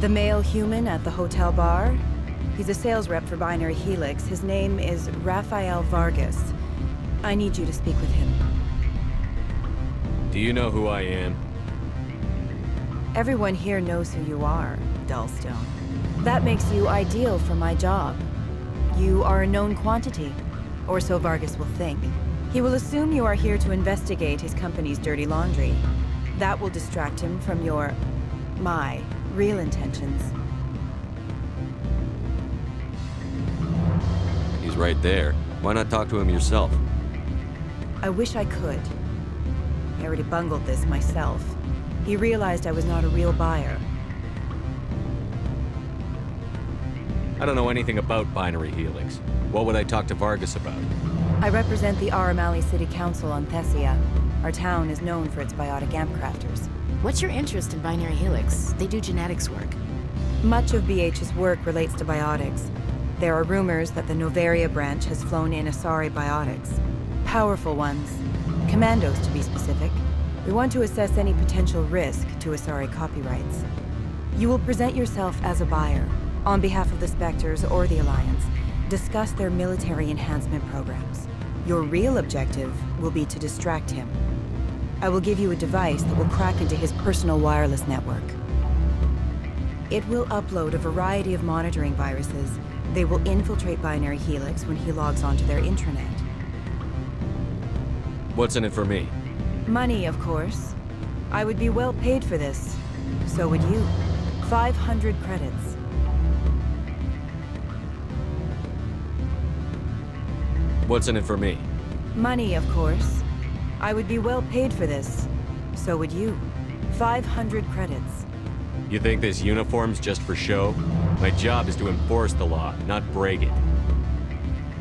The male human at the hotel bar? He's a sales rep for Binary Helix. His name is Rafael Vargas. I need you to speak with him. Do you know who I am? Everyone here knows who you are, Dullstone. That makes you ideal for my job. You are a known quantity, or so Vargas will think. He will assume you are here to investigate his company's dirty laundry. That will distract him from my real intentions. He's right there. Why not talk to him yourself? I wish I could. I already bungled this myself. He realized I was not a real buyer. I don't know anything about Binary Helix. What would I talk to Vargas about? I represent the Aramali City Council on Thessia. Our town is known for its biotic amp crafters. What's your interest in Binary Helix? They do genetics work. Much of BH's work relates to biotics. There are rumors that the Novaria branch has flown in Asari biotics. Powerful ones. Commandos, to be specific. We want to assess any potential risk to Asari copyrights. You will present yourself as a buyer, on behalf of the Spectres or the Alliance. Discuss their military enhancement programs. Your real objective will be to distract him. I will give you a device that will crack into his personal wireless network. It will upload a variety of monitoring viruses. They will infiltrate Binary Helix when he logs onto their intranet. What's in it for me? Money, of course. I would be well paid for this. So would you. 500 credits. What's in it for me? Money, of course. I would be well paid for this. So would you. 500 credits. You think this uniform's just for show? My job is to enforce the law, not break it.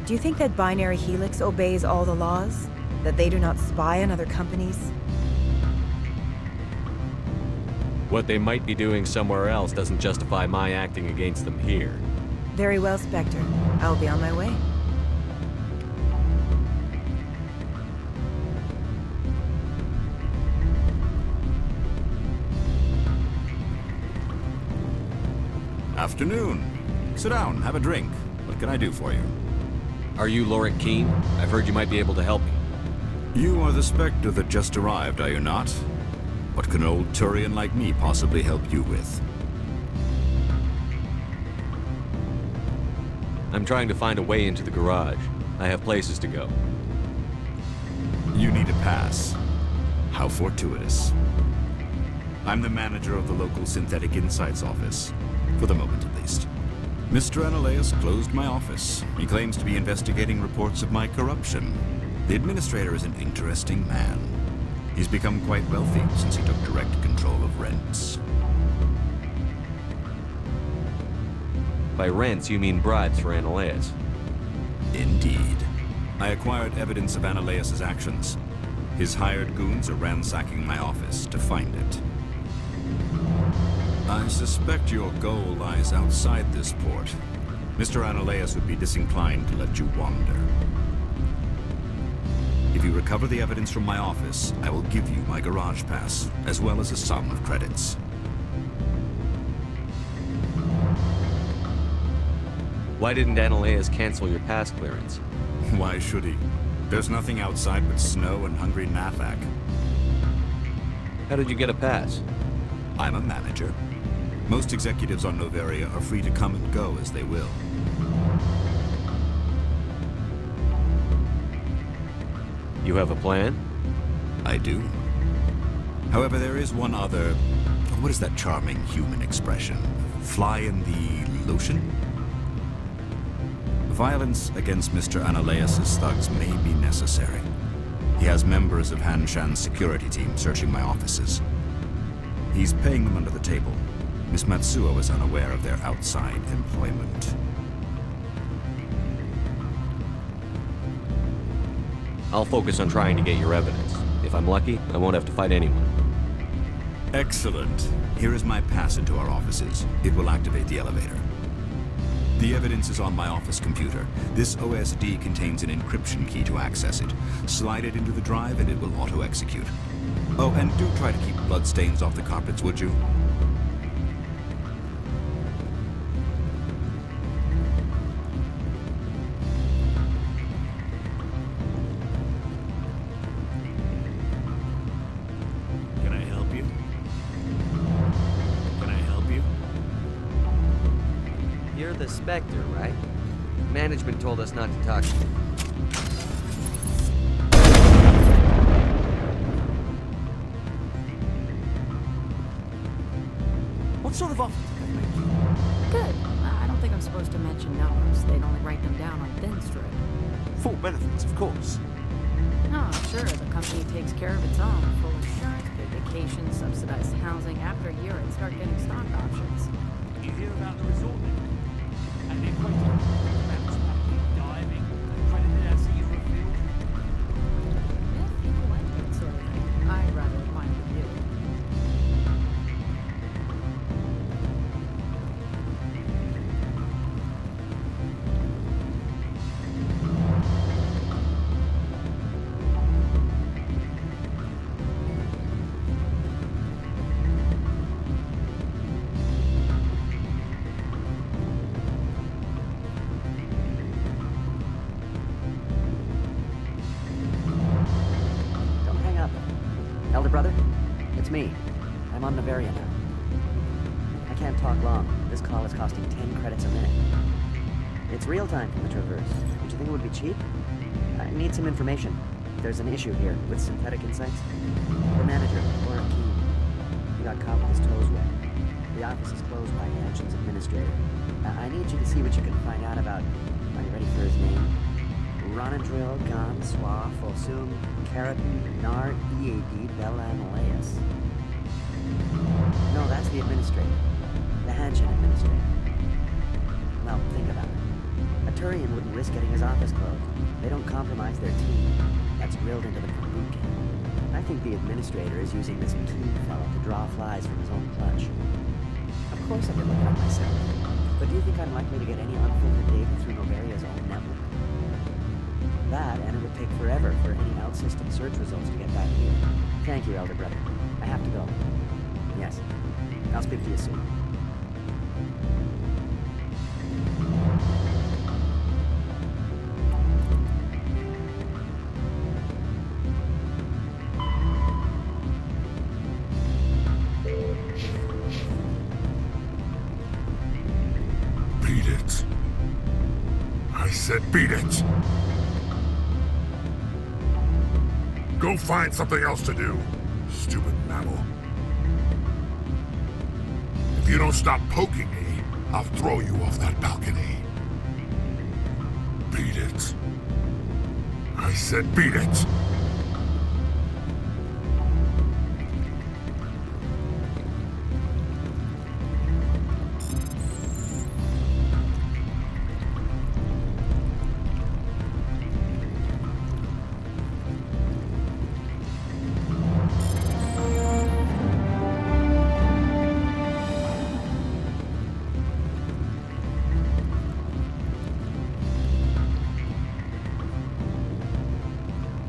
Do you think that Binary Helix obeys all the laws? That they do not spy on other companies? What they might be doing somewhere else doesn't justify my acting against them here. Very well, Spectre. I'll be on my way. Afternoon. Sit down, have a drink. What can I do for you? Are you Lorik Keene? I've heard you might be able to help me. You are the Spectre that just arrived, are you not? What can an old Turian like me possibly help you with? I'm trying to find a way into the garage. I have places to go. You need a pass. How fortuitous. I'm the manager of the local Synthetic Insights office. For the moment, at least. Mr. Analeus closed my office. He claims to be investigating reports of my corruption. The administrator is an interesting man. He's become quite wealthy since he took direct control of rents. By rents, you mean bribes for Analeus. Indeed. I acquired evidence of Analeus' actions. His hired goons are ransacking my office to find it. I suspect your goal lies outside this port. Mr. Analeus would be disinclined to let you wander. If you recover the evidence from my office, I will give you my garage pass, as well as a sum of credits. Why didn't Analeus cancel your pass clearance? Why should he? There's nothing outside but snow and hungry Nathak. How did you get a pass? I'm a manager. Most executives on Novaria are free to come and go as they will. You have a plan? I do. However, there is one other... What is that charming human expression? Fly in the lotion? Violence against Mr. Analeus' thugs may be necessary. He has members of Hanshan's security team searching my offices. He's paying them under the table. Miss Matsuo is unaware of their outside employment. I'll focus on trying to get your evidence. If I'm lucky, I won't have to fight anyone. Excellent. Here is my pass into our offices. It will activate the elevator. The evidence is on my office computer. This OSD contains an encryption key to access it. Slide it into the drive and it will auto-execute. Oh, and do try to keep bloodstains off the carpets, would you? the Spectre, right? Management told us not to talk. What sort of offer did they make you? Good. I don't think I'm supposed to mention numbers. They'd only write them down on thin strip. Full benefits, of course. Oh, sure, the company takes care of its own. Full insurance, paid vacation, subsidized housing. After a year, I'd start getting stock options. Did you hear about the resort then? And the equator? Bounce packing, diving, accredited as a Eurofield? Yeah, people like that sort of thing. I'd rather admire the view. Don't hang up. Elder brother, it's me. I'm on Novaria now. I can't talk long. This call is costing 10 credits a minute. It's real time from the Traverse. Don't you think it would be cheap? I need some information. There's an issue here with synthetic insights. The manager, Laura Keene, he got caught with his toes wet. The office is closed by Hanshin's administrator. I need you to see what you can find out about... Are you ready for his name? Ronadril Gan Swa Fosum Keratin Nar Ead Belanaleus. No, that's the administrator. The Hanshin administrator. Well, think about it. A Turian wouldn't risk getting his office closed. They don't compromise their team. That's drilled into them from boot camp. I think the administrator is using this Keene fellow to draw flies from his own clutch. Of course I could look it up myself. But do you think I'm likely to get any unfiltered data through Novaria's own network? That, and it would take forever for any out-system search results to get back here. Thank you, Elder Brother. I have to go. Yes. I'll speak to you soon. Beat it. I said beat it. Go find something else to do, stupid mammal. If you don't stop poking me, I'll throw you off that balcony. Beat it. I said beat it.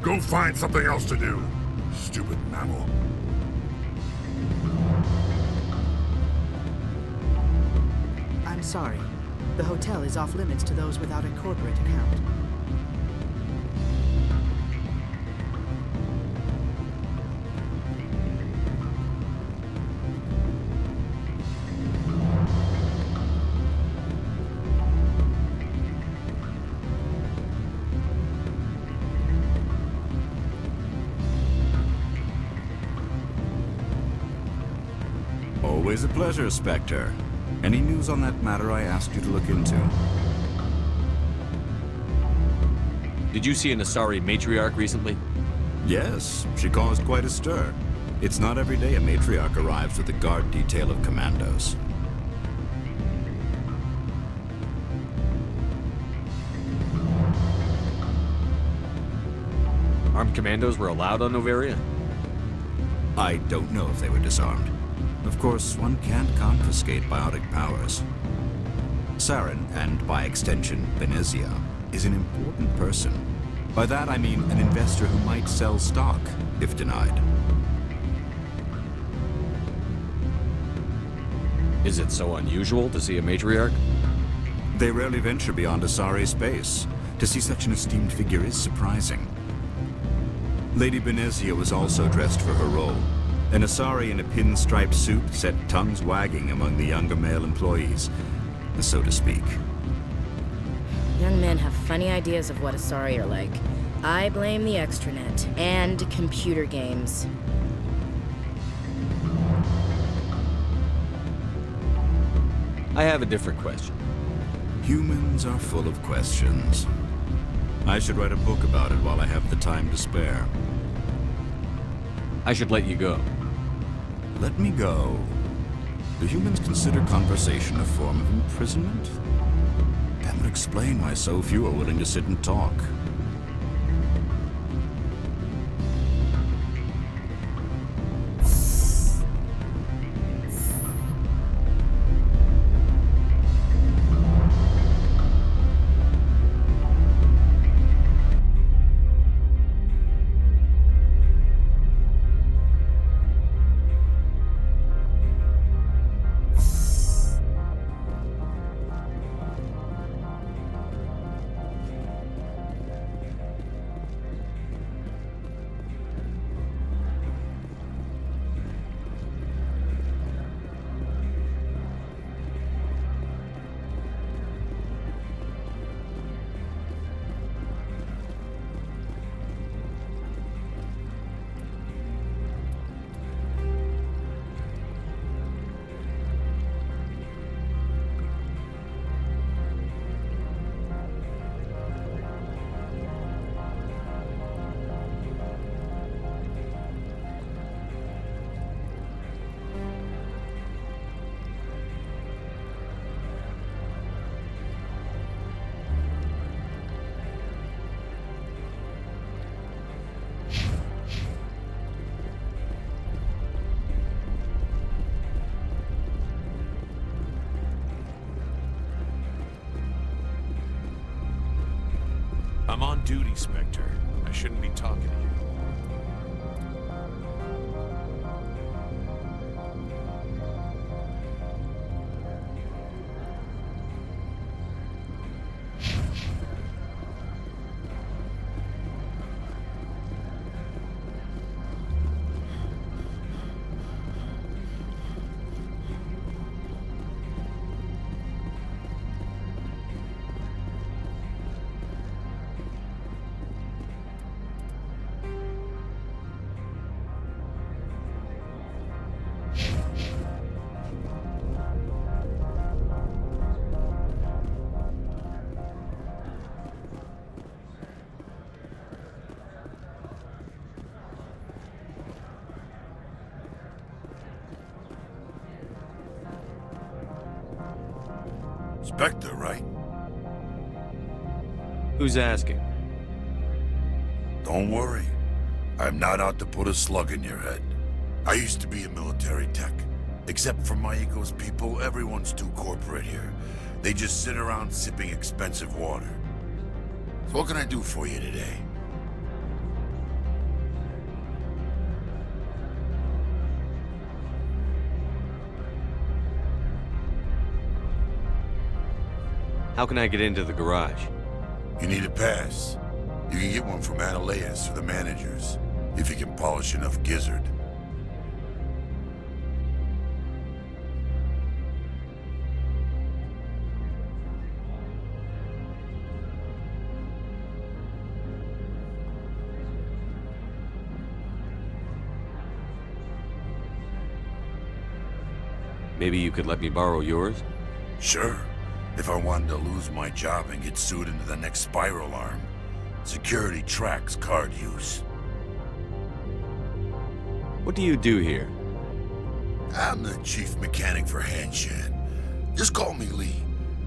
Go find something else to do, stupid mammal. I'm sorry. The hotel is off limits to those without a corporate account. Always a pleasure, Spectre. Any news on that matter I asked you to look into? Did you see an Asari matriarch recently? Yes, she caused quite a stir. It's not every day a matriarch arrives with a guard detail of commandos. Armed commandos were allowed on Novaria? I don't know if they were disarmed. Of course, one can't confiscate biotic powers. Saren, and by extension, Venezia, is an important person. By that I mean an investor who might sell stock, if denied. Is it so unusual to see a matriarch? They rarely venture beyond Asari space. To see such an esteemed figure is surprising. Lady Venezia was also dressed for her role. An Asari in a pinstripe suit set tongues wagging among the younger male employees. so to speak. Young men have funny ideas of what Asari are like. I blame the extranet and computer games. I have a different question. Humans are full of questions. I should write a book about it while I have the time to spare. I should let you go. Let me go. Do humans consider conversation a form of imprisonment? That would explain why so few are willing to sit and talk. I'm on duty, Spectre. I shouldn't be talking to you. Spectre, right? Who's asking? Don't worry. I'm not out to put a slug in your head. I used to be a military tech. Except for my ego's people, everyone's too corporate here. They just sit around sipping expensive water. So what can I do for you today? How can I get into the garage? You need a pass. You can get one from Analeas or the managers, if you can polish enough gizzard. Maybe you could let me borrow yours? Sure. If I wanted to lose my job and get sued into the next spiral arm. Security tracks card use. What do you do here? I'm the chief mechanic for Hanshan. Just call me Lee.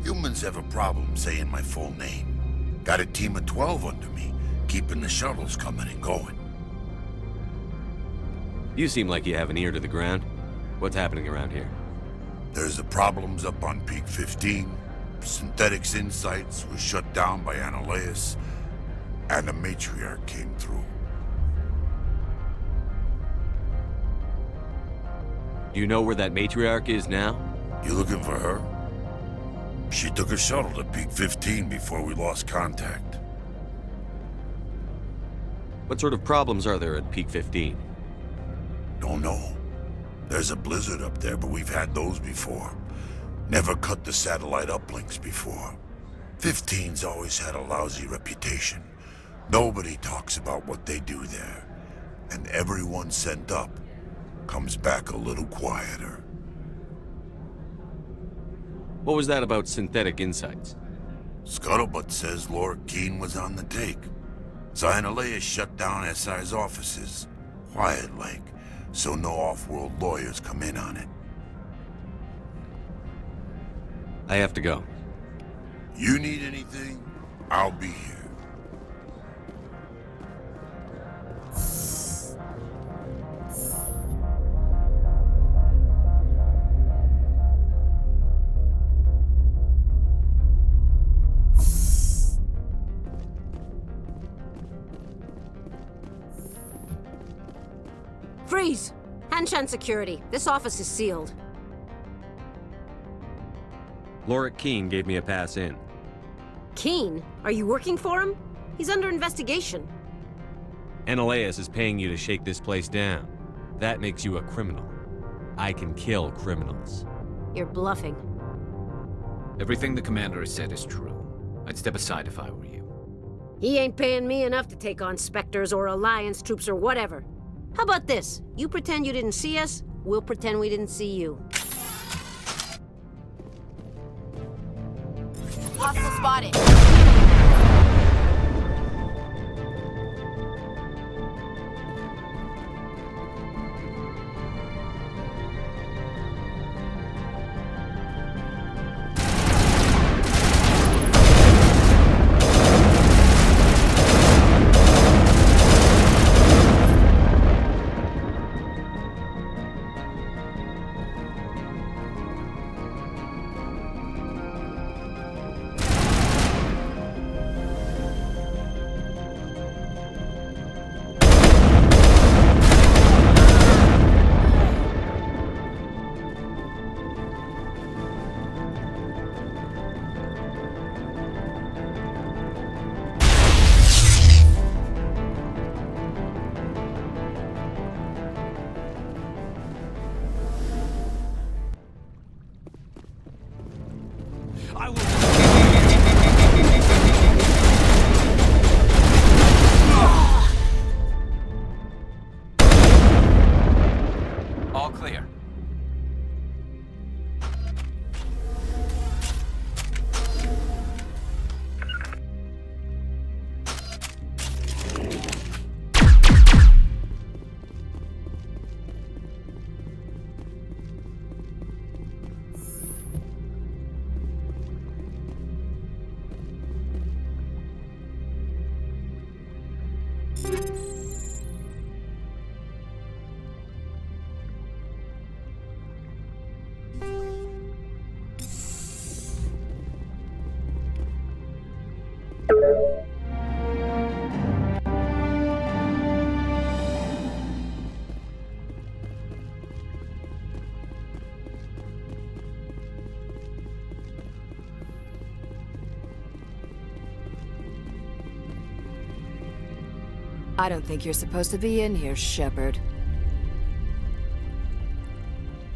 Humans have a problem saying my full name. Got a team of 12 under me, keeping the shuttles coming and going. You seem like you have an ear to the ground. What's happening around here? There's the problems up on Peak 15. Synthetics Insights was shut down by Analeas, and the matriarch came through. Do you know where that matriarch is now? You looking for her? She took a shuttle to Peak 15 before we lost contact. What sort of problems are there at Peak 15? Don't know. There's a blizzard up there, but we've had those before. Never cut the satellite uplinks before. 15's always had a lousy reputation. Nobody talks about what they do there. And everyone sent up comes back a little quieter. What was that about synthetic insights? Scuttlebutt says Laura Keene was on the take. Cyanalea shut down SI's offices. Quiet-like, so no off-world lawyers come in on it. I have to go. You need anything? I'll be here. Freeze! Hanshan security. This office is sealed. Laura Keene gave me a pass in. Keene? Are you working for him? He's under investigation. Ananias is paying you to shake this place down. That makes you a criminal. I can kill criminals. You're bluffing. Everything the commander has said is true. I'd step aside if I were you. He ain't paying me enough to take on Spectres or Alliance troops or whatever. How about this? You pretend you didn't see us, we'll pretend we didn't see you. Hostile spotted. All clear. I don't think you're supposed to be in here, Shepard.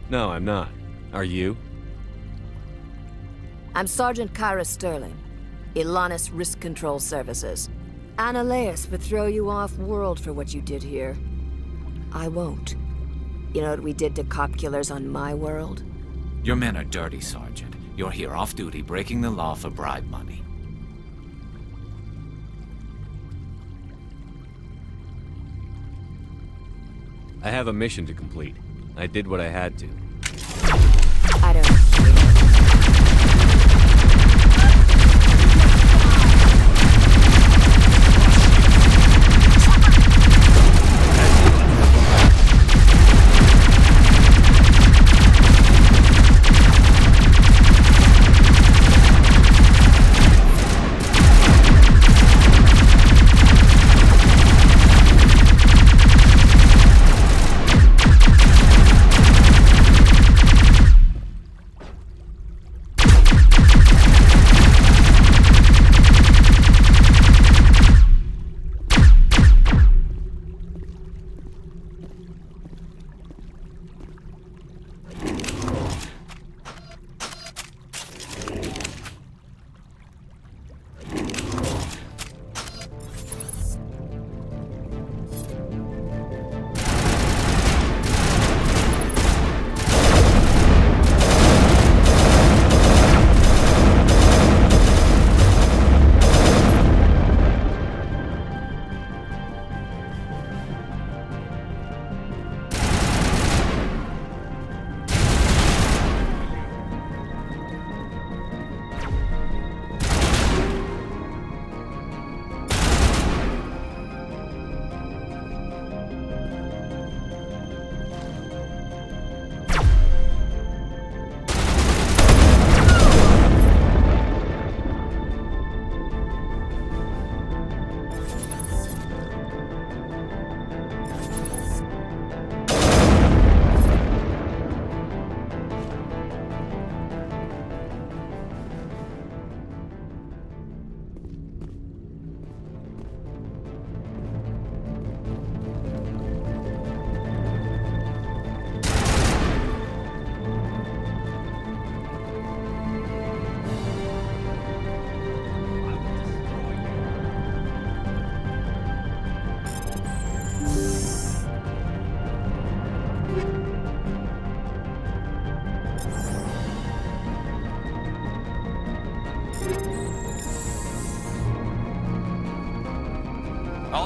No, I'm not. Are you? I'm Sergeant Kyra Sterling, Ilanis Risk Control Services. Ananias would throw you off-world for what you did here. I won't. You know what we did to cop killers on my world? Your men are dirty, Sergeant. You're here off-duty, breaking the law for bribe money. I have a mission to complete. I did what I had to. I don't care.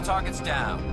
All targets down.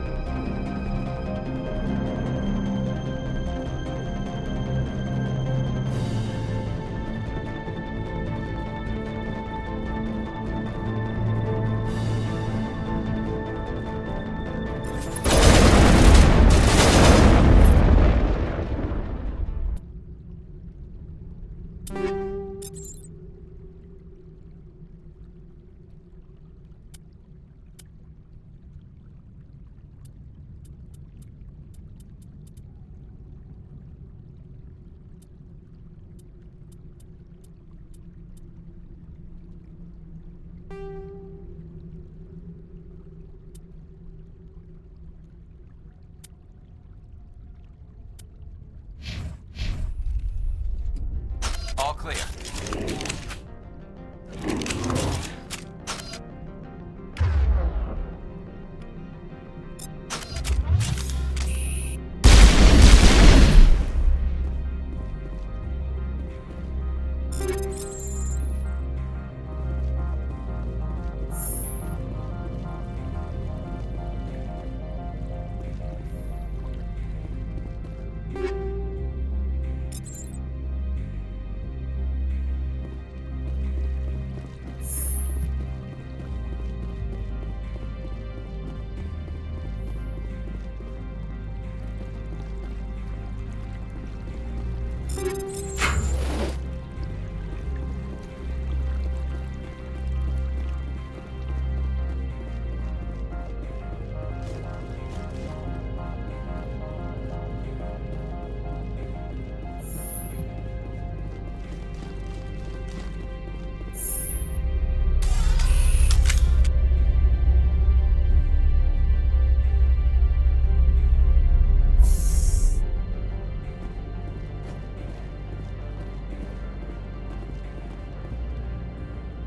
All clear.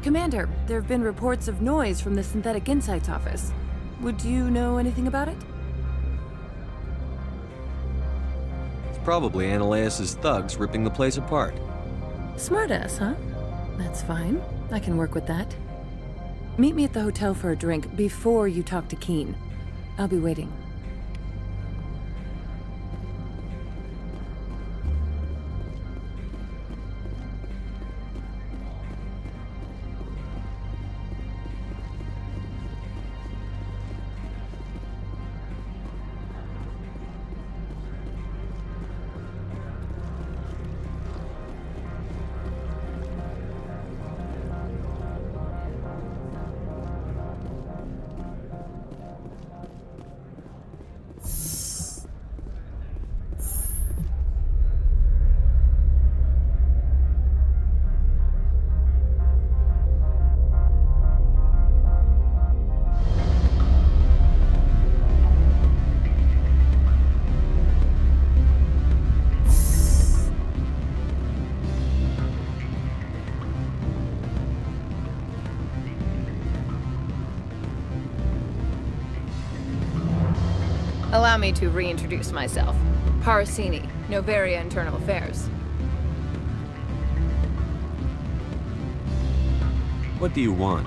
Commander, there have been reports of noise from the Synthetic Insights office. Would you know anything about it? It's probably Ananias' thugs ripping the place apart. Smartass, huh? That's fine. I can work with that. Meet me at the hotel for a drink before you talk to Keen. I'll be waiting. Allow me to reintroduce myself. Parasini, Novaria Internal Affairs. What do you want?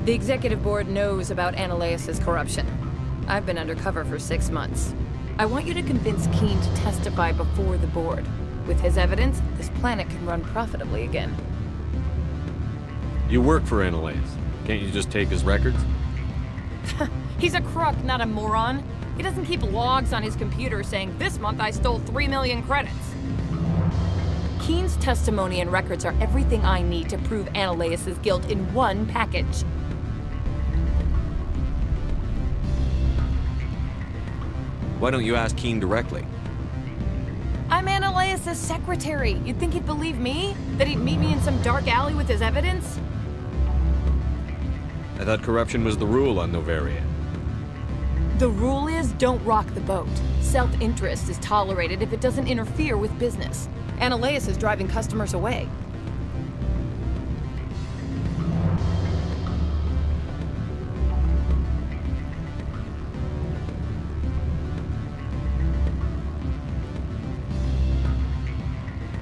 The executive board knows about Ananias' corruption. I've been undercover for 6 months. I want you to convince Keen to testify before the board. With his evidence, this planet can run profitably again. You work for Ananias. Can't you just take his records? He's a crook, not a moron. He doesn't keep logs on his computer saying, "This month I stole 3 million credits." Keen's testimony and records are everything I need to prove Ananias' guilt in one package. Why don't you ask Keen directly? I'm Ananias' secretary. You'd think he'd believe me? That he'd meet me in some dark alley with his evidence? I thought corruption was the rule on Novaria. The rule is, don't rock the boat. Self-interest is tolerated if it doesn't interfere with business. Ananias is driving customers away.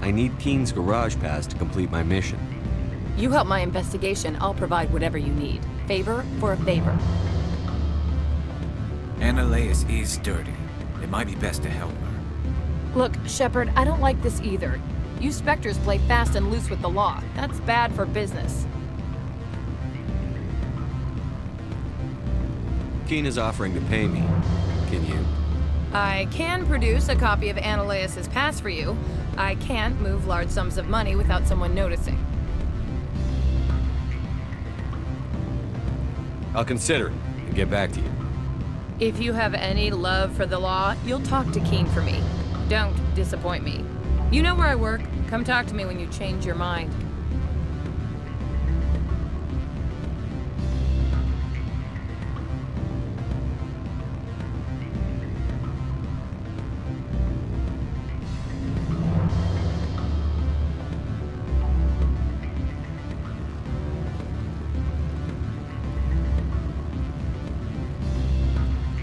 I need Keen's garage pass to complete my mission. You help my investigation, I'll provide whatever you need. Favor for a favor. Annaleas is dirty. It might be best to help her. Look, Shepard, I don't like this either. You Spectres play fast and loose with the law. That's bad for business. Keen is offering to pay me. Can you? I can produce a copy of Annaleas' pass for you. I can't move large sums of money without someone noticing. I'll consider it and get back to you. If you have any love for the law, you'll talk to Keen for me. Don't disappoint me. You know where I work. Come talk to me when you change your mind.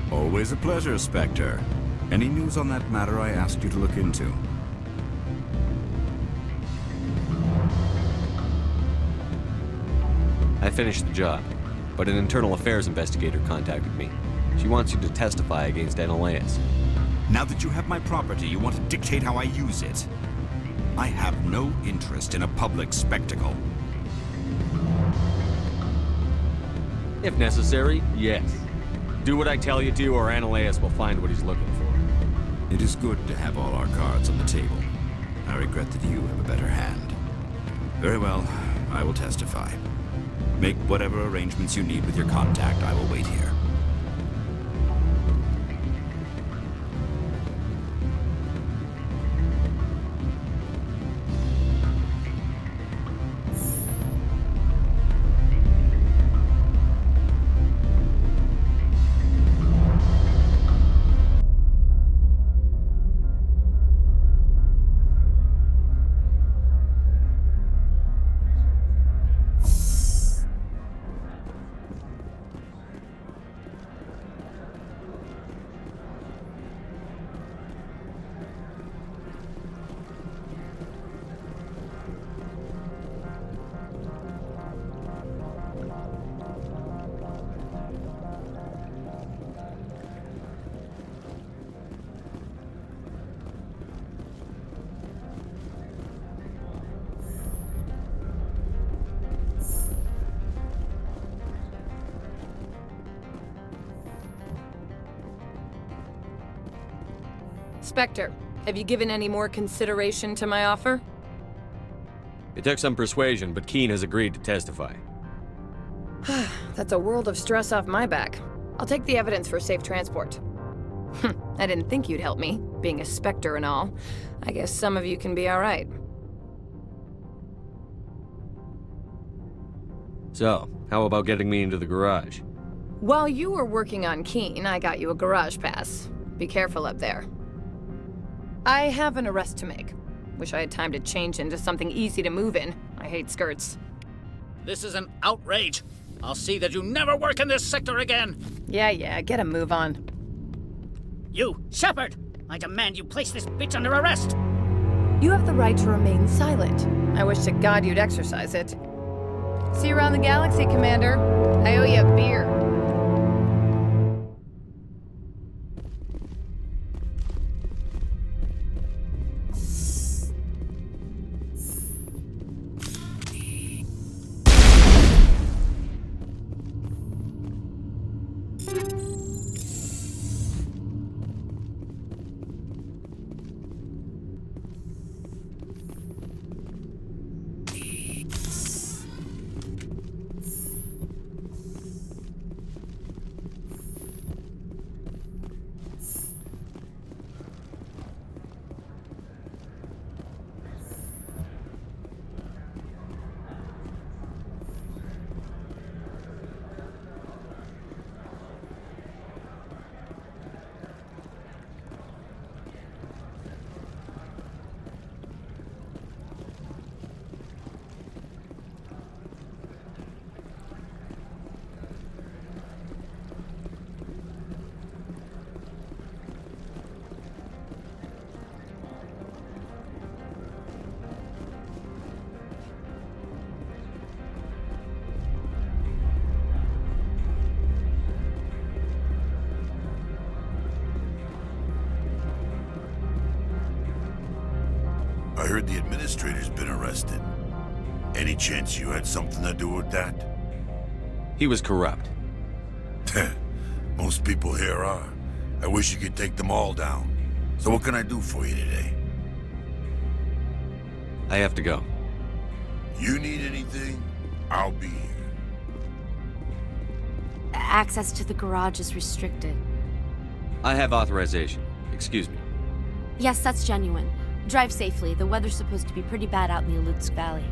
Always a pleasure, Spectre. Any news on that matter I asked you to look into? I finished the job, but an internal affairs investigator contacted me. She wants you to testify against Annaleas. Now that you have my property, you want to dictate how I use it. I have no interest in a public spectacle. If necessary, yes. Do what I tell you to, or Annaleas will find what he's looking for. It is good to have all our cards on the table. I regret that you have a better hand. Very well, I will testify. Make whatever arrangements you need with your contact. I will wait here. Spectre, have you given any more consideration to my offer? It took some persuasion, but Keen has agreed to testify. That's a world of stress off my back. I'll take the evidence for safe transport. I didn't think you'd help me, being a Spectre and all. I guess some of you can be alright. So, how about getting me into the garage? While you were working on Keen, I got you a garage pass. Be careful up there. I have an arrest to make. Wish I had time to change into something easy to move in. I hate skirts. This is an outrage. I'll see that you never work in this sector again. Yeah, get a move on. You, Shepard! I demand you place this bitch under arrest! You have the right to remain silent. I wish to God you'd exercise it. See you around the galaxy, Commander. I owe you a beer. I heard the administrator's been arrested. Any chance you had something to do with that? He was corrupt. Most people here are. I wish you could take them all down. So what can I do for you today? I have to go. You need anything? I'll be here. Access to the garage is restricted. I have authorization. Excuse me. Yes, that's genuine. Drive safely. The weather's supposed to be pretty bad out in the Alutsk Valley.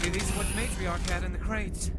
See, these are what the matriarch had in the crates.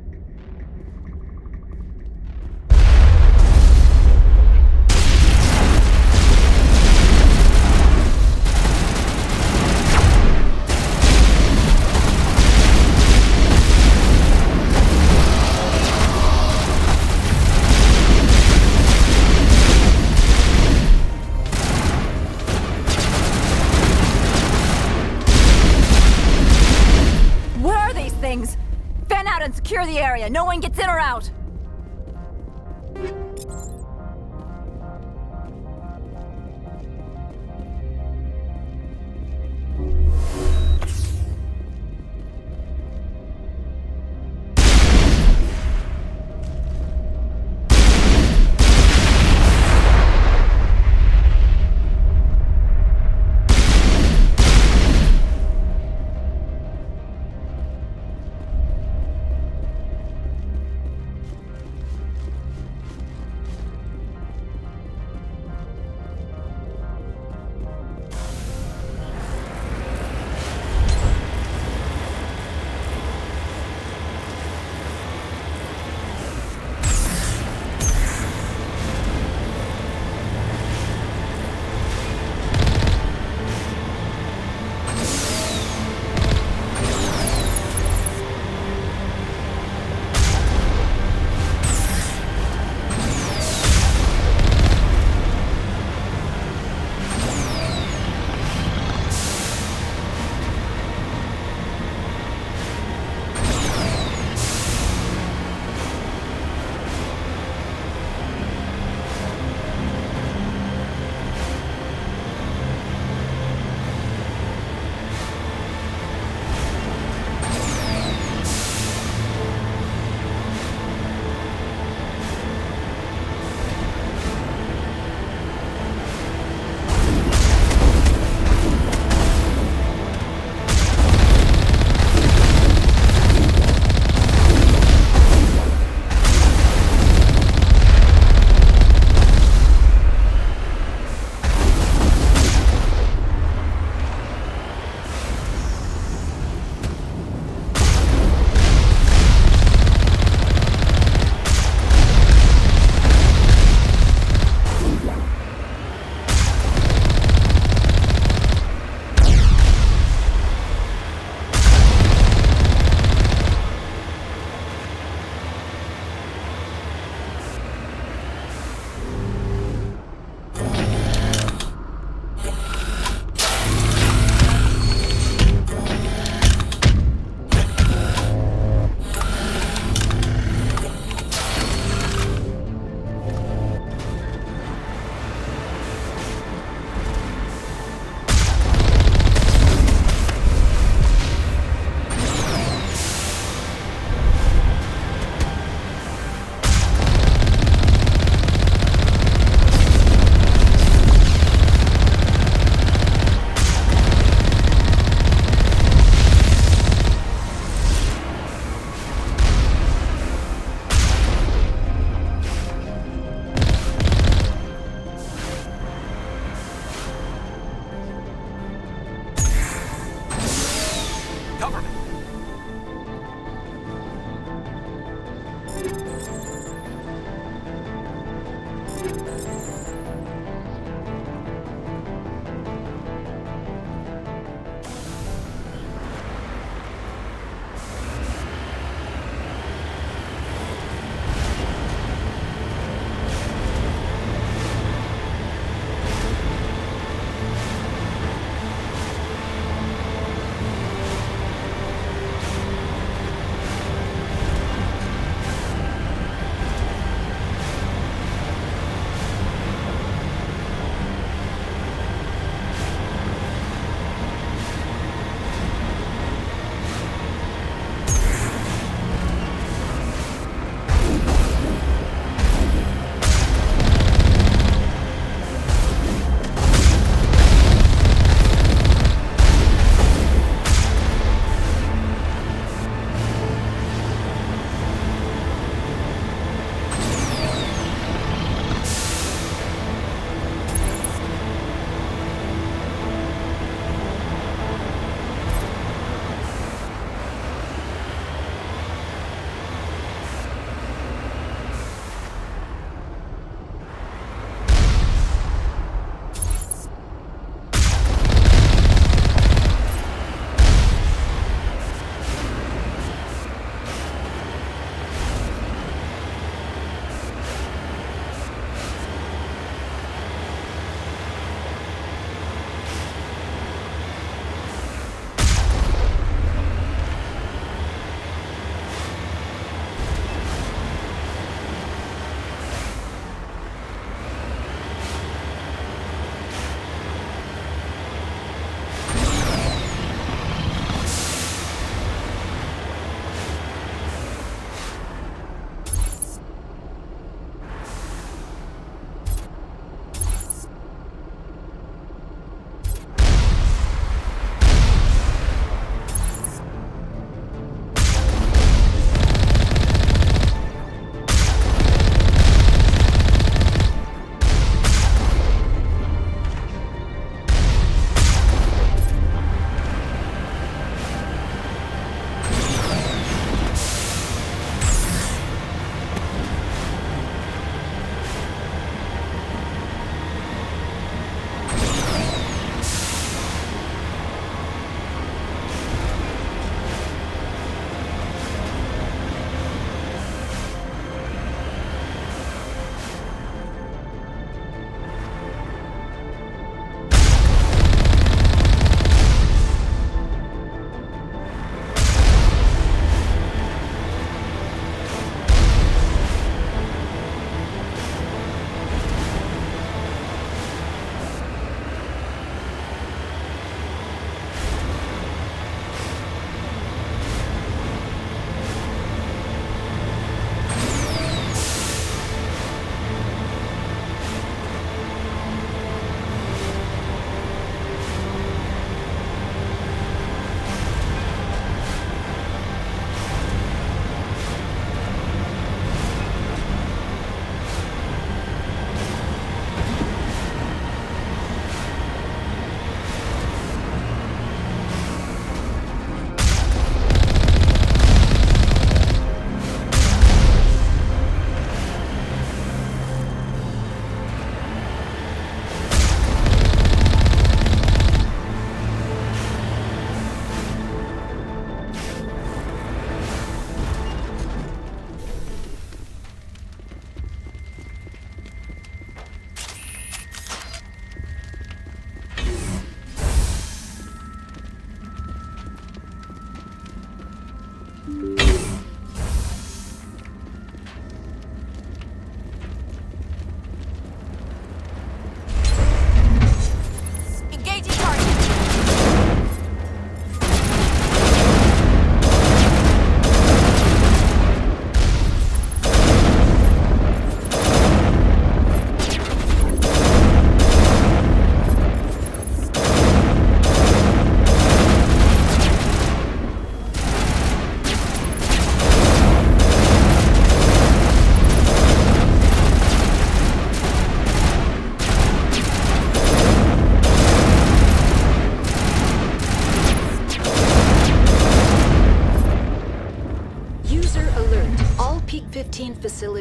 Where are these things? Fan out and secure the area. No one gets in or out.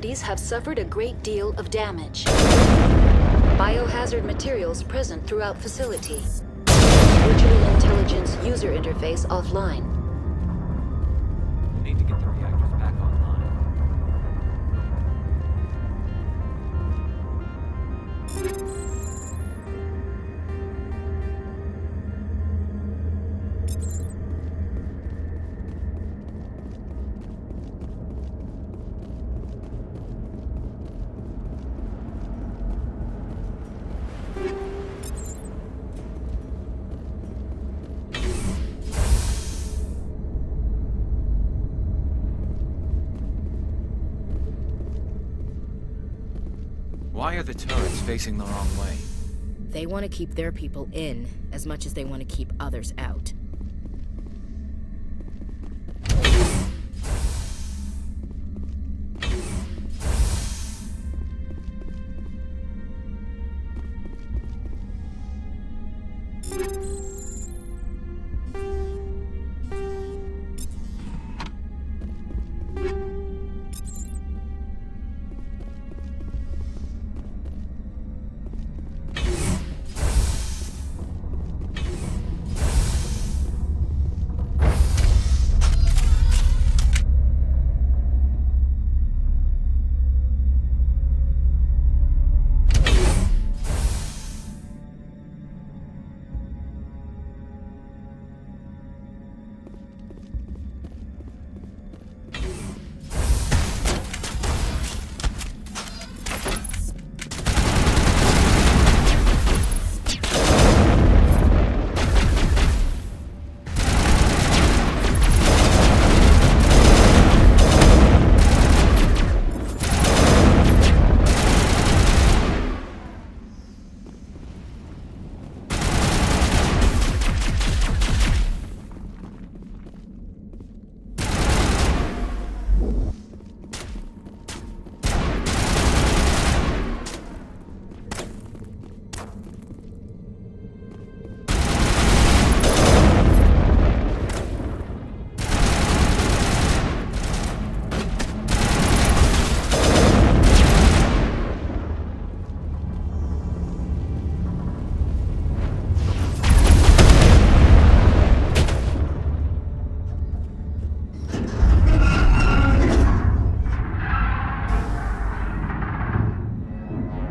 facilities have suffered a great deal of damage. Biohazard materials present throughout facility. Virtual intelligence user interface offline. Need to get the reactors back online. Why are the turrets facing the wrong way? They want to keep their people in as much as they want to keep others out.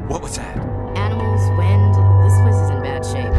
What was that? Animals, wind, this place is in bad shape.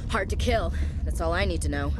Hard to kill. That's all I need to know.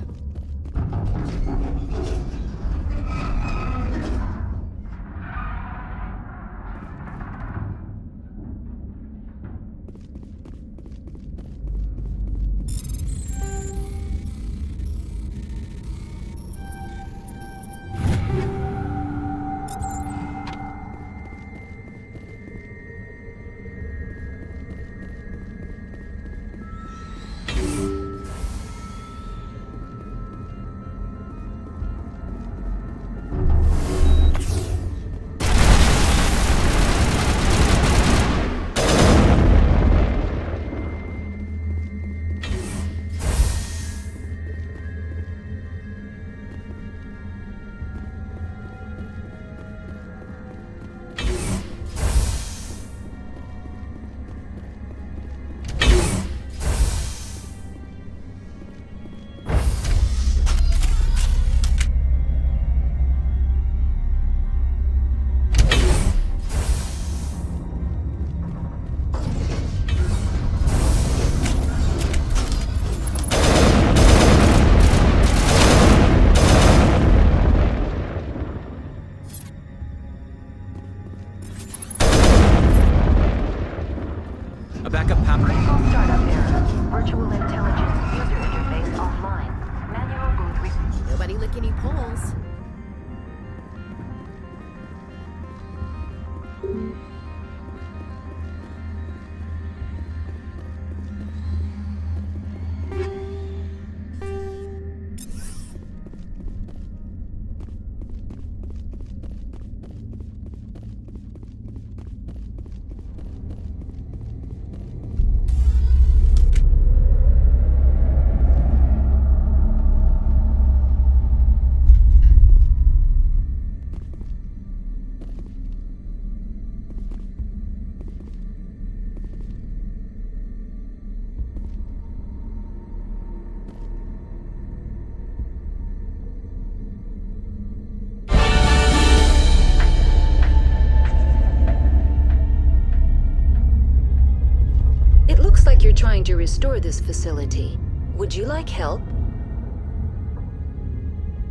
You're trying to restore this facility. Would you like help?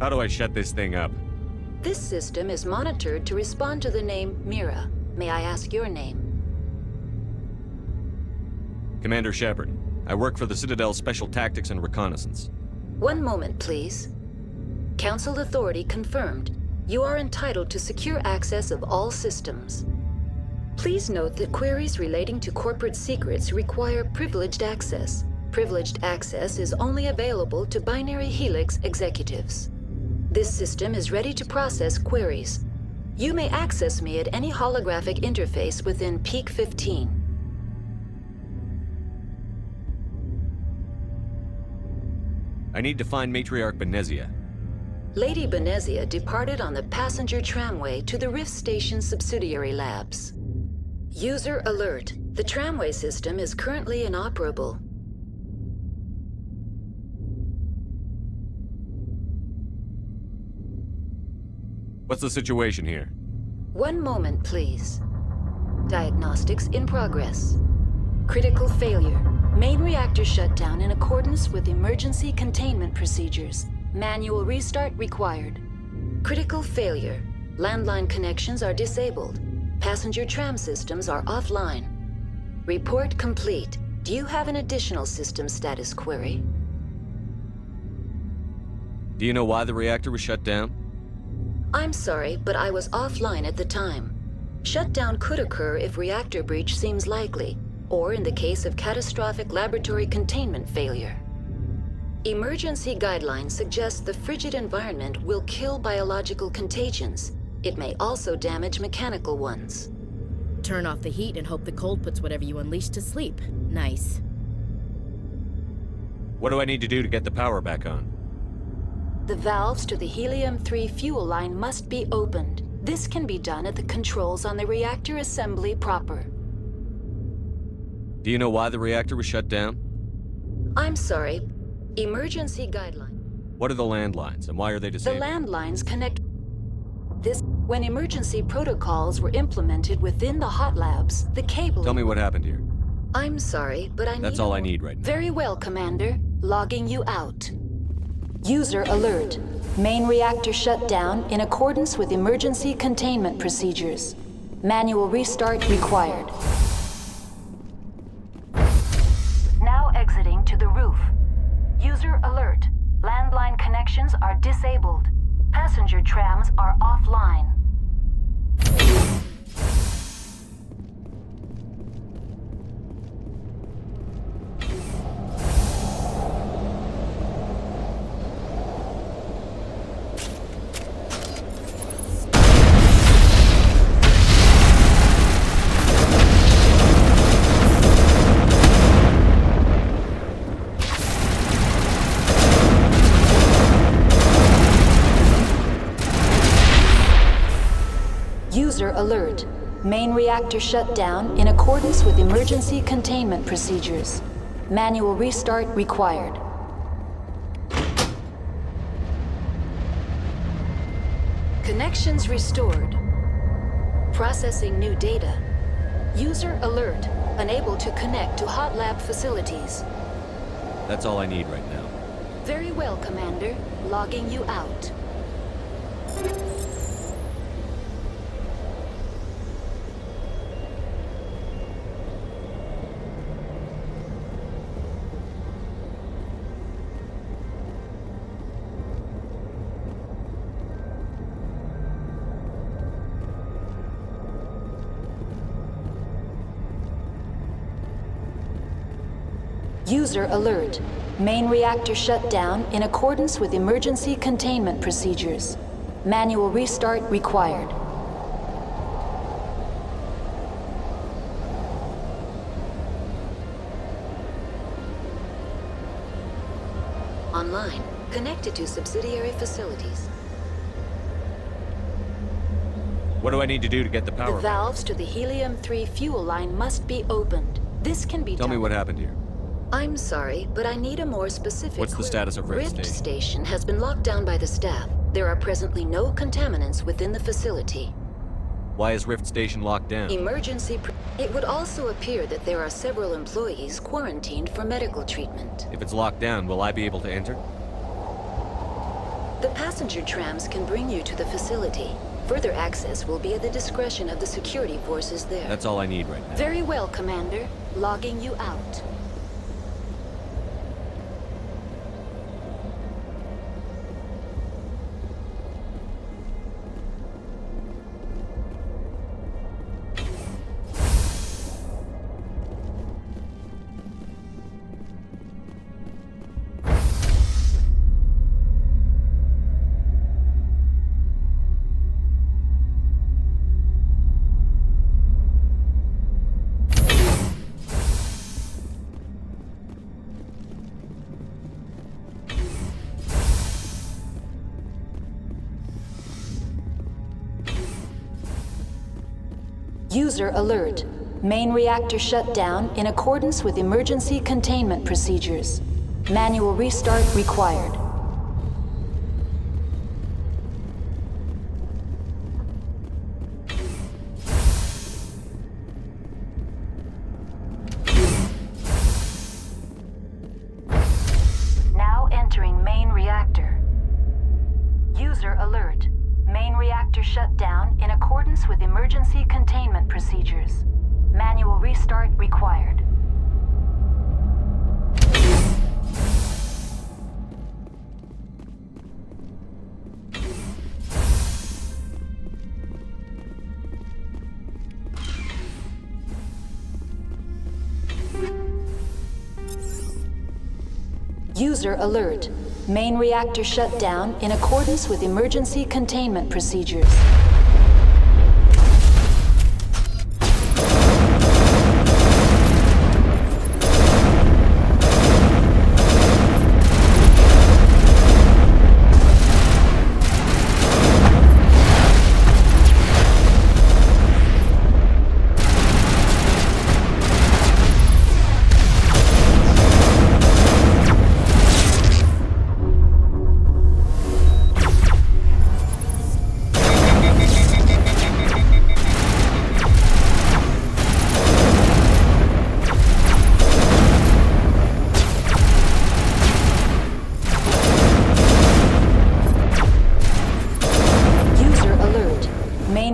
How do I shut this thing up? This system is monitored to respond to the name Mira. May I ask your name? Commander Shepard. I work for the Citadel Special Tactics and Reconnaissance. One moment, please. Council authority confirmed. You are entitled to secure access of all systems. Please note that queries relating to corporate secrets require privileged access. Privileged access is only available to Binary Helix executives. This system is ready to process queries. You may access me at any holographic interface within Peak 15. I need to find Matriarch Benezia. Lady Benezia departed on the passenger tramway to the Rift Station subsidiary labs. User alert. The tramway system is currently inoperable. What's the situation here? One moment, please. Diagnostics in progress. Critical failure. Main reactor shutdown in accordance with emergency containment procedures. Manual restart required. Critical failure. Landline connections are disabled. Passenger tram systems are offline. Report complete. Do you have an additional system status query? Do you know why the reactor was shut down? I'm sorry, but I was offline at the time. Shutdown could occur if reactor breach seems likely, or in the case of catastrophic laboratory containment failure. Emergency guidelines suggest the frigid environment will kill biological contagions. It may also damage mechanical ones. Turn off the heat and hope the cold puts whatever you unleash to sleep. Nice. What do I need to do to get the power back on? The valves to the helium-3 fuel line must be opened. This can be done at the controls on the reactor assembly proper. Do you know why the reactor was shut down? I'm sorry. Emergency guideline. What are the landlines, and why are they The disabled? landlines connect this when emergency protocols were implemented within the hot labs. The cable. Tell me what happened here. I'm sorry, but That's all I need right now. Very well, Commander. Logging you out. User alert. Main reactor shut down in accordance with emergency containment procedures. Manual restart required. Now exiting to the roof. User alert. Landline connections are disabled. Passenger trams are offline. User alert. Main reactor shut down in accordance with emergency containment procedures. Manual restart required. Connections restored. Processing new data. User alert. Unable to connect to hot lab facilities. That's all I need right now. Very well, Commander. Logging you out. User alert. Main reactor shut down in accordance with emergency containment procedures. Manual restart required. Online. Connected to subsidiary facilities. What do I need to do to get the power? The valves to the helium-3 fuel line must be opened. This can be Tell done. me what happened here. I'm sorry, but I need a more specific... What's the status of Rift Rift Station? Station has been locked down by the staff. There are presently no contaminants within the facility. Why is Rift Station locked down? It would also appear that there are several employees quarantined for medical treatment. If it's locked down, will I be able to enter? The passenger trams can bring you to the facility. Further access will be at the discretion of the security forces there. That's all I need right now. Very well, Commander. Logging you out. User alert. Main reactor shut down in accordance with emergency containment procedures. Manual restart required. Now entering main reactor. User alert. Main reactor shut down in accordance with emergency containment procedures. Manual restart required. User alert. Main reactor shut down in accordance with emergency containment procedures.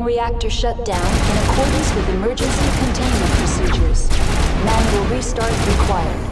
Reactor shut down in accordance with emergency containment procedures. Manual restart required.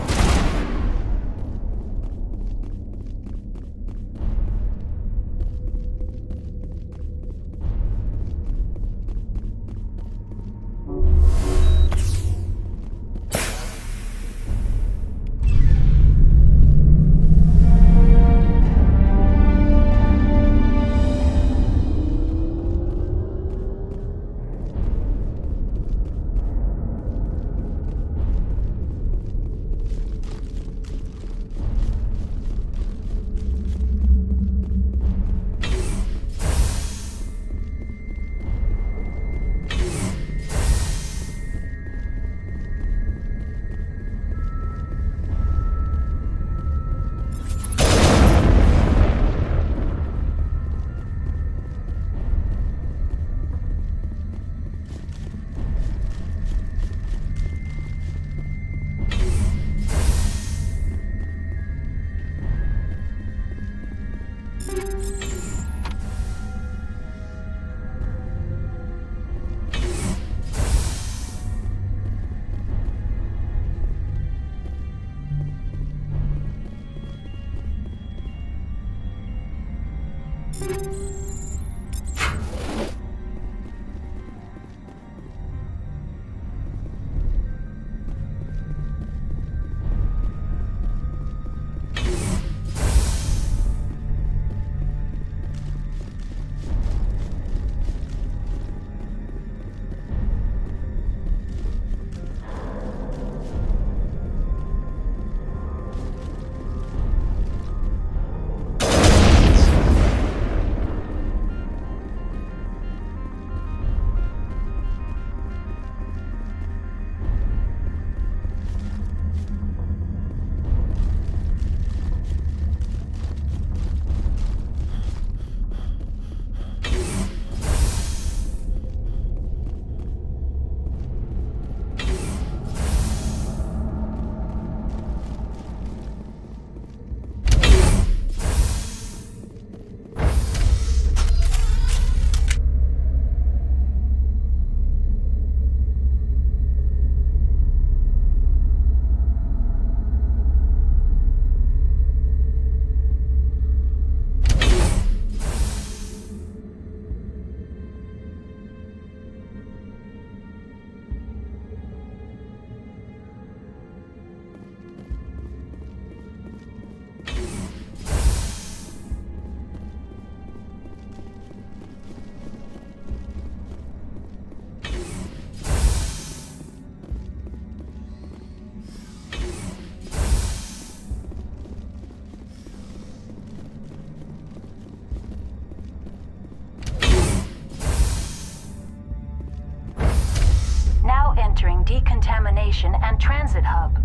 entering decontamination and transit hub.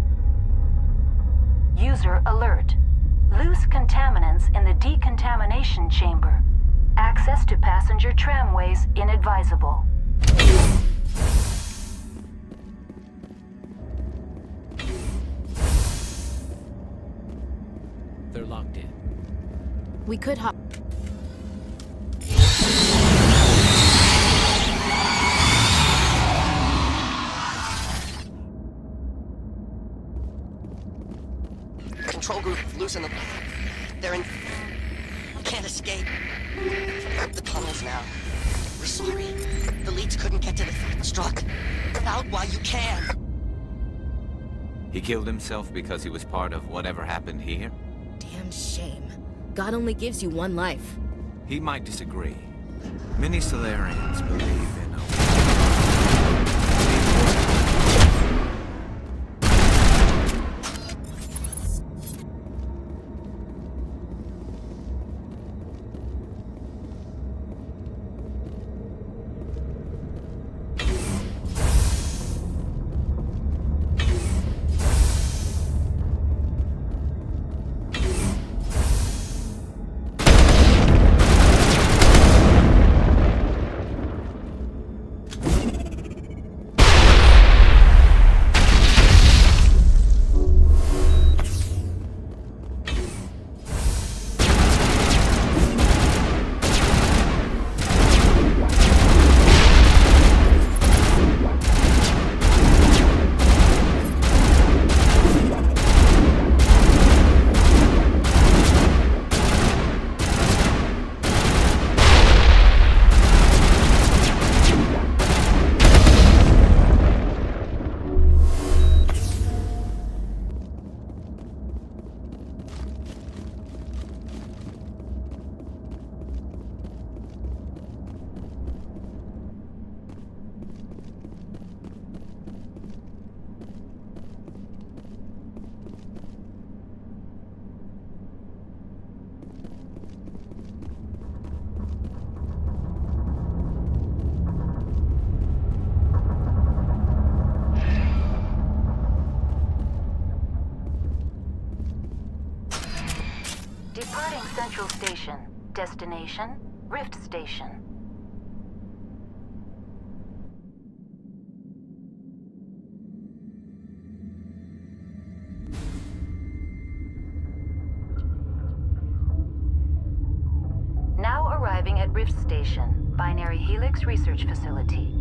User alert. Loose contaminants in the decontamination chamber. Access to passenger tramways inadvisable. They're locked in. We could hop. Control group, loosen them. They're in... Can't escape. Up the tunnels now. We're sorry. The leads couldn't get to the struck. Get out while you can. He killed himself because he was part of whatever happened here? Damn shame. God only gives you one life. He might disagree. Many Salarians believe in a... Departing Central Station. Destination, Rift Station. Now arriving at Rift Station, Binary Helix Research Facility.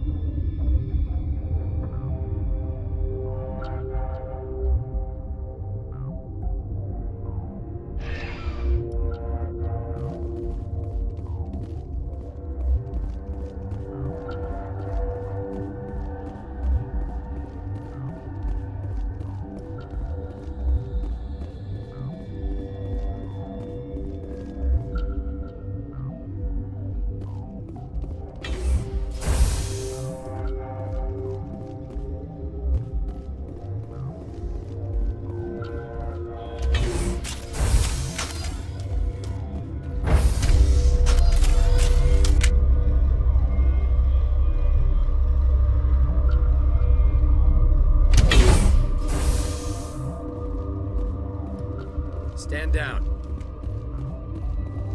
Stand down.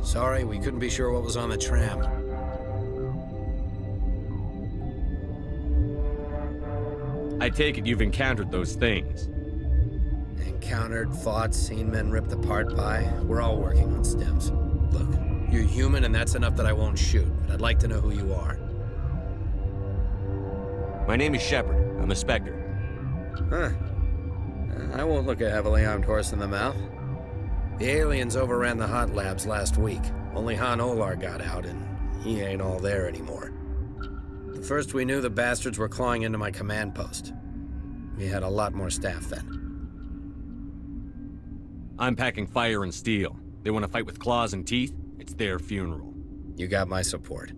Sorry, we couldn't be sure what was on the tram. I take it you've encountered those things. Encountered, fought, seen men ripped apart by. We're all working on stems. Look, you're human and that's enough that I won't shoot, but I'd like to know who you are. My name is Shepard. I'm a Spectre. Huh. I won't look a heavily armed horse in the mouth. The aliens overran the hot labs last week. Only Han Olar got out, and he ain't all there anymore. The first we knew, the bastards were clawing into my command post. We had a lot more staff then. I'm packing fire and steel. They want to fight with claws and teeth? It's their funeral. You got my support.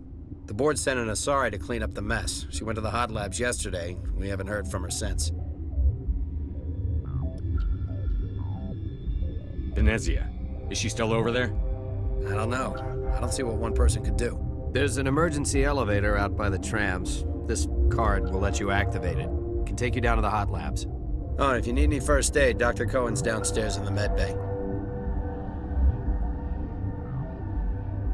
The board sent an Asari to clean up the mess. She went to the hot labs yesterday. We haven't heard from her since. Venezia. Is she still over there? I don't know. I don't see what one person could do. There's an emergency elevator out by the trams. This card will let you activate it. Can can take you down to the hot labs. Oh, and if you need any first aid, Dr. Cohen's downstairs in the med bay.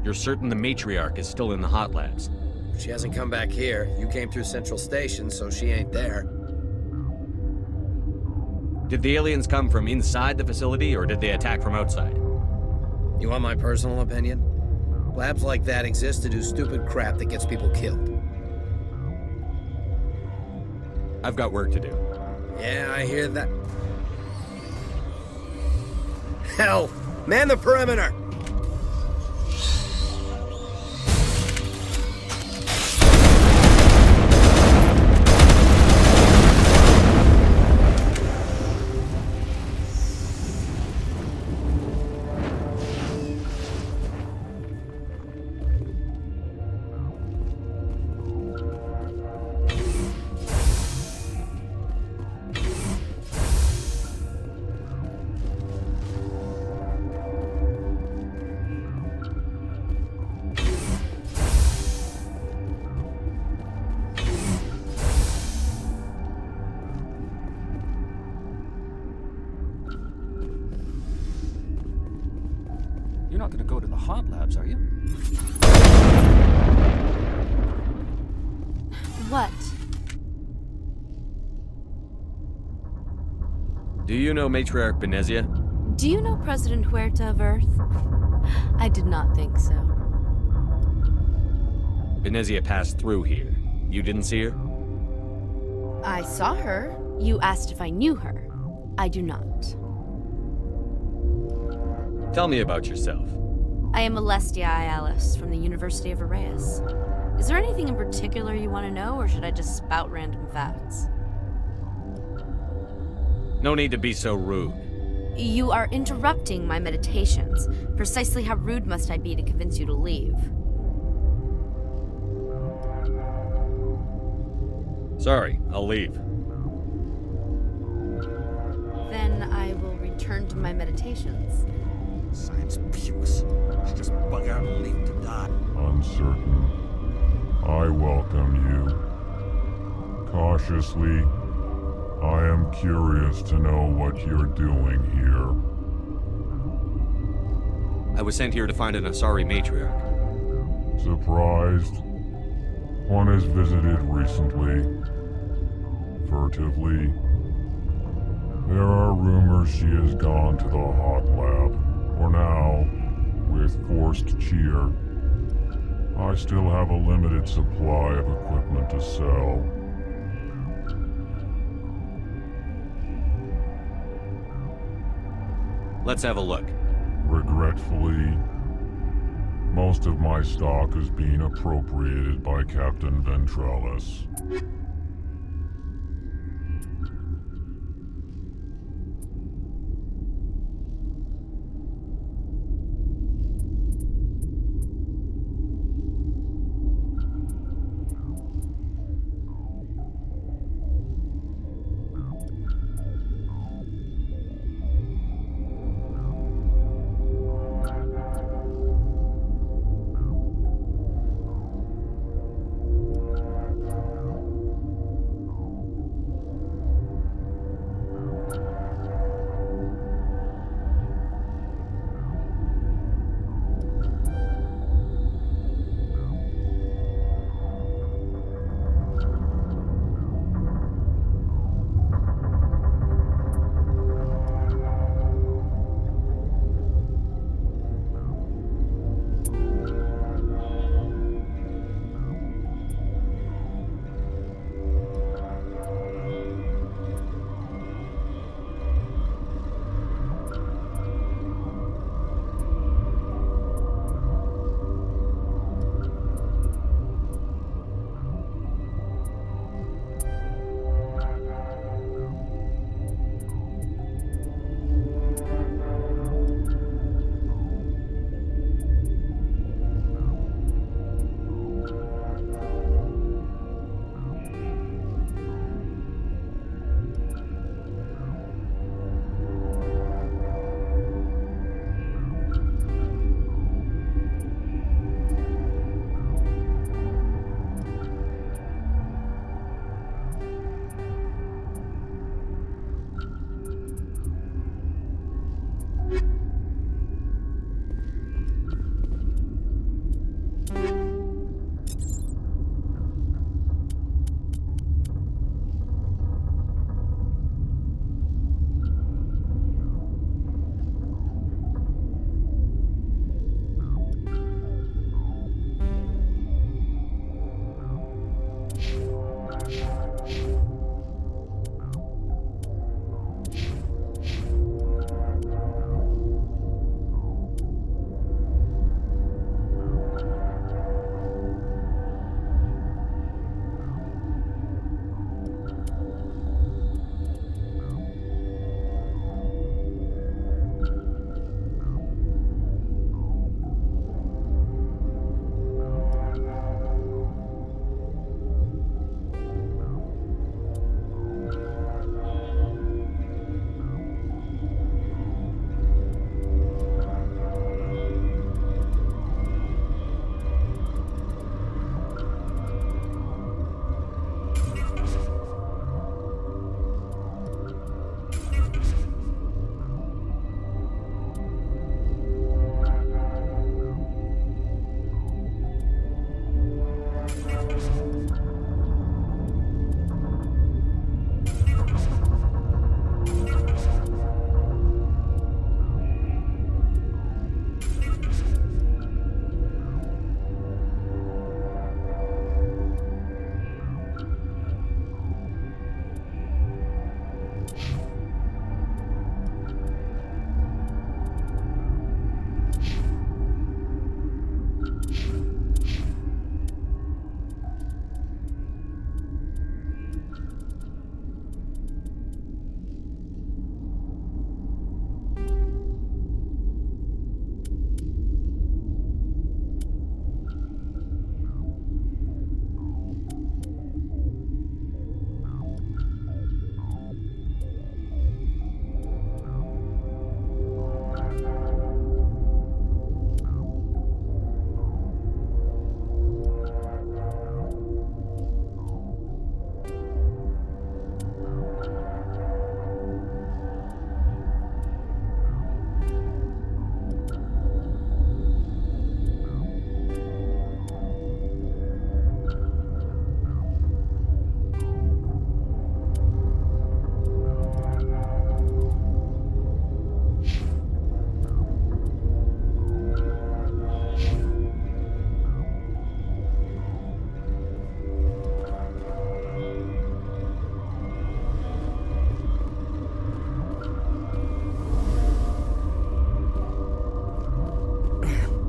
You're certain the matriarch is still in the hot labs? She hasn't come back here. You came through Central Station, so she ain't there. Did the aliens come from inside the facility, or did they attack from outside? You want my personal opinion? Labs like that exist to do stupid crap that gets people killed. I've got work to do. Yeah, I hear that. Hell! Man the perimeter! You're not gonna go to the hot labs, are you? What? Do you know Matriarch Benezia? Do you know President Huerta of Earth? I did not think so. Benezia passed through here. You didn't see her? I saw her. You asked if I knew her. I do not. Tell me about yourself. I am Alestia Ayalis from the University of Arraeus. Is there anything in particular you want to know, or should I just spout random facts? No need to be so rude. You are interrupting my meditations. Precisely how rude must I be to convince you to leave? Sorry, I'll leave. Then I will return to my meditations. Science puce. Should just bug out and leave to die. Uncertain. I welcome you. Cautiously, I am curious to know what you're doing here. I was sent here to find an Asari matriarch. Surprised? One has visited recently. Furtively. There are rumors she has gone to the hot lab. For now, with forced cheer, I still have a limited supply of equipment to sell. Let's have a look. Regretfully, most of my stock is being appropriated by Captain Ventralis.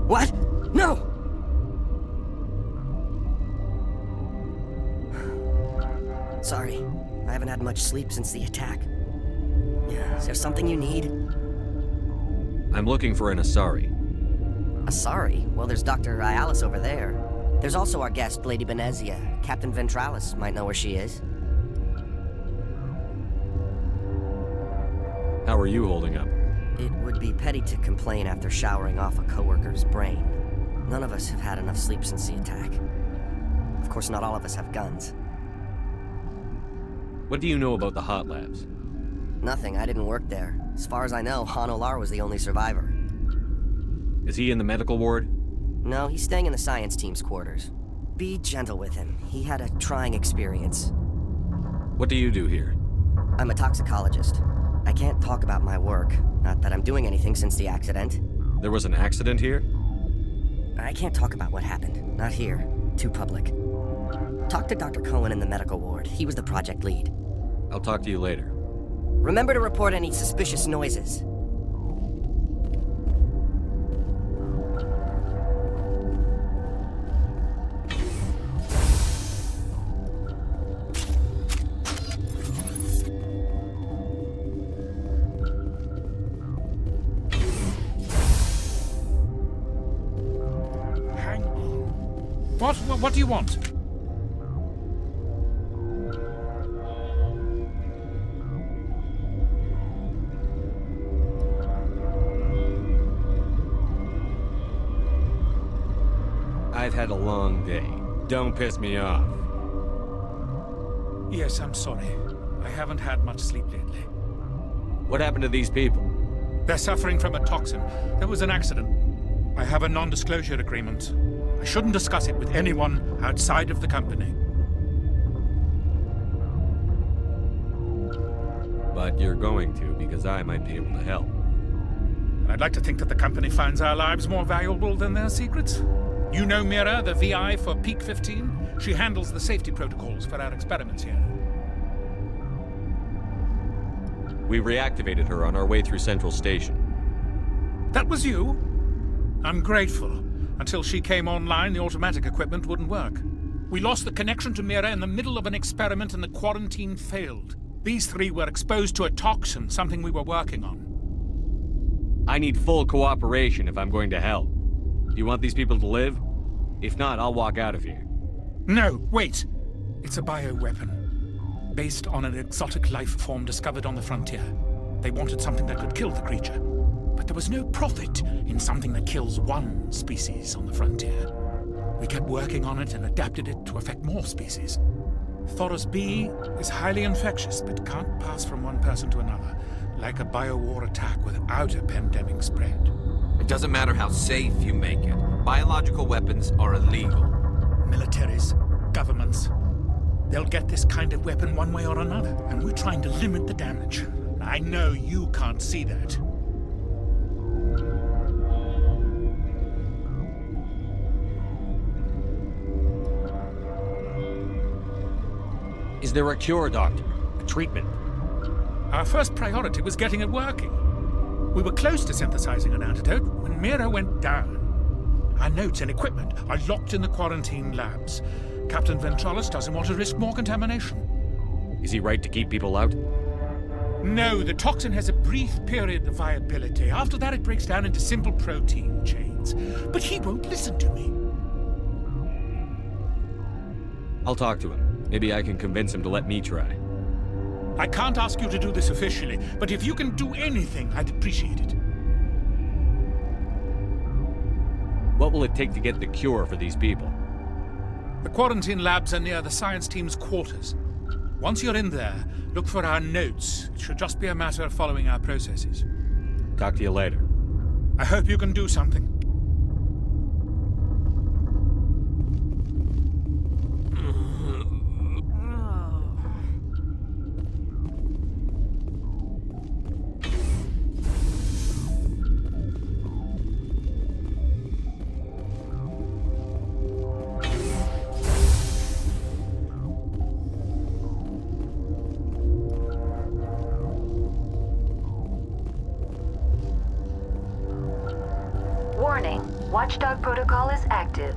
What? No! Sorry, I haven't had much sleep since the attack. Is there something you need? I'm looking for an Asari. Asari? Well, there's Dr. Ialis over there. There's also our guest, Lady Benezia. Captain Ventralis might know where she is. How are you holding up? It would be petty to complain after showering off a coworker's brain. None of us have had enough sleep since the attack. Of course, not all of us have guns. What do you know about the hot labs? Nothing, I didn't work there. As far as I know, Han Olar was the only survivor. Is he in the medical ward? No, he's staying in the science team's quarters. Be gentle with him. He had a trying experience. What do you do here? I'm a toxicologist. I can't talk about my work. Not that I'm doing anything since the accident. There was an accident here? I can't talk about what happened. Not here. Too public. Talk to Dr. Cohen in the medical ward. He was the project lead. I'll talk to you later. Remember to report any suspicious noises. What do you want? I've had a long day. Don't piss me off. Yes, I'm sorry. I haven't had much sleep lately. What happened to these people? They're suffering from a toxin. There was an accident. I have a non-disclosure agreement. I shouldn't discuss it with anyone outside of the company. But you're going to, because I might be able to help. And I'd like to think that the company finds our lives more valuable than their secrets. You know Mira, the VI for Peak 15? She handles the safety protocols for our experiments here. We reactivated her on our way through Central Station. That was you? I'm grateful. Until she came online, the automatic equipment wouldn't work. We lost the connection to Mira in the middle of an experiment and the quarantine failed. These three were exposed to a toxin, something we were working on. I need full cooperation if I'm going to help. Do you want these people to live? If not, I'll walk out of here. No, wait! It's a bioweapon, based on an exotic life form discovered on the frontier. They wanted something that could kill the creature. But there was no profit in something that kills one species on the frontier. We kept working on it and adapted it to affect more species. Traitorous B is highly infectious, but can't pass from one person to another, like a biowar attack without a pandemic spread. It doesn't matter how safe you make it. Biological weapons are illegal. Militaries, governments, they'll get this kind of weapon one way or another, and we're trying to limit the damage. I know you can't see that. Is there a cure, Doctor? A treatment? Our first priority was getting it working. We were close to synthesizing an antidote when Mira went down. Our notes and equipment are locked in the quarantine labs. Captain Ventralis doesn't want to risk more contamination. Is he right to keep people out? No, the toxin has a brief period of viability. After that, it breaks down into simple protein chains. But he won't listen to me. I'll talk to him. Maybe I can convince him to let me try. I can't ask you to do this officially, but if you can do anything, I'd appreciate it. What will it take to get the cure for these people? The quarantine labs are near the science team's quarters. Once you're in there, look for our notes. It should just be a matter of following our processes. Talk to you later. I hope you can do something. Warning, Watchdog protocol is active.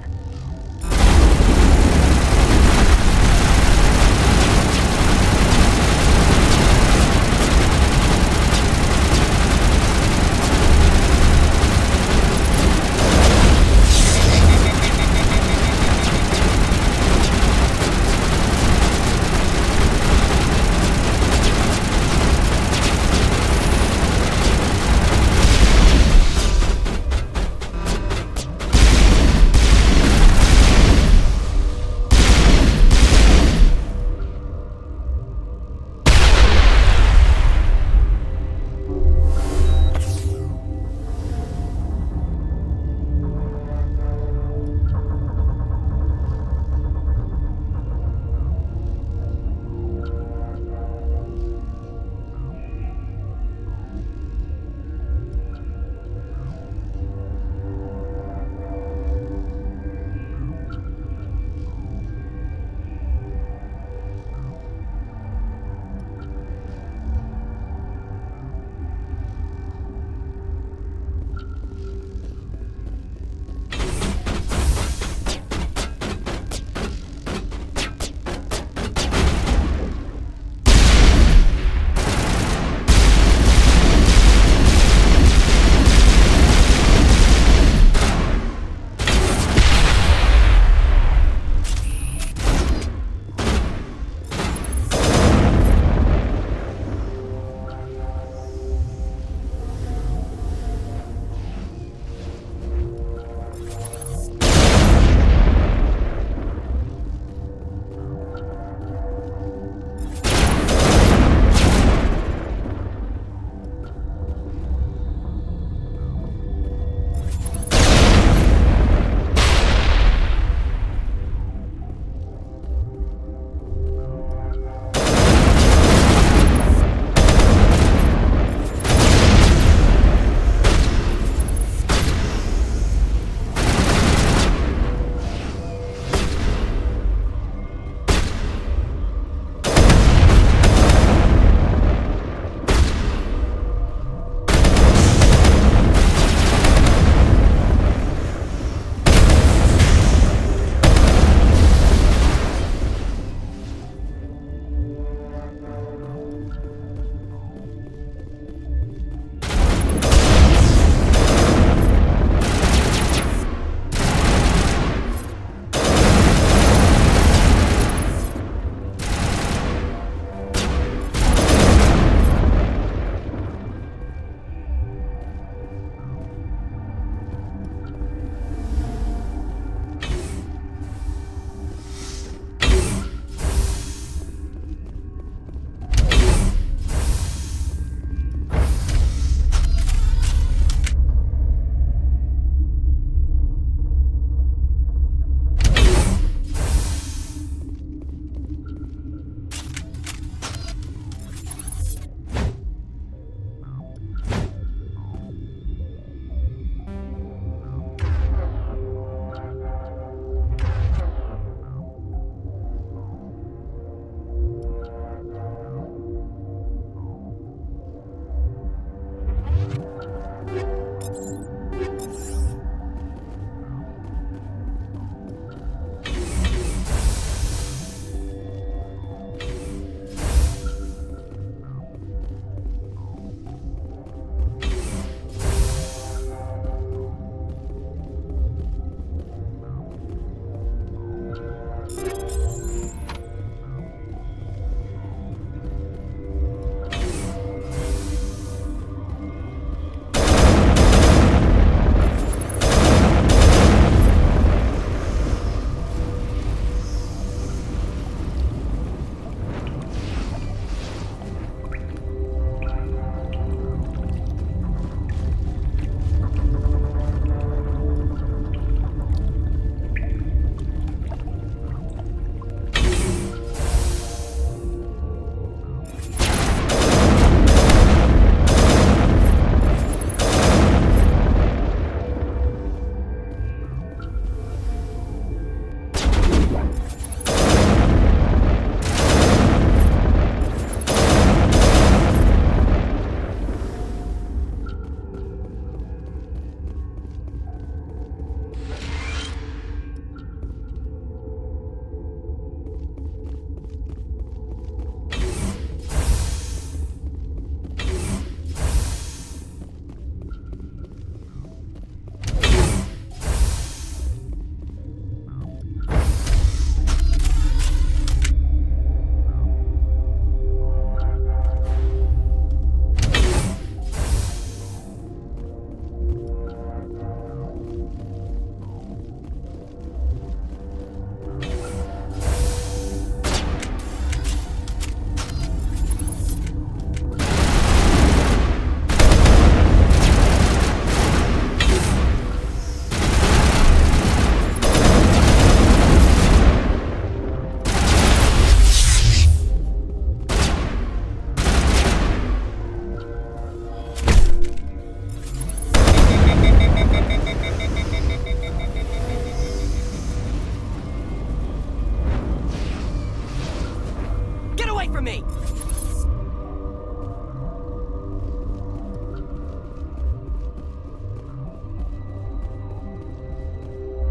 away from me!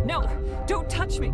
No! Don't touch me!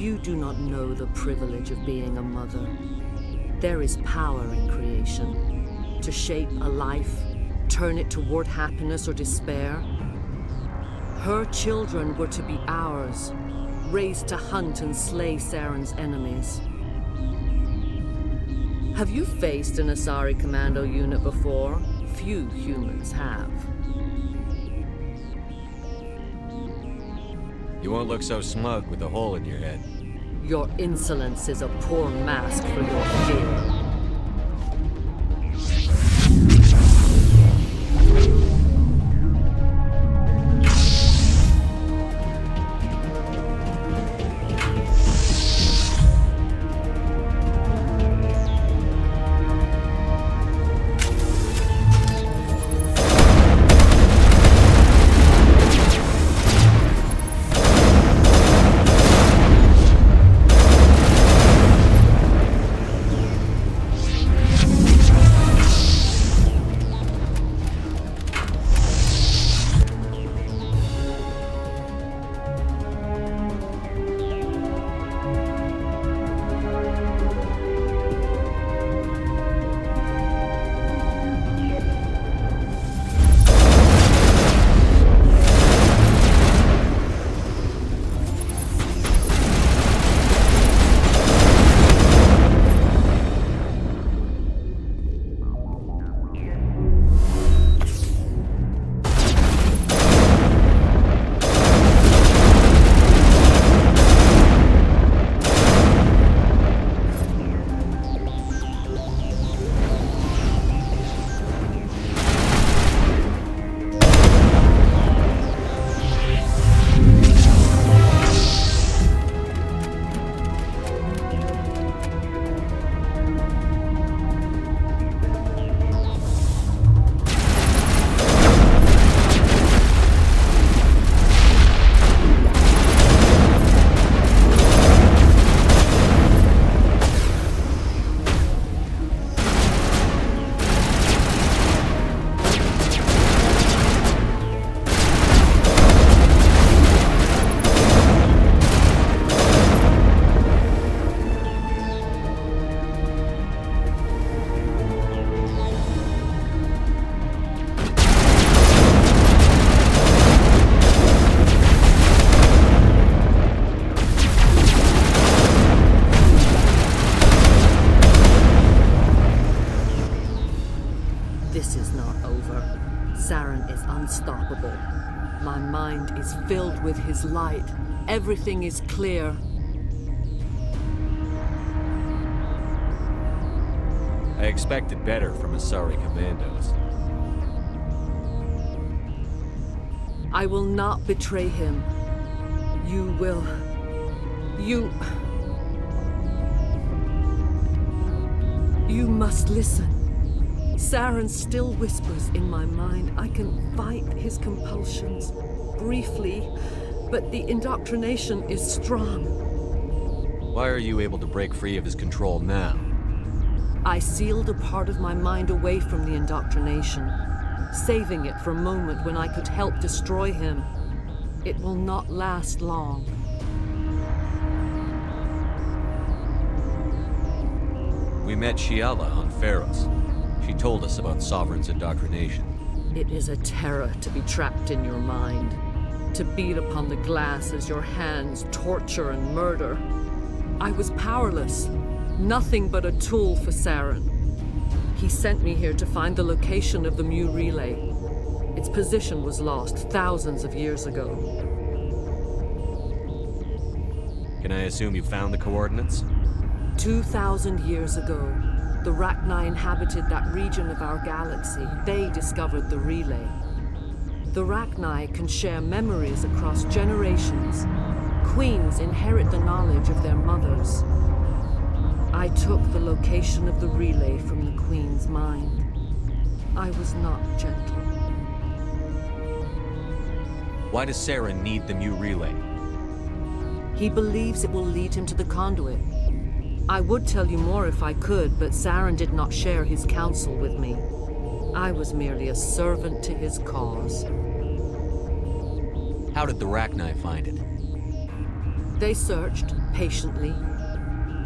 You do not know the privilege of being a mother. There is power in creation. To shape a life, turn it toward happiness or despair. Her children were to be ours, raised to hunt and slay Saren's enemies. Have you faced an Asari commando unit before? Few humans have. You won't look so smug with a hole in your head. Your insolence is a poor mask for your fear. This is not over. Saren is unstoppable. My mind is filled with his light. Everything is clear. I expected better from Asari commandos. I will not betray him. You will... You must listen. Saren still whispers in my mind. I can fight his compulsions, briefly, but the indoctrination is strong. Why are you able to break free of his control now? I sealed a part of my mind away from the indoctrination, saving it for a moment when I could help destroy him. It will not last long. We met Shiala on Pharos. She told us about Sovereign's indoctrination. It is a terror to be trapped in your mind, to beat upon the glass as your hands torture and murder. I was powerless, nothing but a tool for Saren. He sent me here to find the location of the Mu relay. Its position was lost thousands of years ago. Can I assume you found the coordinates? 2,000 years ago, the Rachni inhabited that region of our galaxy. They discovered the relay. The Rachni can share memories across generations. Queens inherit the knowledge of their mothers. I took the location of the relay from the Queen's mind. I was not gentle. Why does Saren need the Mu relay? He believes it will lead him to the conduit. I would tell you more if I could, but Saren did not share his counsel with me. I was merely a servant to his cause. How did the Rachni find it? They searched, patiently.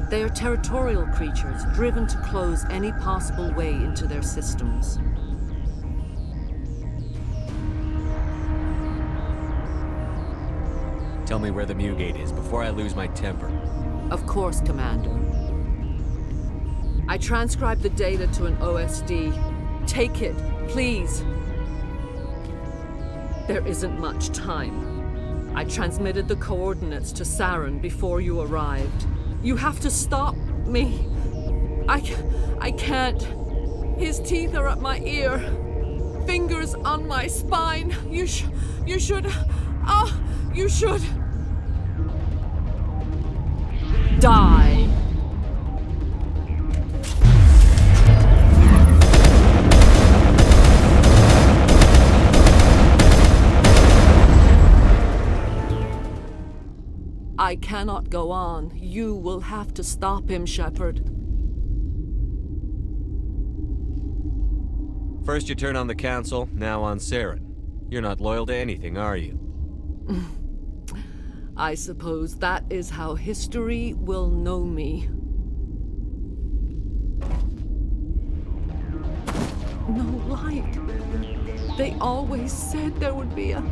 They are territorial creatures, driven to close any possible way into their systems. Tell me where the Mu gate is before I lose my temper. Of course, Commander. I transcribed the data to an OSD. Take it, please. There isn't much time. I transmitted the coordinates to Saren before you arrived. You have to stop me. I can't. His teeth are at my ear. Fingers on my spine. You should... You should... Die. I cannot go on. You will have to stop him, Shepard. First you turn on the Council, now on Saren. You're not loyal to anything, are you? I suppose that is how history will know me. No light. They always said there would be a...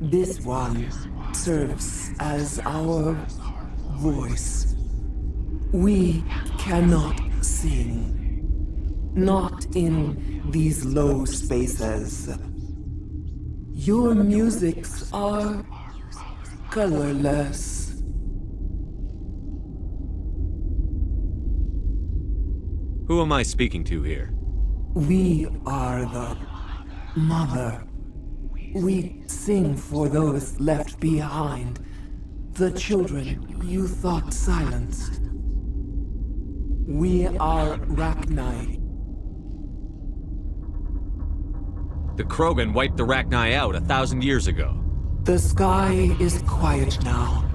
This one serves as our voice. We cannot sing. Not in these low spaces. Your musics are colorless. Who am I speaking to here? We are the Mother. We sing for those left behind. The children you thought silenced. We are Rachni. The Krogan wiped the Rachni out 1,000 years ago. The sky is quiet now.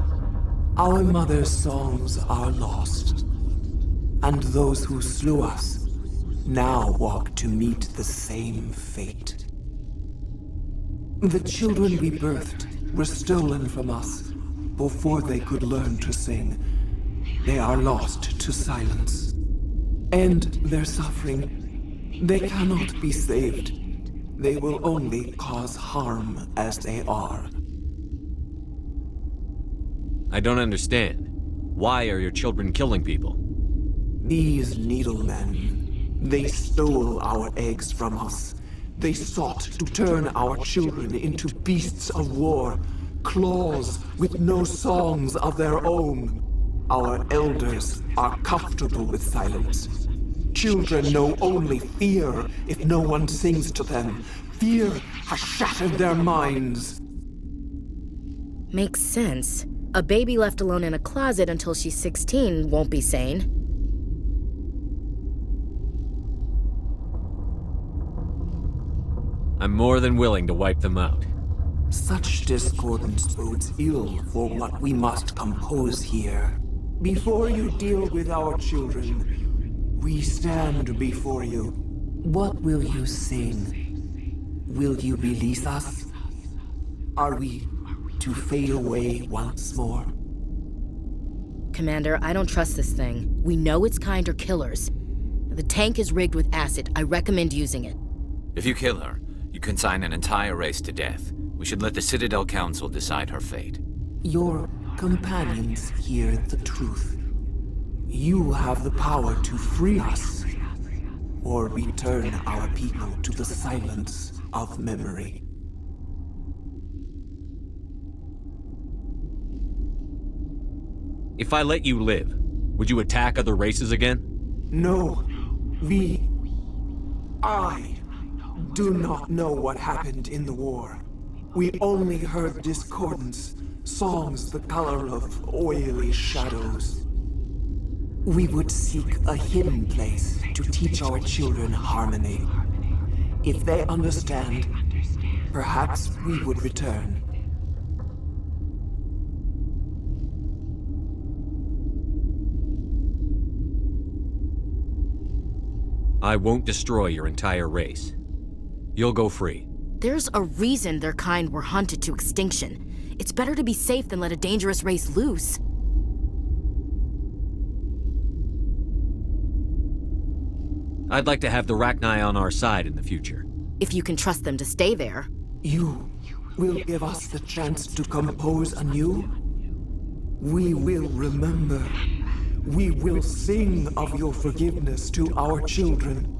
Our mother's songs are lost. And those who slew us now walk to meet the same fate. The children we birthed were stolen from us before they could learn to sing. They are lost to silence. And their suffering, they cannot be saved. They will only cause harm as they are. I don't understand. Why are your children killing people? These needlemen, they stole our eggs from us. They sought to turn our children into beasts of war, claws with no songs of their own. Our elders are comfortable with silence. Children know only fear if no one sings to them. Fear has shattered their minds. Makes sense. A baby left alone in a closet until she's 16 won't be sane. I'm more than willing to wipe them out. Such discordance bodes ill for what we must compose here. Before you deal with our children, we stand before you. What will you sing? Will you release us? Are we to fade away once more? Commander, I don't trust this thing. We know its kind are killers. The tank is rigged with acid. I recommend using it. If you kill her, you consign an entire race to death. We should let the Citadel Council decide her fate. Your companions hear the truth. You have the power to free us, or return our people to the silence of memory. If I let you live, would you attack other races again? No. I do not know what happened in the war. We only heard discordance, songs the color of oily shadows. We would seek a hidden place to teach our children harmony. If they understand, perhaps we would return. I won't destroy your entire race. You'll go free. There's a reason their kind were hunted to extinction. It's better to be safe than let a dangerous race loose. I'd like to have the Rachni on our side in the future. If you can trust them to stay there. You will give us the chance to compose anew? We will remember. We will sing of your forgiveness to our children.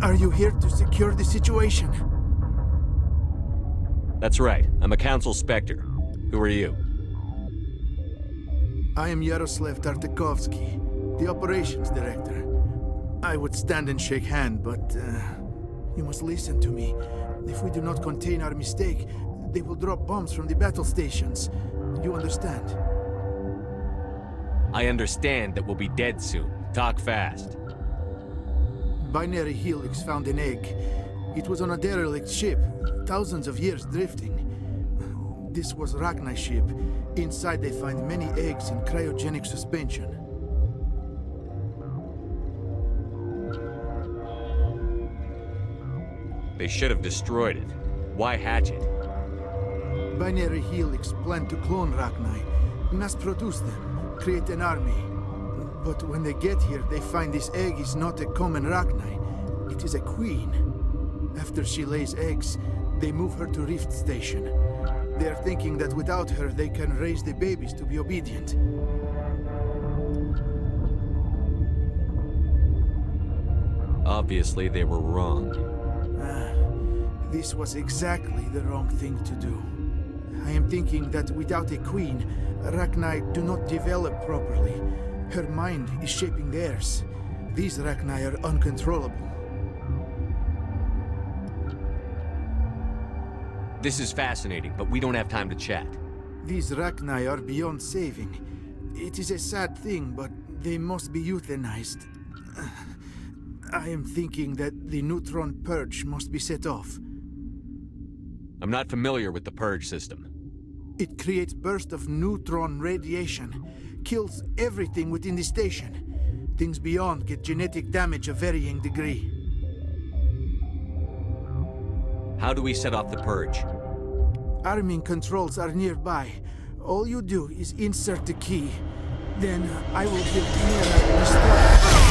Are you here to secure the situation? That's right. I'm a Council Spectre. Who are you? I am Yaroslav Tartakovsky, the Operations Director. I would stand and shake hand, but you must listen to me. If we do not contain our mistake, they will drop bombs from the battle stations. You understand? I understand that we'll be dead soon. Talk fast. Binary Helix found an egg. It was on a derelict ship, thousands of years drifting. This was Rachni's ship. Inside they find many eggs in cryogenic suspension. They should have destroyed it. Why hatch it? Binary Helix planned to clone Rachni, mass-produce them, create an army. But when they get here, they find this egg is not a common Rachni. It is a queen. After she lays eggs, they move her to Rift Station. They are thinking that without her, they can raise the babies to be obedient. Obviously, they were wrong. This was exactly the wrong thing to do. I am thinking that without a queen, Rachni do not develop properly. Her mind is shaping theirs. These Rachni are uncontrollable. This is fascinating, but we don't have time to chat. These Rachni are beyond saving. It is a sad thing, but they must be euthanized. I am thinking that the neutron purge must be set off. I'm not familiar with the purge system. It creates bursts of neutron radiation, kills everything within the station. Things beyond get genetic damage of varying degree. How do we set off the purge? Arming controls are nearby. All you do is insert the key. Then I will give Mira the start.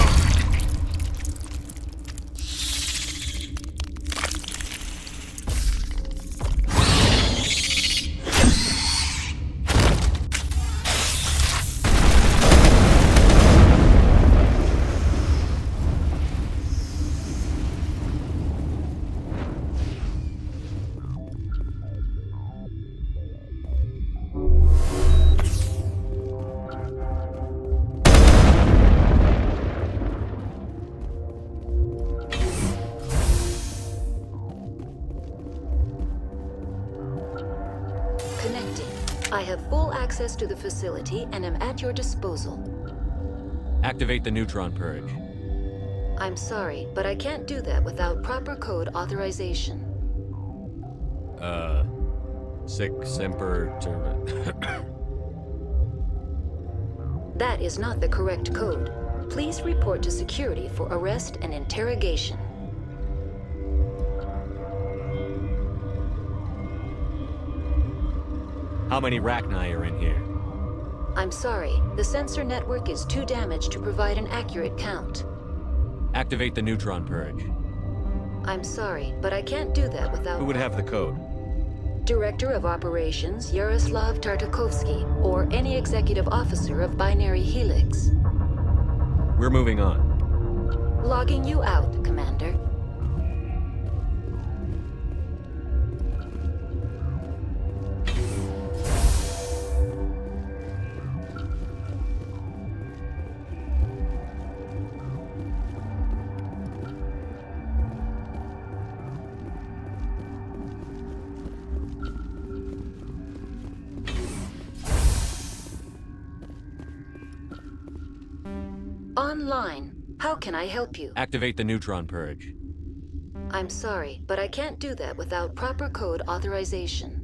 I have full access to the facility and am at your disposal. Activate the neutron purge. I'm sorry, but I can't do that without proper code authorization. Sic semper That is not the correct code. Please report to security for arrest and interrogation. How many Rachni are in here? I'm sorry, the sensor network is too damaged to provide an accurate count. Activate the neutron purge. I'm sorry, but I can't do that without... Who would have the code? Director of Operations Yaroslav Tartakovsky, or any executive officer of Binary Helix. We're moving on. Logging you out, Commander. Online. How can I help you? Activate the neutron purge. I'm sorry, but I can't do that without proper code authorization.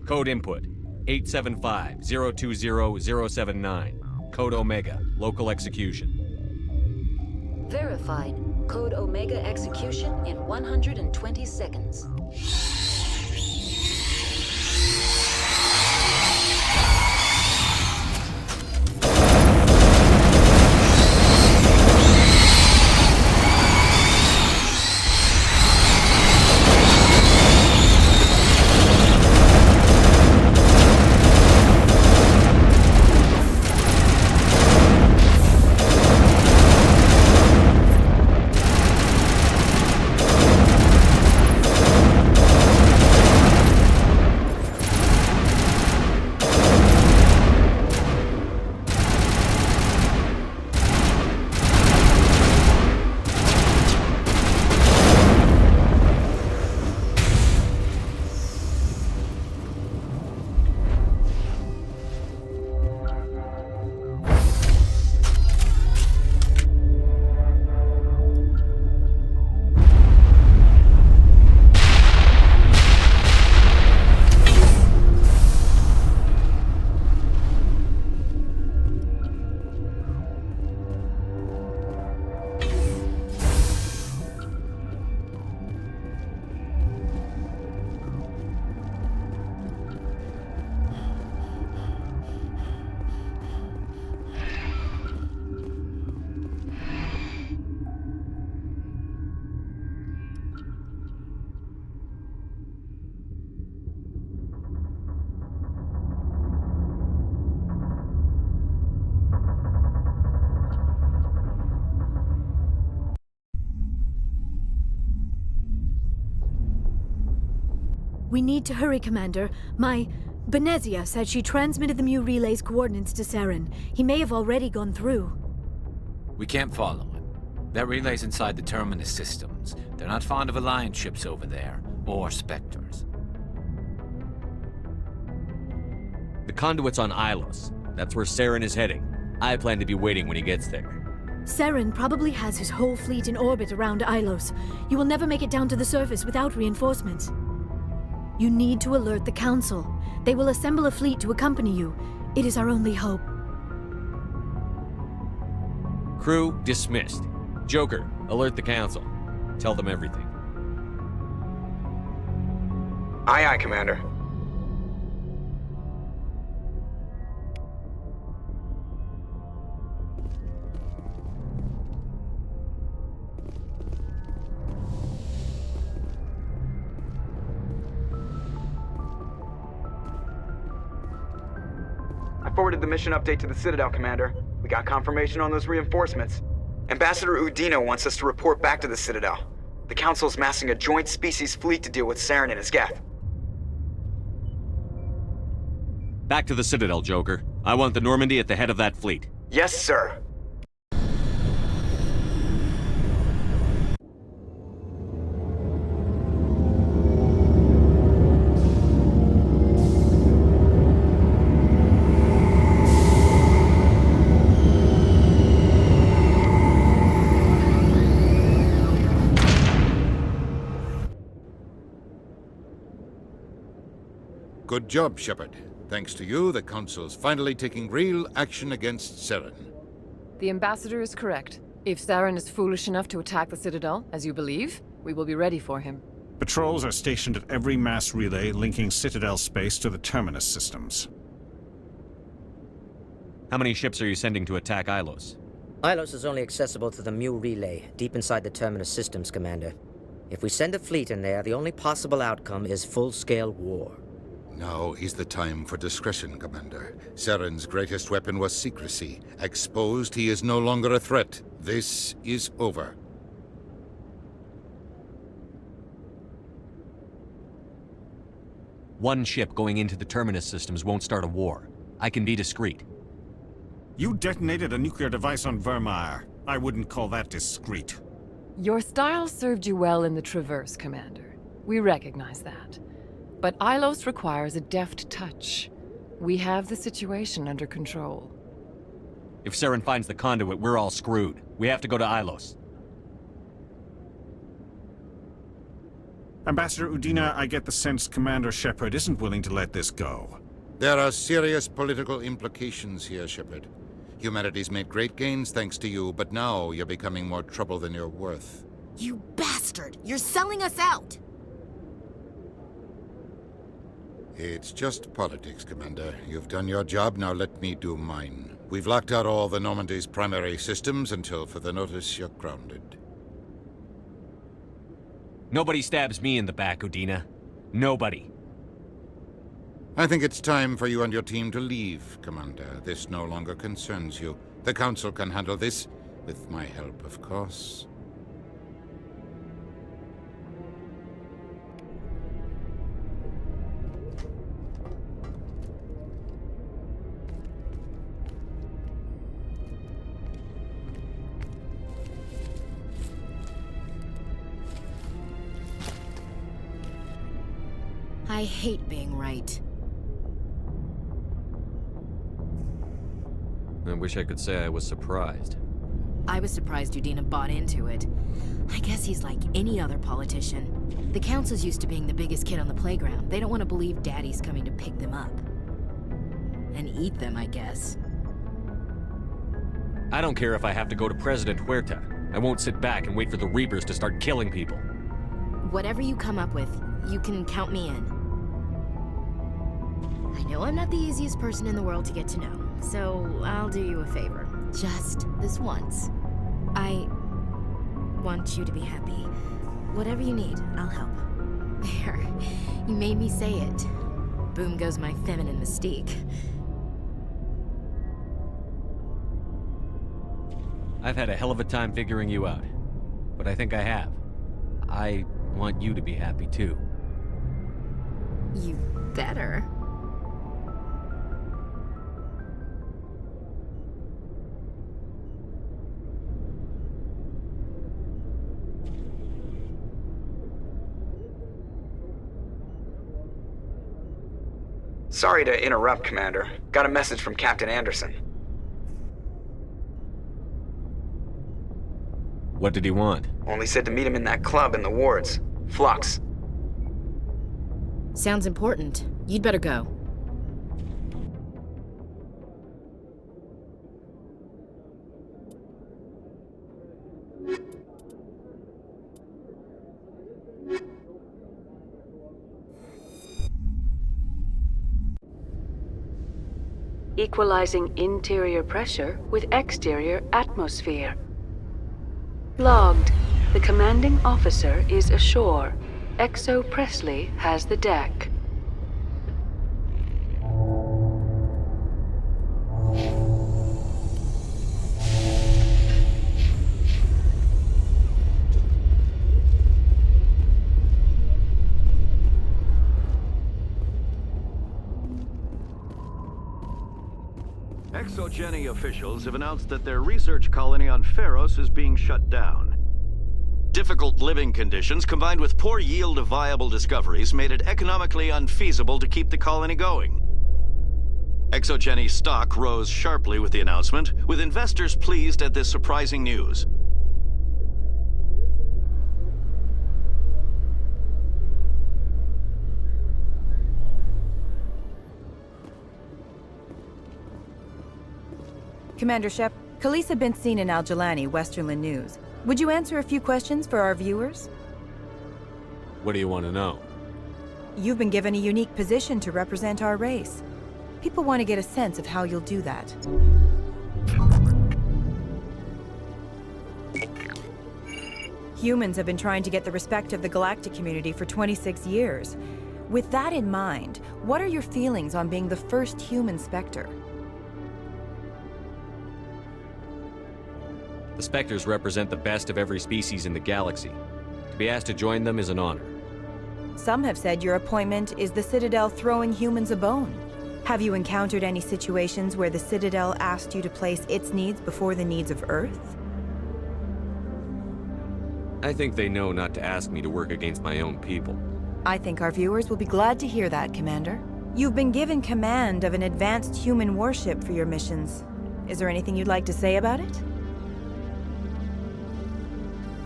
Code input 875-020-079. Code Omega. Local execution. Verified. Code Omega execution in 120 seconds. We need to hurry, Commander. Benezia said she transmitted the Mu relay's coordinates to Saren. He may have already gone through. We can't follow him. That relay's inside the Terminus systems. They're not fond of Alliance ships over there, or Spectres. The conduit's on Ilos. That's where Saren is heading. I plan to be waiting when he gets there. Saren probably has his whole fleet in orbit around Ilos. You will never make it down to the surface without reinforcements. You need to alert the Council. They will assemble a fleet to accompany you. It is our only hope. Crew dismissed. Joker, alert the Council. Tell them everything. Aye, aye, Commander. Forwarded the mission update to the Citadel, Commander. We got confirmation on those reinforcements. Ambassador Udina wants us to report back to the Citadel. The Council's massing a joint species fleet to deal with Saren and his Geth. Back to the Citadel, Joker. I want the Normandy at the head of that fleet. Yes, sir. Good job, Shepard. Thanks to you, the Council's finally taking real action against Saren. The Ambassador is correct. If Saren is foolish enough to attack the Citadel, as you believe, we will be ready for him. Patrols are stationed at every mass relay linking Citadel space to the Terminus systems. How many ships are you sending to attack Ilos? Ilos is only accessible to the Mu relay, deep inside the Terminus systems, Commander. If we send a fleet in there, the only possible outcome is full-scale war. Now is the time for discretion, Commander. Saren's greatest weapon was secrecy. Exposed, he is no longer a threat. This is over. One ship going into the Terminus systems won't start a war. I can be discreet. You detonated a nuclear device on Vermeer. I wouldn't call that discreet. Your style served you well in the Traverse, Commander. We recognize that. But Ilos requires a deft touch. We have the situation under control. If Saren finds the conduit, we're all screwed. We have to go to Ilos. Ambassador Udina, I get the sense Commander Shepard isn't willing to let this go. There are serious political implications here, Shepard. Humanity's made great gains thanks to you, but now you're becoming more trouble than you're worth. You bastard! You're selling us out! It's just politics, Commander. You've done your job, now let me do mine. We've locked out all the Normandy's primary systems until further notice you're grounded. Nobody stabs me in the back, Udina. Nobody. I think it's time for you and your team to leave, Commander. This no longer concerns you. The Council can handle this, with my help, of course. I hate being right. I wish I could say I was surprised. I was surprised Udina bought into it. I guess he's like any other politician. The Council's used to being the biggest kid on the playground. They don't want to believe Daddy's coming to pick them up. And eat them, I guess. I don't care if I have to go to President Huerta. I won't sit back and wait for the Reapers to start killing people. Whatever you come up with, you can count me in. I know I'm not the easiest person in the world to get to know, so I'll do you a favor. Just this once. I want you to be happy. Whatever you need, I'll help. There, you made me say it. Boom goes my feminine mystique. I've had a hell of a time figuring you out, but I think I have. I want you to be happy too. You better. Sorry to interrupt, Commander. Got a message from Captain Anderson. What did he want? Only said to meet him in that club in the wards. Flux. Sounds important. You'd better go. Equalizing interior pressure with exterior atmosphere. Logged. The commanding officer is ashore. Exo Presley has the deck. ExoGeni officials have announced that their research colony on Pharos is being shut down. Difficult living conditions combined with poor yield of viable discoveries made it economically unfeasible to keep the colony going. ExoGeni's stock rose sharply with the announcement, with investors pleased at this surprising news. Commander Shepard, Khaleesa bint Sinan al-Jalani, Westerland News. Would you answer a few questions for our viewers? What do you want to know? You've been given a unique position to represent our race. People want to get a sense of how you'll do that. Humans have been trying to get the respect of the galactic community for 26 years. With that in mind, what are your feelings on being the first human Spectre? The Spectres represent the best of every species in the galaxy. To be asked to join them is an honor. Some have said your appointment is the Citadel throwing humans a bone. Have you encountered any situations where the Citadel asked you to place its needs before the needs of Earth? I think they know not to ask me to work against my own people. I think our viewers will be glad to hear that, Commander. You've been given command of an advanced human warship for your missions. Is there anything you'd like to say about it?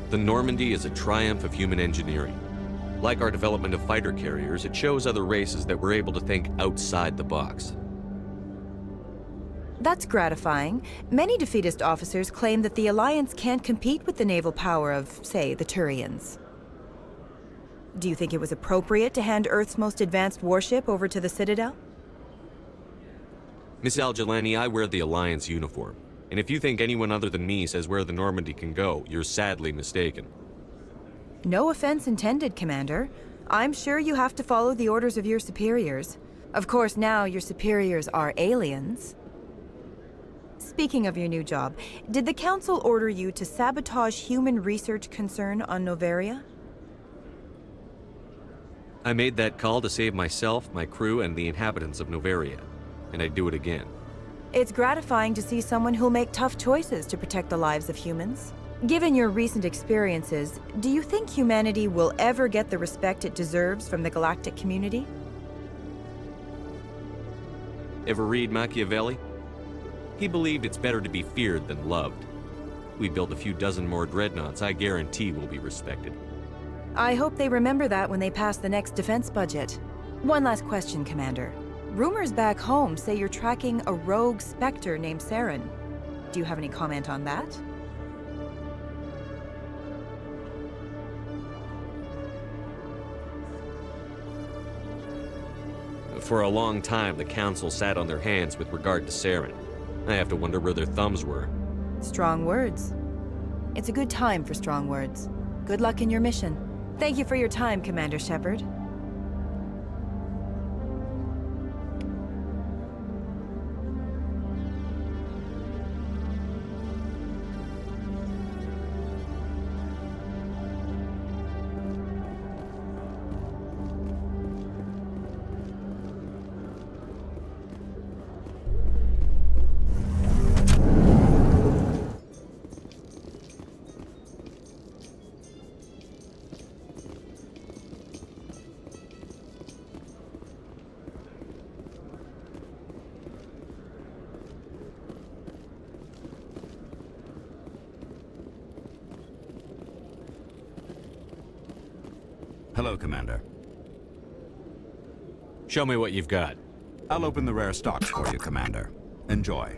The Normandy is a triumph of human engineering. Like our development of fighter carriers, it shows other races that we're able to think outside the box. That's gratifying. Many defeatist officers claim that the Alliance can't compete with the naval power of, say, the Turians. Do you think it was appropriate to hand Earth's most advanced warship over to the Citadel? Miss Al-Jalani, I wear the Alliance uniform. And if you think anyone other than me says where the Normandy can go, you're sadly mistaken. No offense intended, Commander. I'm sure you have to follow the orders of your superiors. Of course, now your superiors are aliens. Speaking of your new job, did the Council order you to sabotage human research concern on Noveria? I made that call to save myself, my crew, and the inhabitants of Noveria. And I'd do it again. It's gratifying to see someone who'll make tough choices to protect the lives of humans. Given your recent experiences, do you think humanity will ever get the respect it deserves from the galactic community? Ever read Machiavelli? He believed it's better to be feared than loved. We build a few dozen more dreadnoughts, I guarantee we'll be respected. I hope they remember that when they pass the next defense budget. One last question, Commander. Rumors back home say you're tracking a rogue Spectre named Saren. Do you have any comment on that? For a long time, the Council sat on their hands with regard to Saren. I have to wonder where their thumbs were. Strong words. It's a good time for strong words. Good luck in your mission. Thank you for your time, Commander Shepard. Hello, Commander. Show me what you've got. I'll open the rare stocks for you, Commander. Enjoy.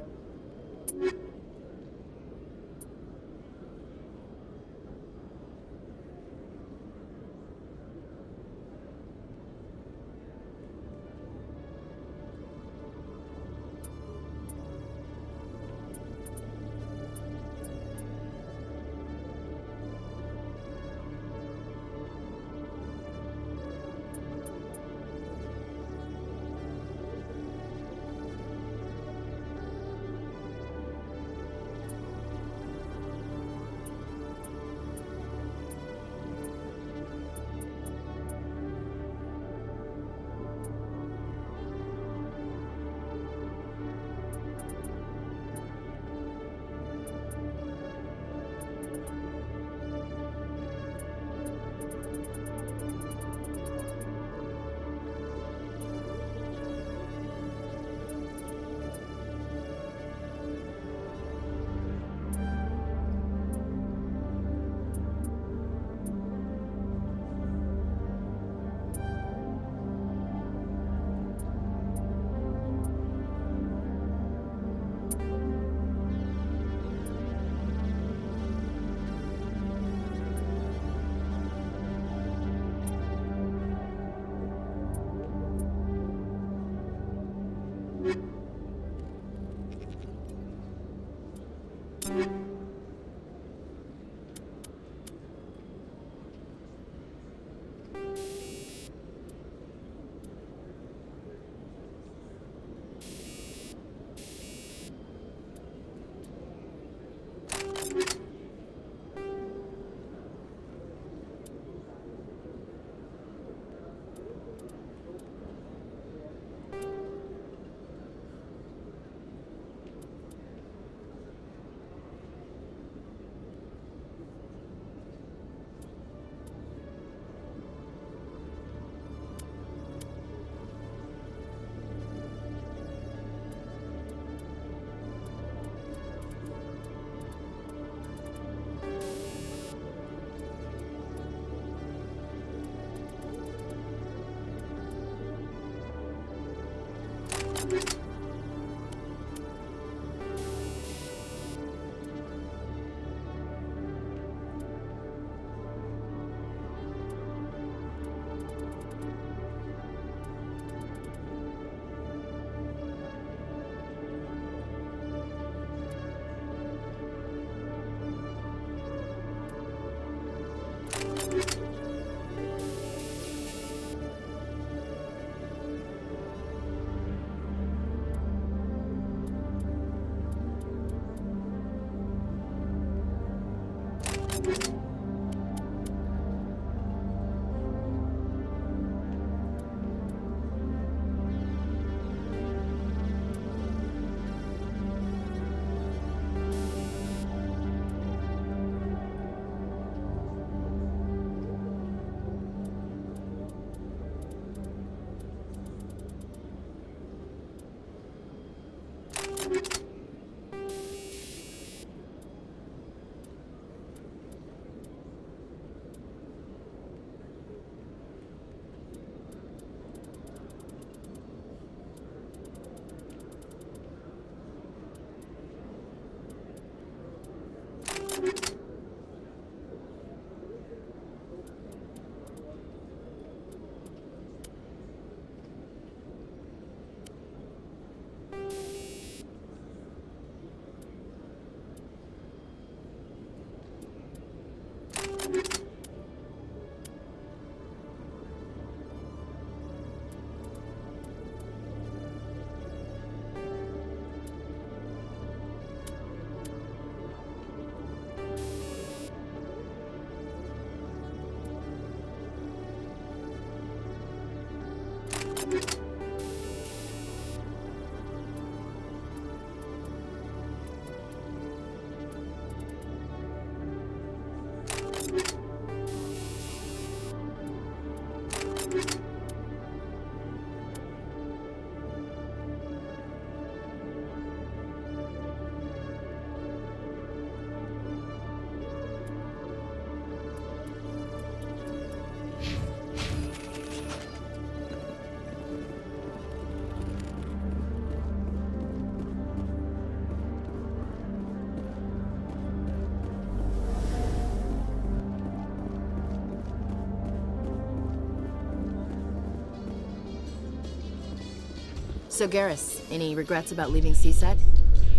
So Garrus, any regrets about leaving CSEC?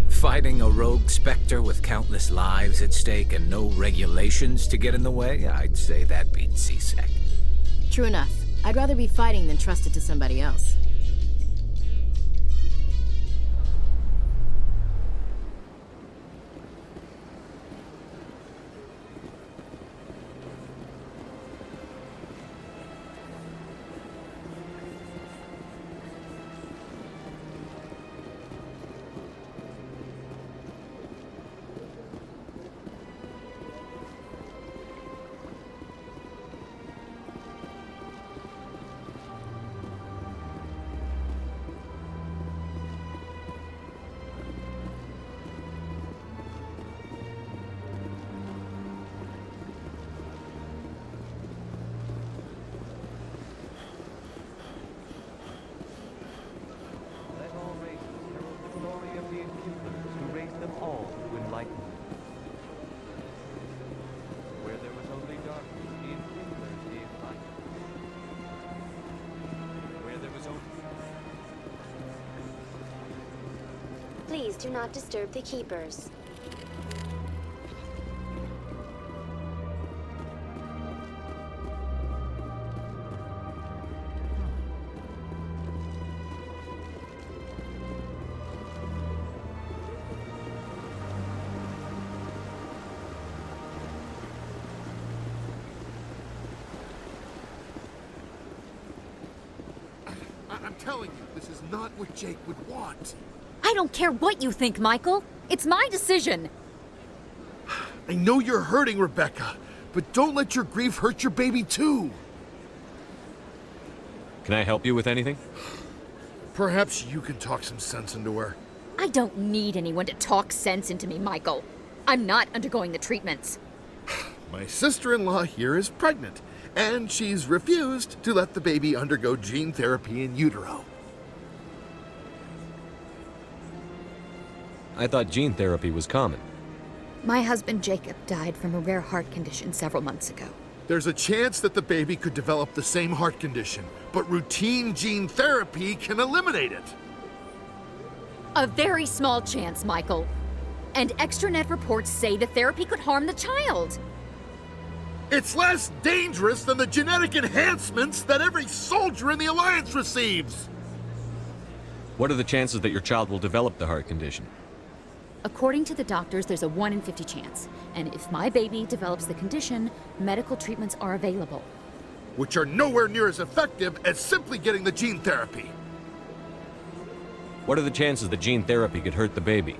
Fighting a rogue Spectre with countless lives at stake and no regulations to get in the way? I'd say that beats CSEC. True enough. I'd rather be fighting than trusted to somebody else. Please do not disturb the keepers. I'm telling you, this is not what Jake would want. I don't care what you think, Michael. It's my decision. I know you're hurting, Rebecca, but don't let your grief hurt your baby too. Can I help you with anything? Perhaps you can talk some sense into her. I don't need anyone to talk sense into me, Michael. I'm not undergoing the treatments. My sister-in-law here is pregnant, and she's refused to let the baby undergo gene therapy in utero. I thought gene therapy was common. My husband Jacob died from a rare heart condition several months ago. There's a chance that the baby could develop the same heart condition, but routine gene therapy can eliminate it. A very small chance, Michael. And extranet reports say the therapy could harm the child. It's less dangerous than the genetic enhancements that every soldier in the Alliance receives. What are the chances that your child will develop the heart condition? According to the doctors, there's a 1 in 50 chance. And if my baby develops the condition, medical treatments are available. Which are nowhere near as effective as simply getting the gene therapy. What are the chances that gene therapy could hurt the baby?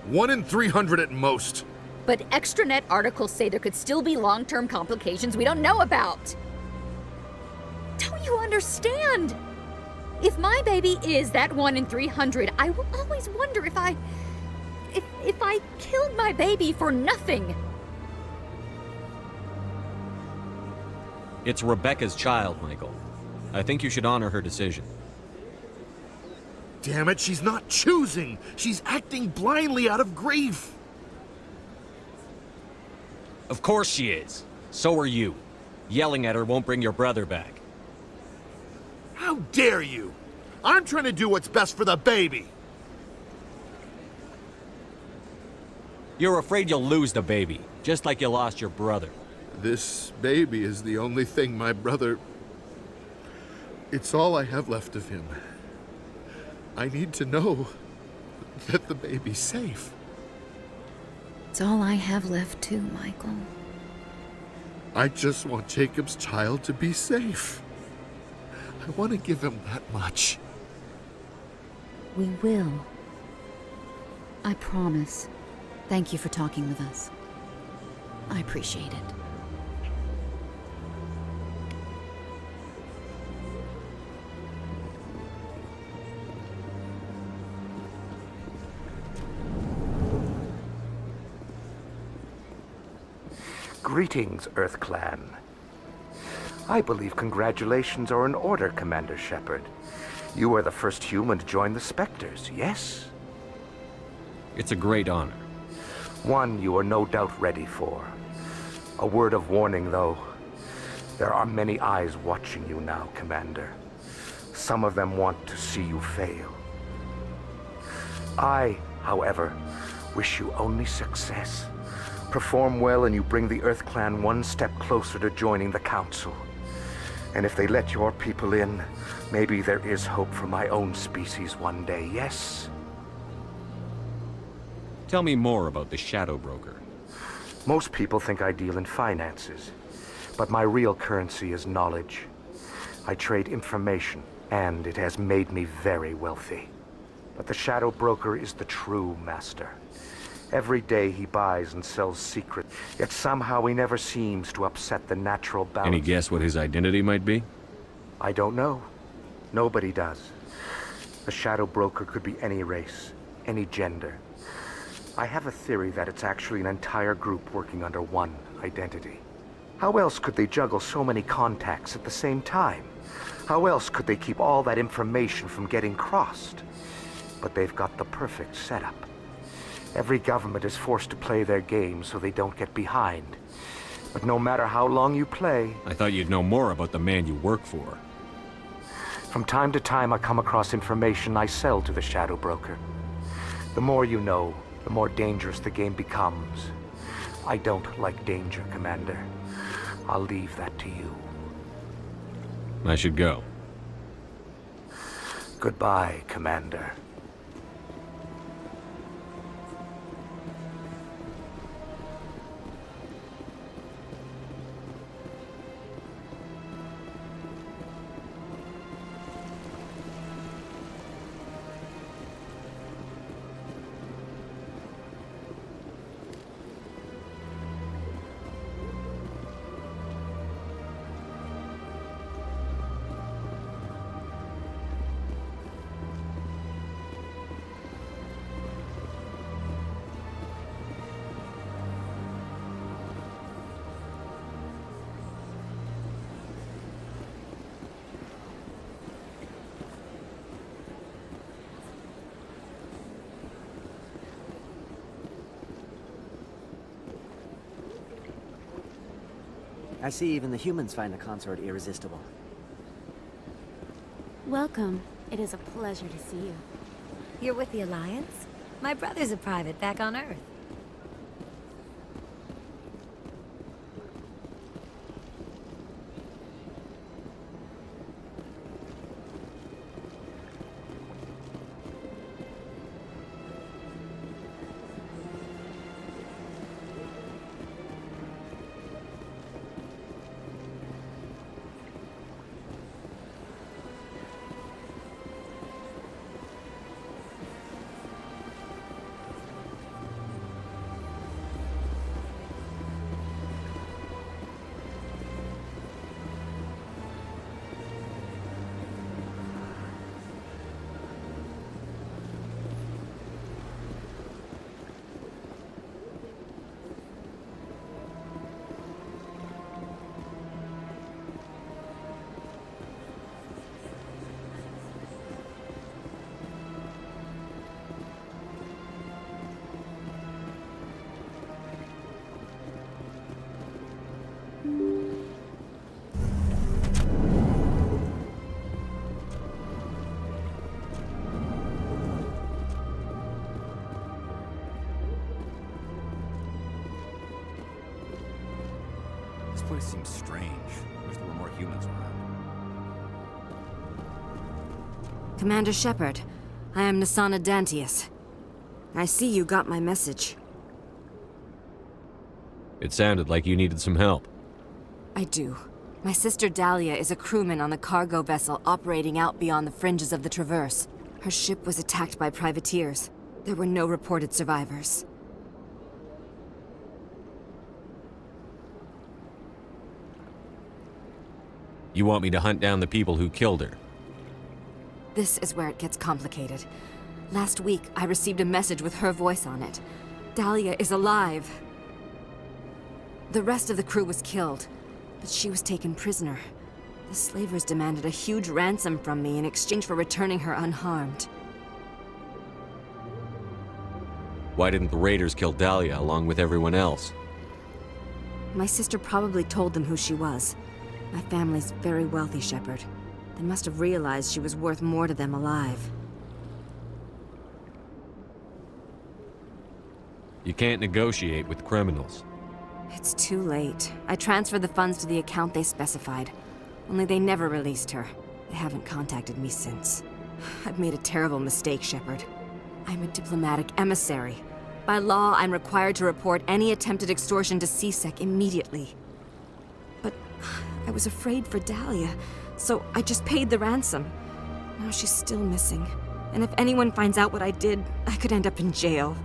1 in 300 at most. But extranet articles say there could still be long-term complications we don't know about. Don't you understand? If my baby is that 1 in 300, I will always wonder if I killed my baby for nothing. It's Rebecca's child, Michael. I think you should honor her decision. Damn it, she's not choosing. She's acting blindly out of grief. Of course she is. So are you. Yelling at her won't bring your brother back. How dare you? I'm trying to do what's best for the baby. You're afraid you'll lose the baby, just like you lost your brother. This baby is the only thing my brother... It's all I have left of him. I need to know that the baby's safe. It's all I have left too, Michael. I just want Jacob's child to be safe. I want to give him that much. We will. I promise. Thank you for talking with us. I appreciate it. Greetings, Earth Clan. I believe congratulations are in order, Commander Shepard. You are the first human to join the Spectres, yes? It's a great honor. One you are no doubt ready for. A word of warning, though. There are many eyes watching you now, Commander. Some of them want to see you fail. I, however, wish you only success. Perform well and you bring the Earth Clan one step closer to joining the Council. And if they let your people in, maybe there is hope for my own species one day, yes? Tell me more about the Shadow Broker. Most people think I deal in finances, but my real currency is knowledge. I trade information, and it has made me very wealthy. But the Shadow Broker is the true master. Every day he buys and sells secrets, yet somehow he never seems to upset the natural balance. Any guess what his identity might be? I don't know. Nobody does. The Shadow Broker could be any race, any gender. I have a theory that it's actually an entire group working under one identity. How else could they juggle so many contacts at the same time? How else could they keep all that information from getting crossed? But they've got the perfect setup. Every government is forced to play their game so they don't get behind. But no matter how long you play... I thought you'd know more about the man you work for. From time to time I come across information I sell to the Shadow Broker. The more you know, the more dangerous the game becomes. I don't like danger, Commander. I'll leave that to you. I should go. Goodbye, Commander. I see even the humans find the consort irresistible. Welcome. It is a pleasure to see you. You're with the Alliance? My brother's a private back on Earth. This place seems strange. Wish there were more humans around. Commander Shepard, I am Nasana Dantius. I see you got my message. It sounded like you needed some help. I do. My sister Dahlia is a crewman on the cargo vessel operating out beyond the fringes of the Traverse. Her ship was attacked by privateers. There were no reported survivors. You want me to hunt down the people who killed her? This is where it gets complicated. Last week, I received a message with her voice on it. Dahlia is alive. The rest of the crew was killed, but she was taken prisoner. The slavers demanded a huge ransom from me in exchange for returning her unharmed. Why didn't the raiders kill Dahlia along with everyone else? My sister probably told them who she was. My family's very wealthy, Shepard. They must have realized she was worth more to them alive. You can't negotiate with criminals. It's too late. I transferred the funds to the account they specified. Only they never released her. They haven't contacted me since. I've made a terrible mistake, Shepard. I'm a diplomatic emissary. By law, I'm required to report any attempted extortion to CSEC immediately. But I was afraid for Dahlia, so I just paid the ransom. Now she's still missing. And if anyone finds out what I did, I could end up in jail.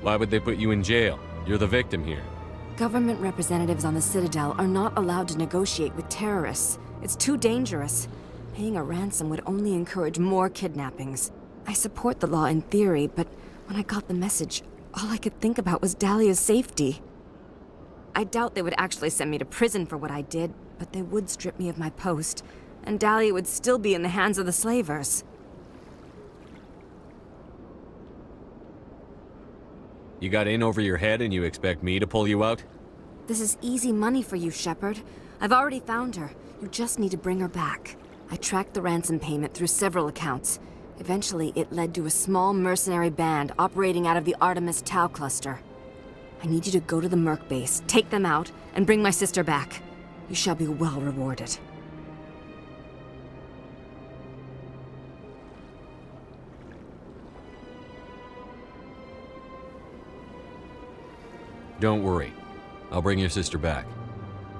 Why would they put you in jail? You're the victim here. Government representatives on the Citadel are not allowed to negotiate with terrorists. It's too dangerous. Paying a ransom would only encourage more kidnappings. I support the law in theory, but when I got the message, all I could think about was Dahlia's safety. I doubt they would actually send me to prison for what I did, but they would strip me of my post, and Dahlia would still be in the hands of the slavers. You got in over your head and you expect me to pull you out? This is easy money for you, Shepard. I've already found her. You just need to bring her back. I tracked the ransom payment through several accounts. Eventually, it led to a small mercenary band operating out of the Artemis Tau cluster. I need you to go to the Merc base, take them out, and bring my sister back. You shall be well rewarded. Don't worry. I'll bring your sister back.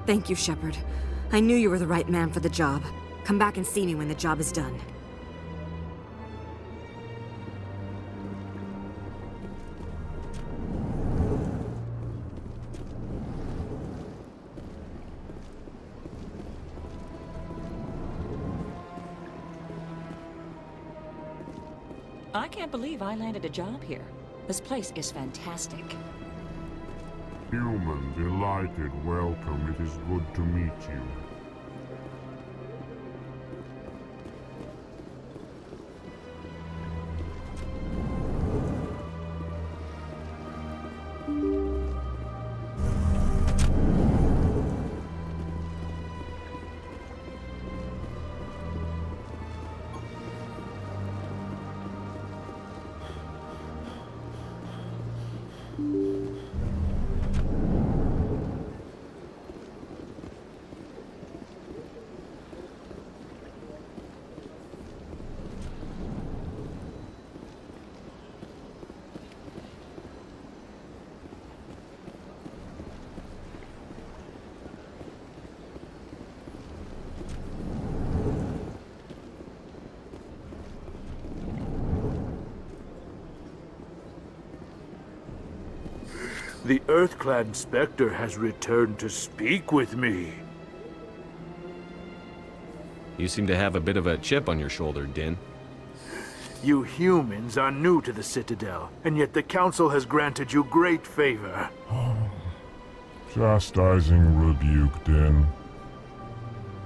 Thank you, Shepard. I knew you were the right man for the job. Come back and see me when the job is done. I can't believe I landed a job here. This place is fantastic. Human, delighted welcome. It is good to meet you. The Earth-clad Spectre has returned to speak with me. You seem to have a bit of a chip on your shoulder, Din. You humans are new to the Citadel, and yet the Council has granted you great favor. Chastising rebuke, Din.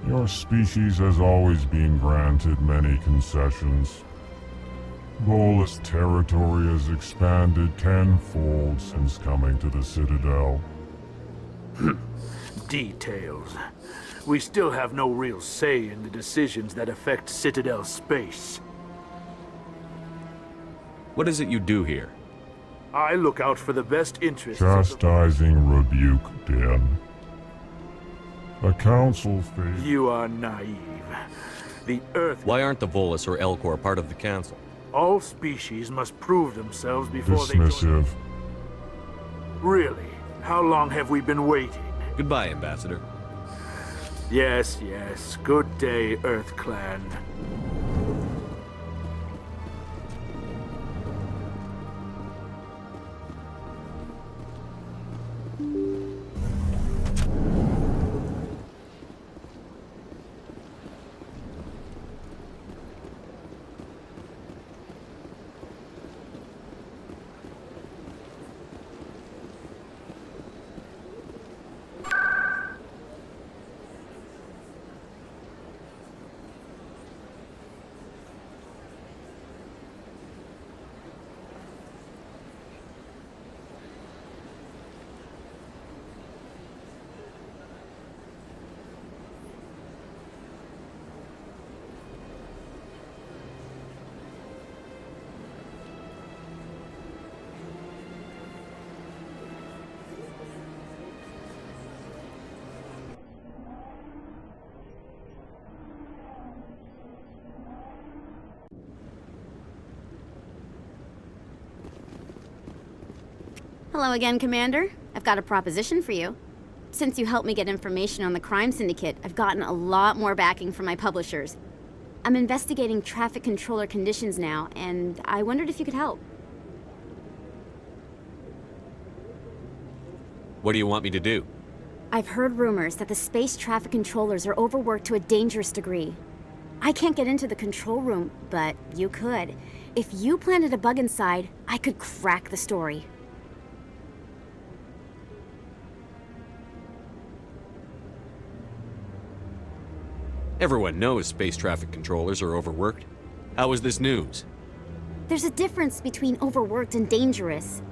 Your species has always been granted many concessions. Bolus territory has expanded tenfold since coming to the Citadel. Details. We still have no real say in the decisions that affect Citadel space. What is it you do here? I look out for the best interests Chastising rebuke, Din. The Council favors... You are naive. The Earth... Why aren't the Volus or Elcor part of the Council? All species must prove themselves before Dismissive. Really? How long have we been waiting? Goodbye, Ambassador. Yes, yes. Good day, Earth Clan. Hello again, Commander. I've got a proposition for you. Since you helped me get information on the crime syndicate, I've gotten a lot more backing from my publishers. I'm investigating traffic controller conditions now, and I wondered if you could help. What do you want me to do? I've heard rumors that the space traffic controllers are overworked to a dangerous degree. I can't get into the control room, but you could. If you planted a bug inside, I could crack the story. Everyone knows space traffic controllers are overworked. How is this news? There's a difference between overworked and dangerous.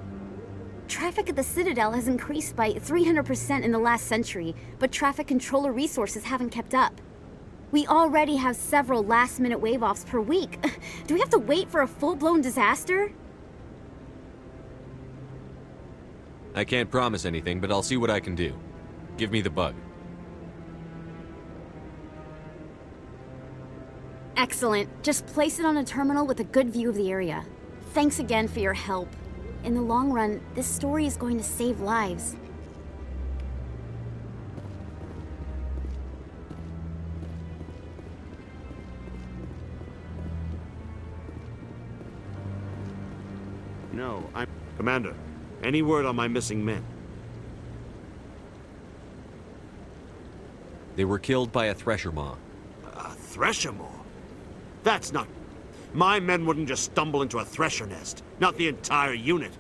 Traffic at the Citadel has increased by 300% in the last century, but traffic controller resources haven't kept up. We already have several last-minute wave-offs per week. Do we have to wait for a full-blown disaster? I can't promise anything, but I'll see what I can do. Give me the bug. Excellent. Just place it on a terminal with a good view of the area. Thanks again for your help. In the long run, this story is going to save lives. No, I'm... Commander, any word on my missing men? They were killed by a thresher maw. A thresher maw? That's not... My men wouldn't just stumble into a thresher nest. Not the entire unit.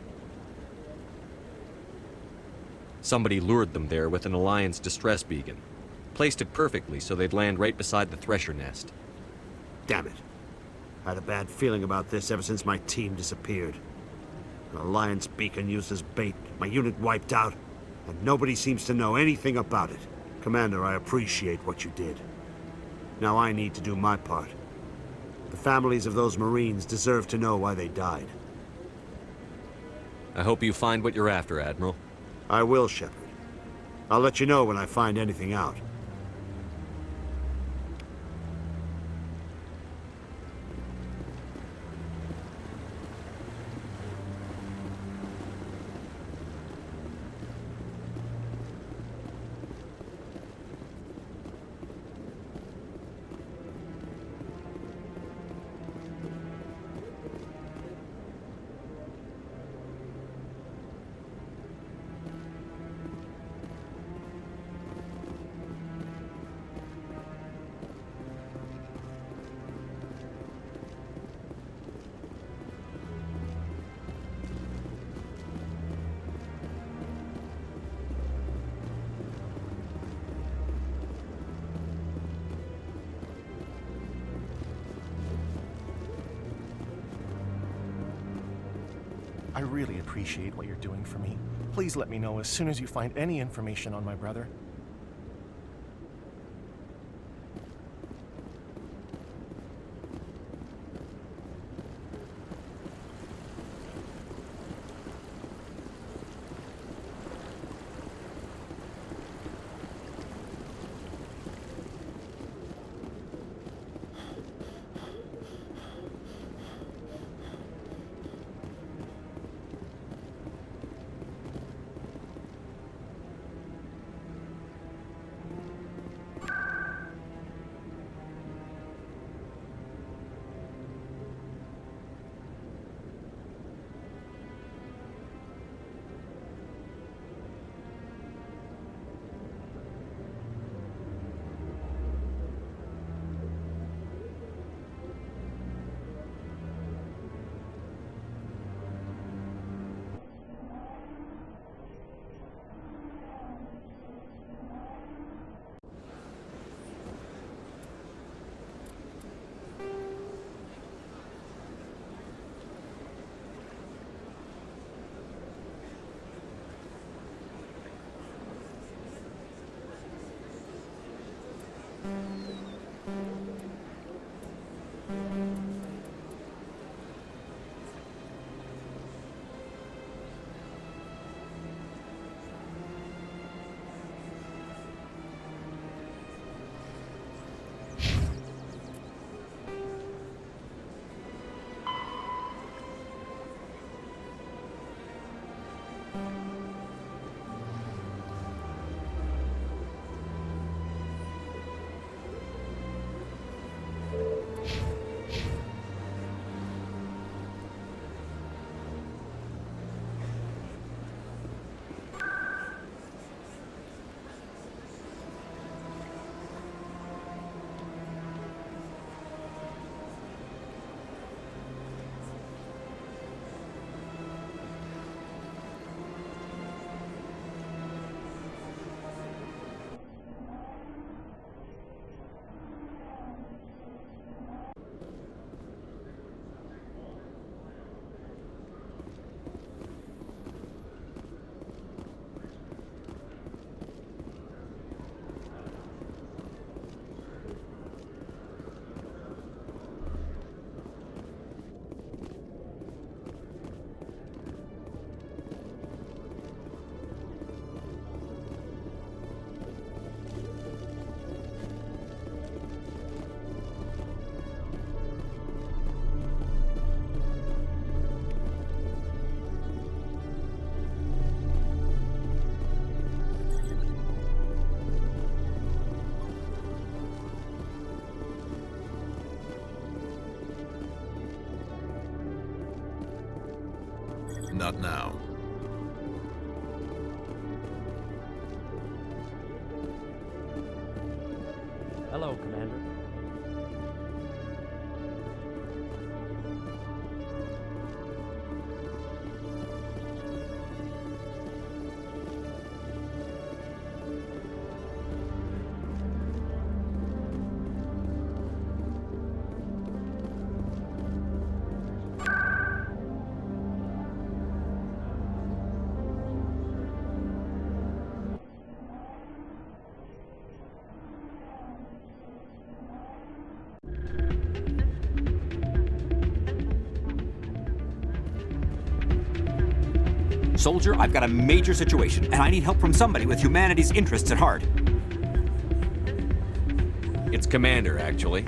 Somebody lured them there with an Alliance distress beacon. Placed it perfectly so they'd land right beside the thresher nest. Damn it. I had a bad feeling about this ever since my team disappeared. An Alliance beacon used as bait, my unit wiped out, and nobody seems to know anything about it. Commander, I appreciate what you did. Now I need to do my part. The families of those Marines deserve to know why they died. I hope you find what you're after, Admiral. I will, Shepard. I'll let you know when I find anything out. I really appreciate what you're doing for me. Please let me know as soon as you find any information on my brother. Not now. Hello, Commander. Soldier, I've got a major situation, and I need help from somebody with humanity's interests at heart. It's Commander, actually.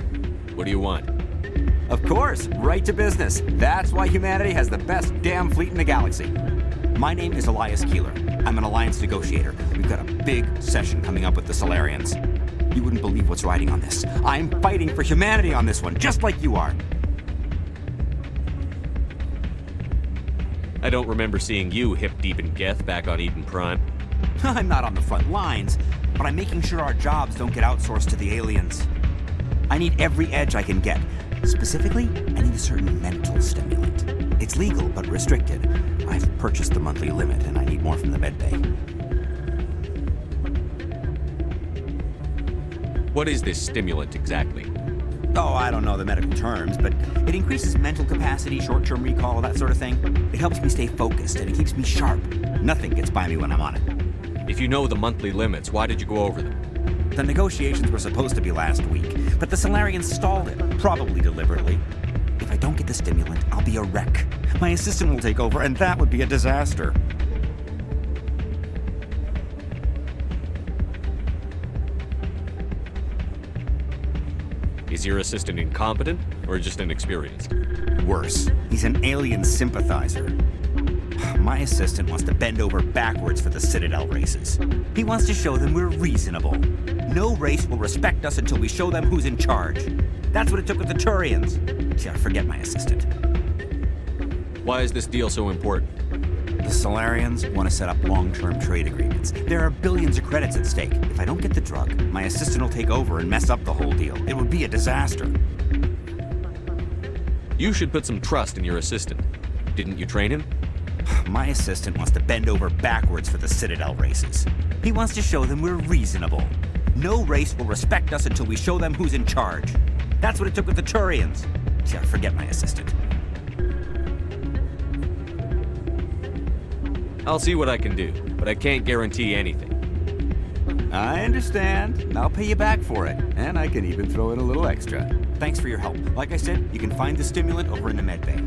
What do you want? Of course, right to business. That's why humanity has the best damn fleet in the galaxy. My name is Elias Keeler. I'm an alliance negotiator. We've got a big session coming up with the Solarians. You wouldn't believe what's riding on this. I'm fighting for humanity on this one, just like you are. I don't remember seeing you hip-deep in Geth back on Eden Prime. I'm not on the front lines, but I'm making sure our jobs don't get outsourced to the aliens. I need every edge I can get. Specifically, I need a certain mental stimulant. It's legal, but restricted. I've purchased the monthly limit, and I need more from the medbay. What is this stimulant exactly? Oh, I don't know the medical terms, but it increases mental capacity, short-term recall, that sort of thing. It helps me stay focused, and it keeps me sharp. Nothing gets by me when I'm on it. If you know the monthly limits, why did you go over them? The negotiations were supposed to be last week, but the Solarians stalled it, probably deliberately. If I don't get the stimulant, I'll be a wreck. My assistant will take over, and that would be a disaster. Is your assistant incompetent, or just inexperienced? Worse. He's an alien sympathizer. My assistant wants to bend over backwards for the Citadel races. He wants to show them we're reasonable. No race will respect us until we show them who's in charge. That's what it took with the Turians. Yeah, forget my assistant. Why is this deal so important? The Solarians want to set up long-term trade agreements. There are billions of credits at stake. If I don't get the drug, my assistant will take over and mess up the whole deal. It would be a disaster. You should put some trust in your assistant. Didn't you train him? My assistant wants to bend over backwards for the Citadel races. He wants to show them we're reasonable. No race will respect us until we show them who's in charge. That's what it took with the Turians. Yeah, forget my assistant. I'll see what I can do, but I can't guarantee anything. I understand. I'll pay you back for it, and I can even throw in a little extra. Thanks for your help. Like I said, you can find the stimulant over in the medbay.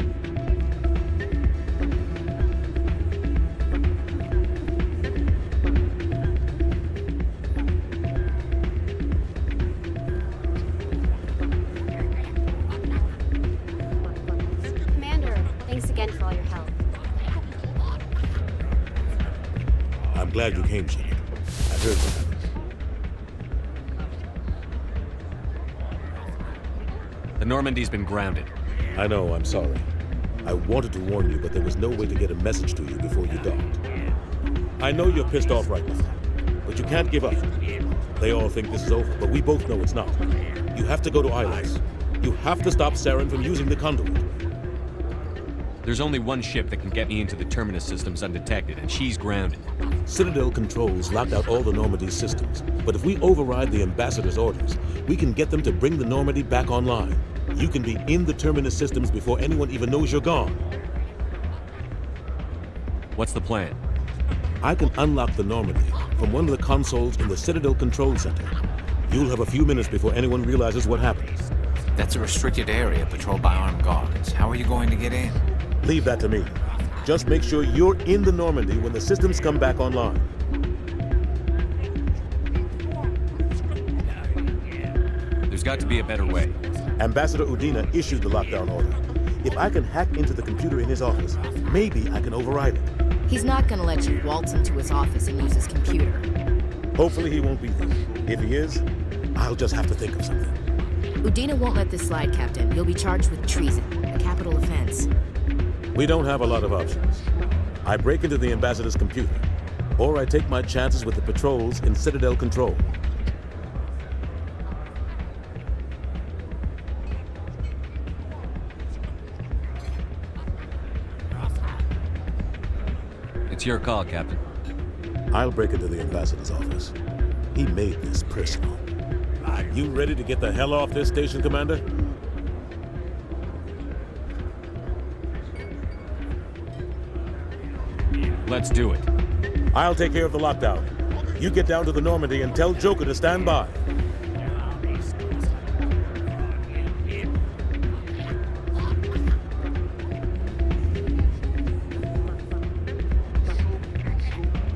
Commander, thanks again for all your help. I'm glad you came, Shepard. I heard what happened. The Normandy's been grounded. I know, I'm sorry. I wanted to warn you, but there was no way to get a message to you before you docked. I know you're pissed off right now, but you can't give up. They all think this is over, but we both know it's not. You have to go to Ilex. You have to stop Saren from using the conduit. There's only one ship that can get me into the Terminus systems undetected, and she's grounded. Citadel controls locked out all the Normandy's systems, but if we override the Ambassador's orders, we can get them to bring the Normandy back online. You can be in the Terminus systems before anyone even knows you're gone. What's the plan? I can unlock the Normandy from one of the consoles in the Citadel Control Center. You'll have a few minutes before anyone realizes what happened. That's a restricted area patrolled by armed guards. How are you going to get in? Leave that to me. Just make sure you're in the Normandy when the systems come back online. There's got to be a better way. Ambassador Udina issued the lockdown order. If I can hack into the computer in his office, maybe I can override it. He's not gonna let you waltz into his office and use his computer. Hopefully he won't be there. If he is, I'll just have to think of something. Udina won't let this slide, Captain. You'll be charged with treason, a capital offense. We don't have a lot of options. I break into the ambassador's computer, or I take my chances with the patrols in Citadel control. It's your call, Captain. I'll break into the ambassador's office. He made this personal. You ready to get the hell off this station, Commander? Let's do it. I'll take care of the lockdown. You get down to the Normandy and tell Joker to stand by.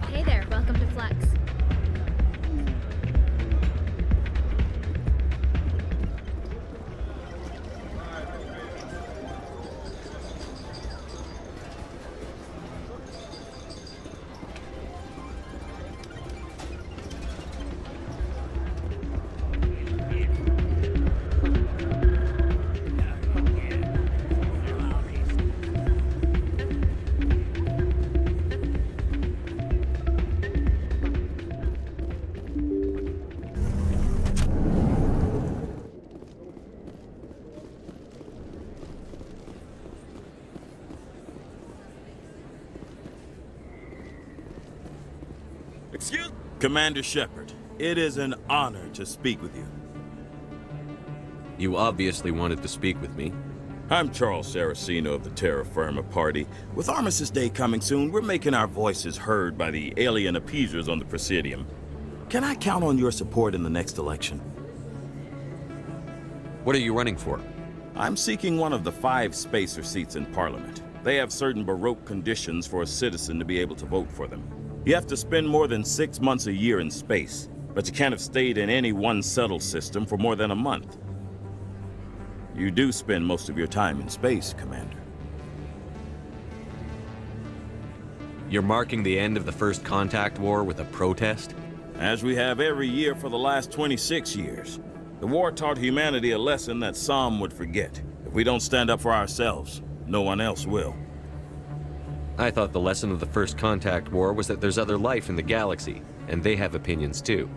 Hey there, welcome to Flex. Excuse Commander Shepard, it is an honor to speak with you. You obviously wanted to speak with me. I'm Charles Saraceno of the Terra Firma Party. With Armistice Day coming soon, we're making our voices heard by the alien appeasers on the Presidium. Can I count on your support in the next election? What are you running for? I'm seeking one of the 5 spacer seats in Parliament. They have certain Baroque conditions for a citizen to be able to vote for them. You have to spend more than 6 months a year in space, but you can't have stayed in any one settled system for more than a month. You do spend most of your time in space, Commander. You're marking the end of the First Contact War with a protest? As we have every year for the last 26 years. The war taught humanity a lesson that some would forget. If we don't stand up for ourselves, no one else will. I thought the lesson of the First Contact War was that there's other life in the galaxy, and they have opinions too.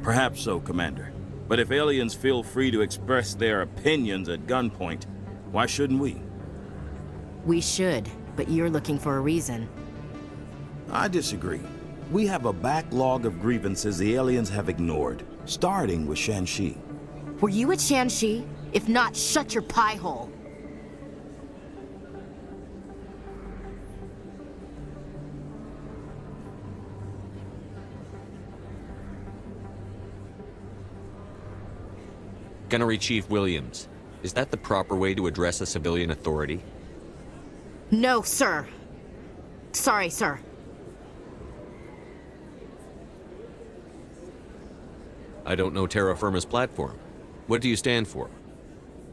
Perhaps so, Commander. But if aliens feel free to express their opinions at gunpoint, why shouldn't we? We should, but you're looking for a reason. I disagree. We have a backlog of grievances the aliens have ignored, starting with Shanxi. Were you at Shanxi? If not, shut your pie hole. Gunnery Chief Williams, is that the proper way to address a civilian authority? No, sir. Sorry, sir. I don't know Terra Firma's platform. What do you stand for?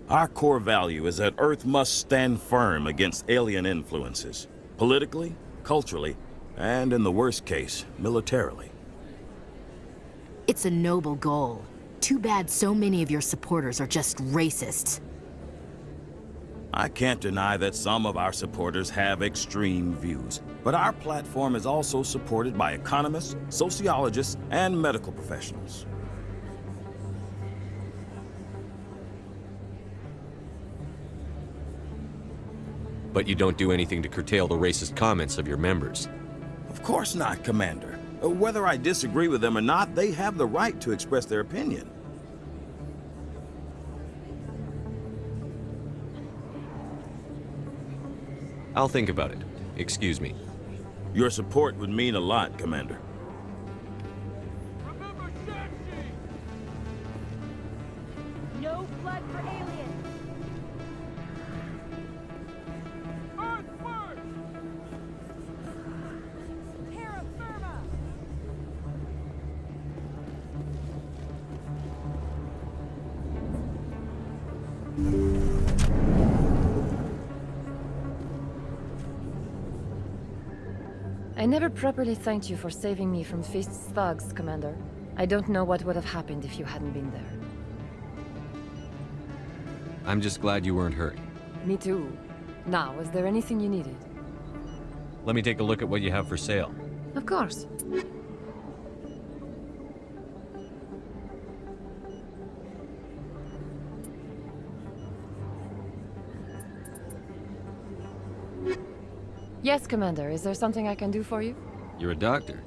Our core value is that Earth must stand firm against alien influences. Politically, culturally, and in the worst case, militarily. It's a noble goal. Too bad so many of your supporters are just racists. I can't deny that some of our supporters have extreme views, but our platform is also supported by economists, sociologists, and medical professionals. But you don't do anything to curtail the racist comments of your members. Of course not, Commander. Whether I disagree with them or not, they have the right to express their opinion. I'll think about it. Excuse me. Your support would mean a lot, Commander. No blood for aliens! Earth first! Terra Firma! I never properly thanked you for saving me from Fist's thugs, Commander. I don't know what would have happened if you hadn't been there. I'm just glad you weren't hurt. Me too. Now, is there anything you needed? Let me take a look at what you have for sale. Of course. Yes, Commander. Is there something I can do for you? You're a doctor.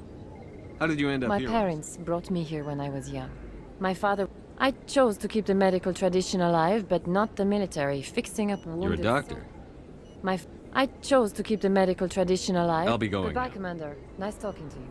How did you end up My here? parents brought me here when I was young. My father... I chose to keep the medical tradition alive, but not the military, fixing up wounded... You're a doctor. I chose to keep the medical tradition alive. I'll be going Goodbye, now. Commander. Nice talking to you.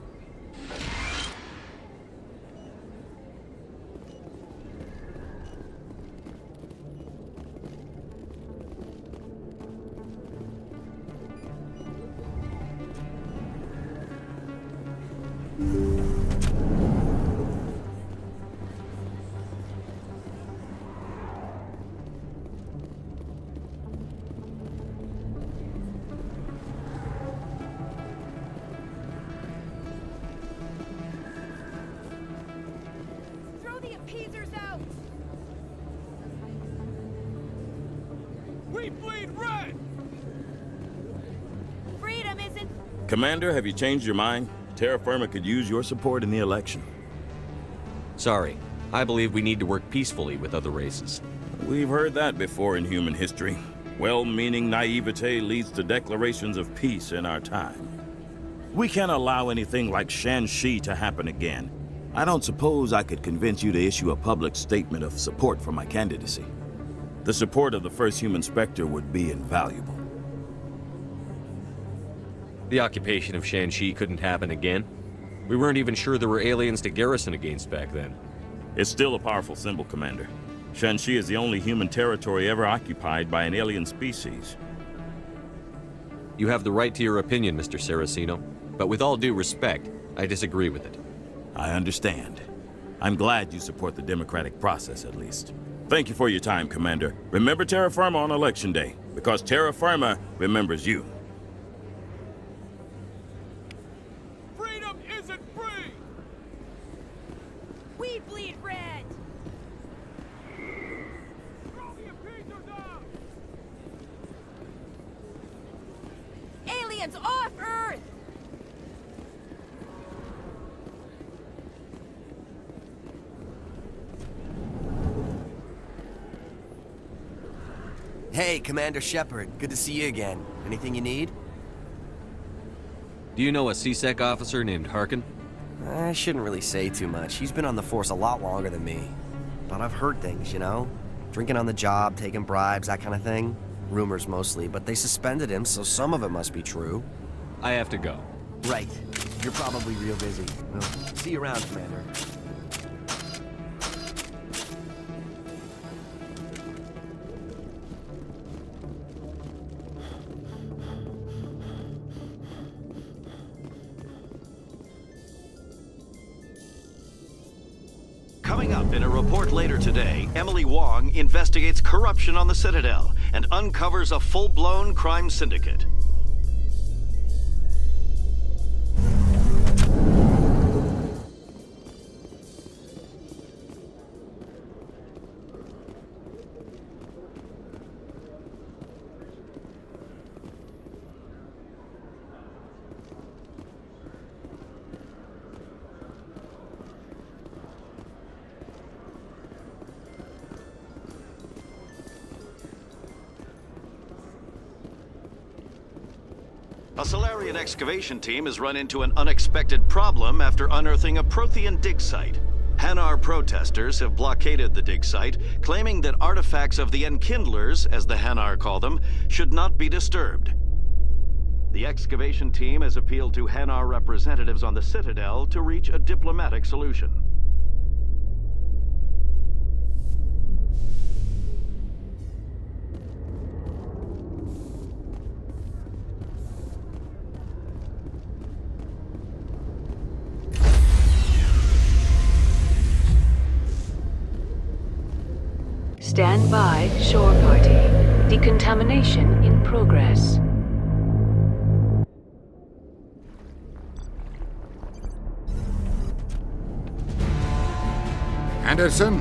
Throw the appeasers out! We bleed red! Freedom isn't... Commander, have you changed your mind? Terra Firma could use your support in the election. Sorry. I believe we need to work peacefully with other races. We've heard that before in human history. Well-meaning naivete leads to declarations of peace in our time. We can't allow anything like Shan-Shi to happen again. I don't suppose I could convince you to issue a public statement of support for my candidacy. The support of the first human Spectre would be invaluable. The occupation of Shan-Shi couldn't happen again. We weren't even sure there were aliens to garrison against back then. It's still a powerful symbol, Commander. Shan-Shi is the only human territory ever occupied by an alien species. You have the right to your opinion, Mr. Saraceno, but with all due respect, I disagree with it. I understand. I'm glad you support the democratic process, at least. Thank you for your time, Commander. Remember Terra Firma on Election Day, because Terra Firma remembers you. Freedom isn't free! We bleed red! Throw the appeasers out! Aliens off Earth! Hey, Commander Shepard. Good to see you again. Anything you need? Do you know a CSEC officer named Harkin? I shouldn't really say too much. He's been on the force a lot longer than me. But I've heard things, you know? Drinking on the job, taking bribes, that kind of thing. Rumors mostly, but they suspended him, so some of it must be true. I have to go. Right. You're probably real busy. Well, see you around, Commander. Coming up in a report later today, Emily Wong investigates corruption on the Citadel and uncovers a full-blown crime syndicate. A Salarian excavation team has run into an unexpected problem after unearthing a Prothean dig site. Hanar protesters have blockaded the dig site, claiming that artifacts of the Enkindlers, as the Hanar call them, should not be disturbed. The excavation team has appealed to Hanar representatives on the Citadel to reach a diplomatic solution. Stand by, shore party. Decontamination in progress. Anderson?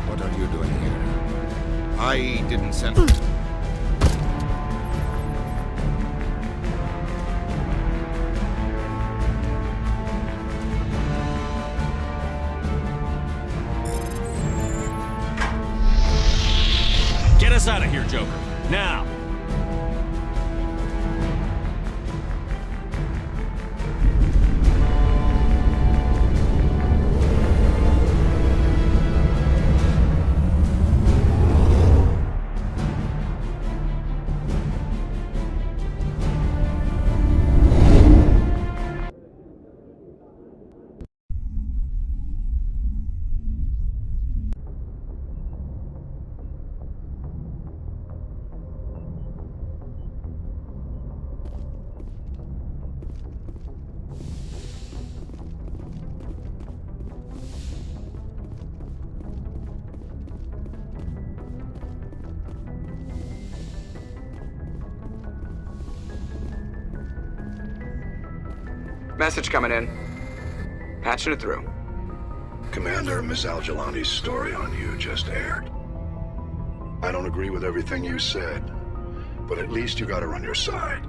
What are you doing here? I didn't send... Message coming in. Patching it through. Commander, Miss Al-Jalani's story on you just aired. I don't agree with everything you said, but at least you got her on your side.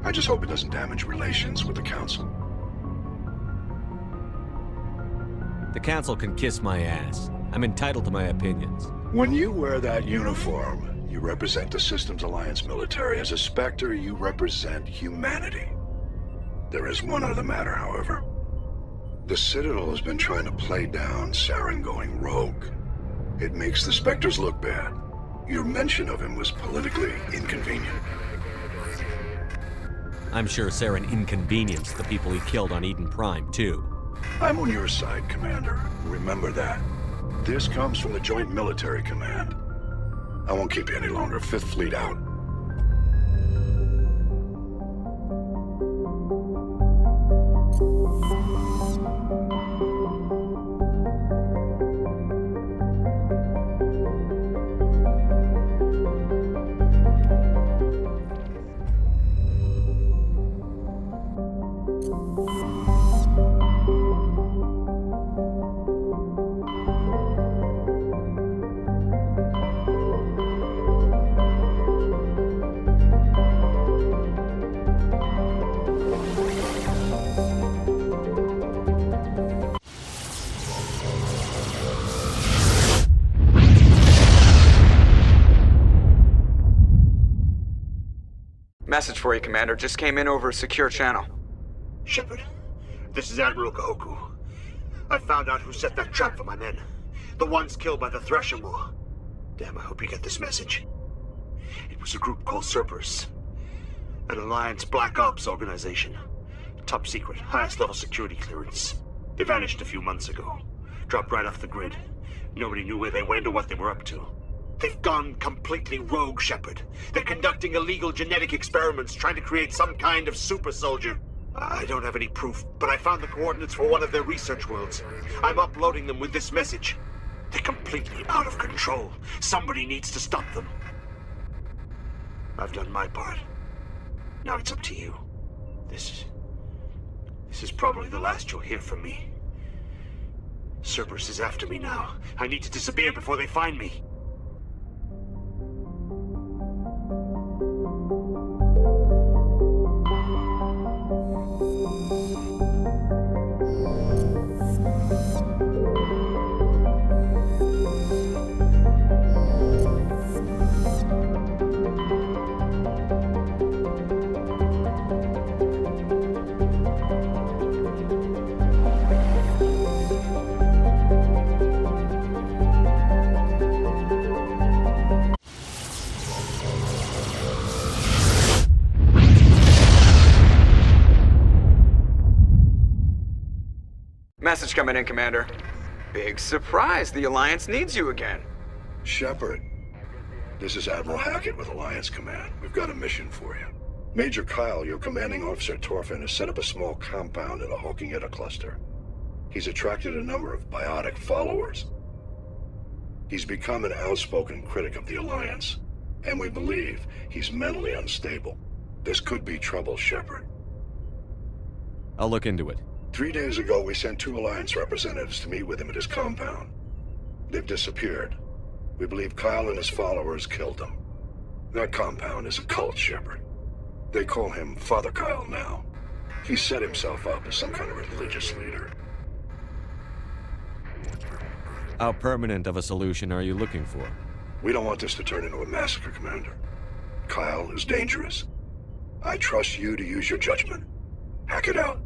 I just hope it doesn't damage relations with the Council. The Council can kiss my ass. I'm entitled to my opinions. When you wear that uniform, you represent the Systems Alliance military. As a Spectre, you represent humanity. There is one other matter, however. The Citadel has been trying to play down Saren going rogue. It makes the Spectres look bad. Your mention of him was politically inconvenient. I'm sure Saren inconvenienced the people he killed on Eden Prime, too. I'm on your side, Commander. Remember that. This comes from the Joint Military Command. I won't keep you any longer. Fifth Fleet out. Message for you, Commander. Just came in over a secure channel. Shepard, this is Admiral Kahoku. I found out who set that trap for my men. The ones killed by the Thresher War. Damn, I hope you get this message. It was a group called Cerberus. An Alliance Black Ops organization. Top secret, highest level security clearance. They vanished a few months ago. Dropped right off the grid. Nobody knew where they went or what they were up to. They've gone completely rogue, Shepard. They're conducting illegal genetic experiments, trying to create some kind of super soldier. I don't have any proof, but I found the coordinates for one of their research worlds. I'm uploading them with this message. They're completely out of control. Somebody needs to stop them. I've done my part. Now it's up to you. This is probably the last you'll hear from me. Cerberus is after me now. I need to disappear before they find me. Message coming in, Commander. Big surprise, the Alliance needs you again. Shepard, this is Admiral Hackett with Alliance Command. We've got a mission for you. Major Kyle, your commanding officer Torfin, has set up a small compound in a Hawking-Etta cluster. He's attracted a number of biotic followers. He's become an outspoken critic of the Alliance, and we believe he's mentally unstable. This could be trouble, Shepard. I'll look into it. 3 days ago, we sent 2 Alliance representatives to meet with him at his compound. They've disappeared. We believe Kyle and his followers killed them. That compound is a cult, Shepard. They call him Father Kyle now. He set himself up as some kind of religious leader. How permanent of a solution are you looking for? We don't want this to turn into a massacre, Commander. Kyle is dangerous. I trust you to use your judgment. Hack it out.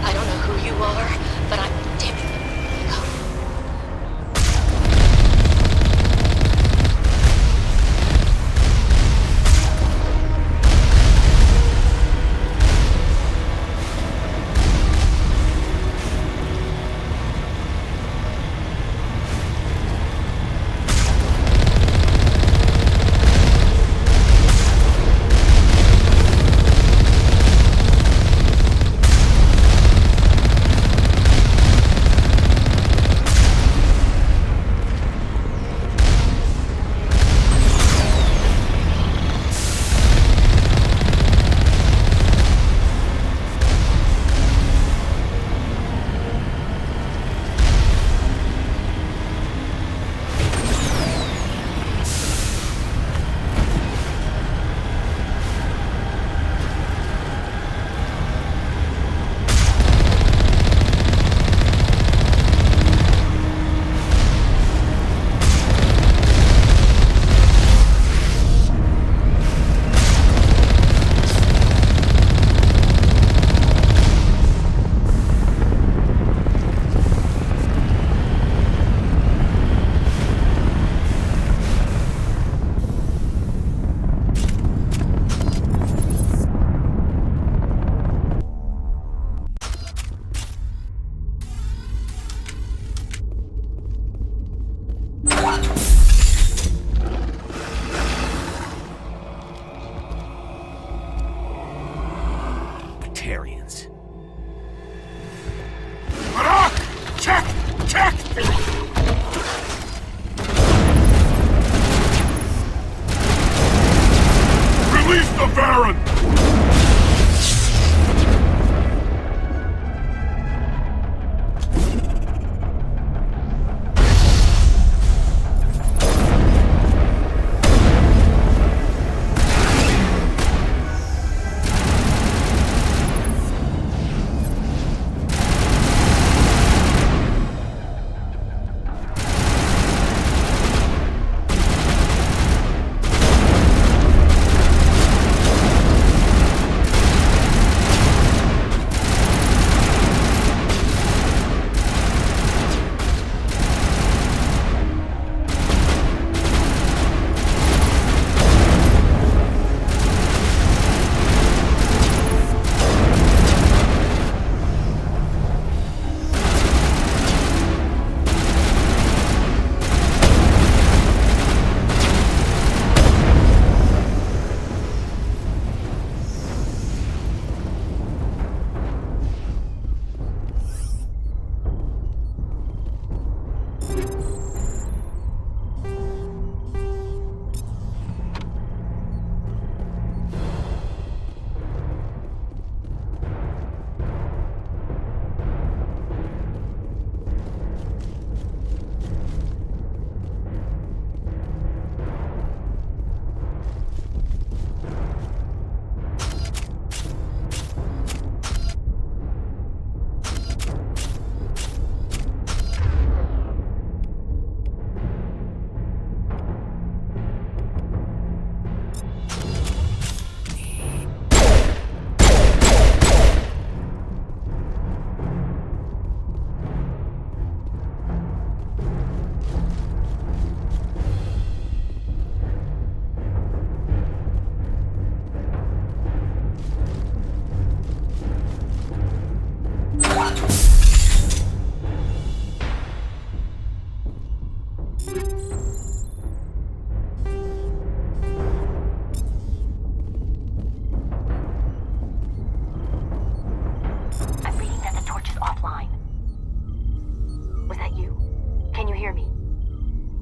I don't know who you are, but I'm... Damn it.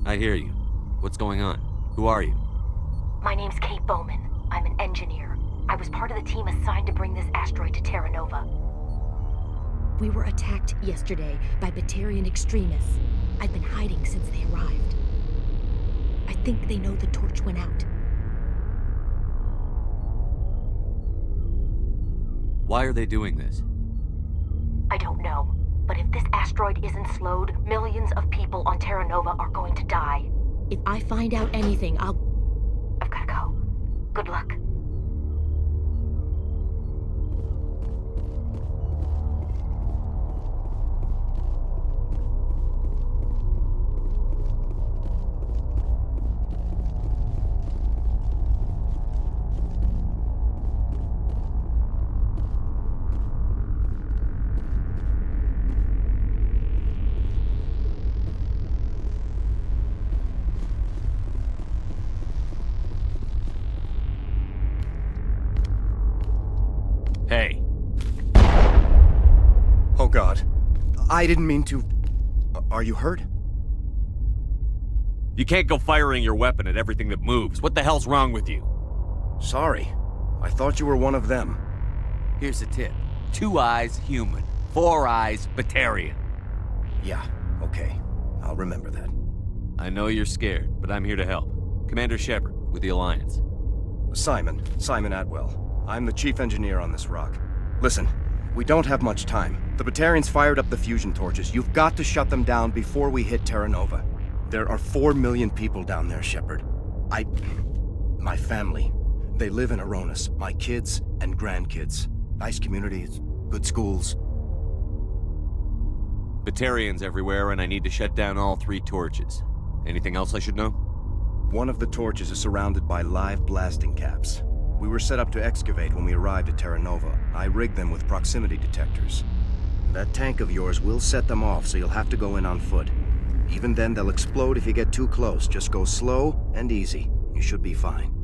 I hear you. What's going on? Who are you? My name's Kate Bowman. I'm an engineer. I was part of the team assigned to bring this asteroid to Terra Nova. We were attacked yesterday by Batarian extremists. I've been hiding since they arrived. I think they know the torch went out. Why are they doing this? I don't know. But if this asteroid isn't slowed, millions of people on Terra Nova are going to die. If I find out anything, I've gotta go. Good luck. Hey. Oh God. I didn't mean to... Are you hurt? You can't go firing your weapon at everything that moves. What the hell's wrong with you? Sorry. I thought you were one of them. Here's a tip. 2 eyes, human. 4 eyes, Batarian. Yeah, okay. I'll remember that. I know you're scared, but I'm here to help. Commander Shepard, with the Alliance. Simon Atwell. I'm the chief engineer on this rock. Listen, we don't have much time. The Batarians fired up the fusion torches. You've got to shut them down before we hit Terra Nova. There are 4 million people down there, Shepard. My family. They live in Aronis. My kids and grandkids. Nice communities, good schools. Batarians everywhere, and I need to shut down all 3 torches. Anything else I should know? One of the torches is surrounded by live blasting caps. We were set up to excavate when we arrived at Terra Nova. I rigged them with proximity detectors. That tank of yours will set them off, so you'll have to go in on foot. Even then, they'll explode if you get too close. Just go slow and easy. You should be fine.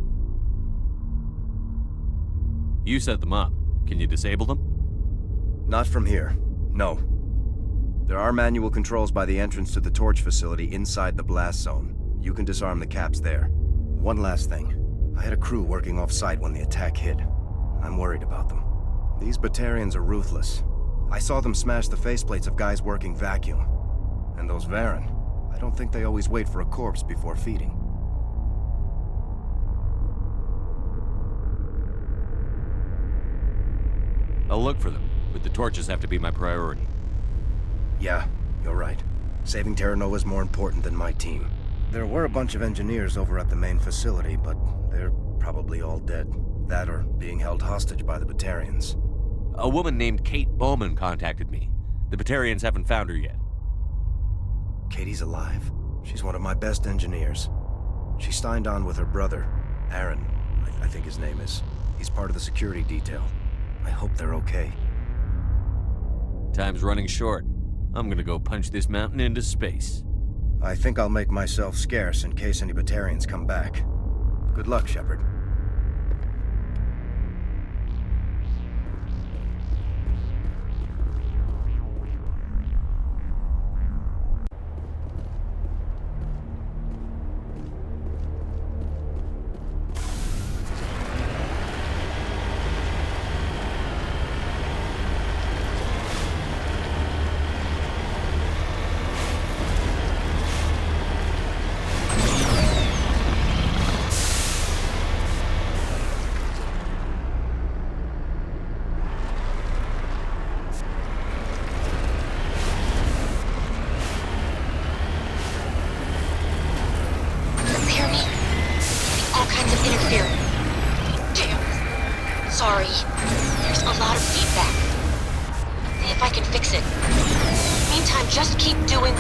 You set them up. Can you disable them? Not from here. No. There are manual controls by the entrance to the torch facility inside the blast zone. You can disarm the caps there. One last thing. I had a crew working off-site when the attack hit. I'm worried about them. These Batarians are ruthless. I saw them smash the faceplates of guys working vacuum. And those Varen, I don't think they always wait for a corpse before feeding. I'll look for them, but the torches have to be my priority. Yeah, you're right. Saving Terra Nova is more important than my team. There were a bunch of engineers over at the main facility, but they're probably all dead. That or being held hostage by the Batarians. A woman named Kate Bowman contacted me. The Batarians haven't found her yet. Katie's alive. She's one of my best engineers. She signed on with her brother, Aaron, I think his name is. He's part of the security detail. I hope they're okay. Time's running short. I'm gonna go punch this mountain into space. I think I'll make myself scarce in case any Batarians come back. Good luck, Shepard. Sorry. There's a lot of feedback. See if I can fix it. Meantime, just keep doing...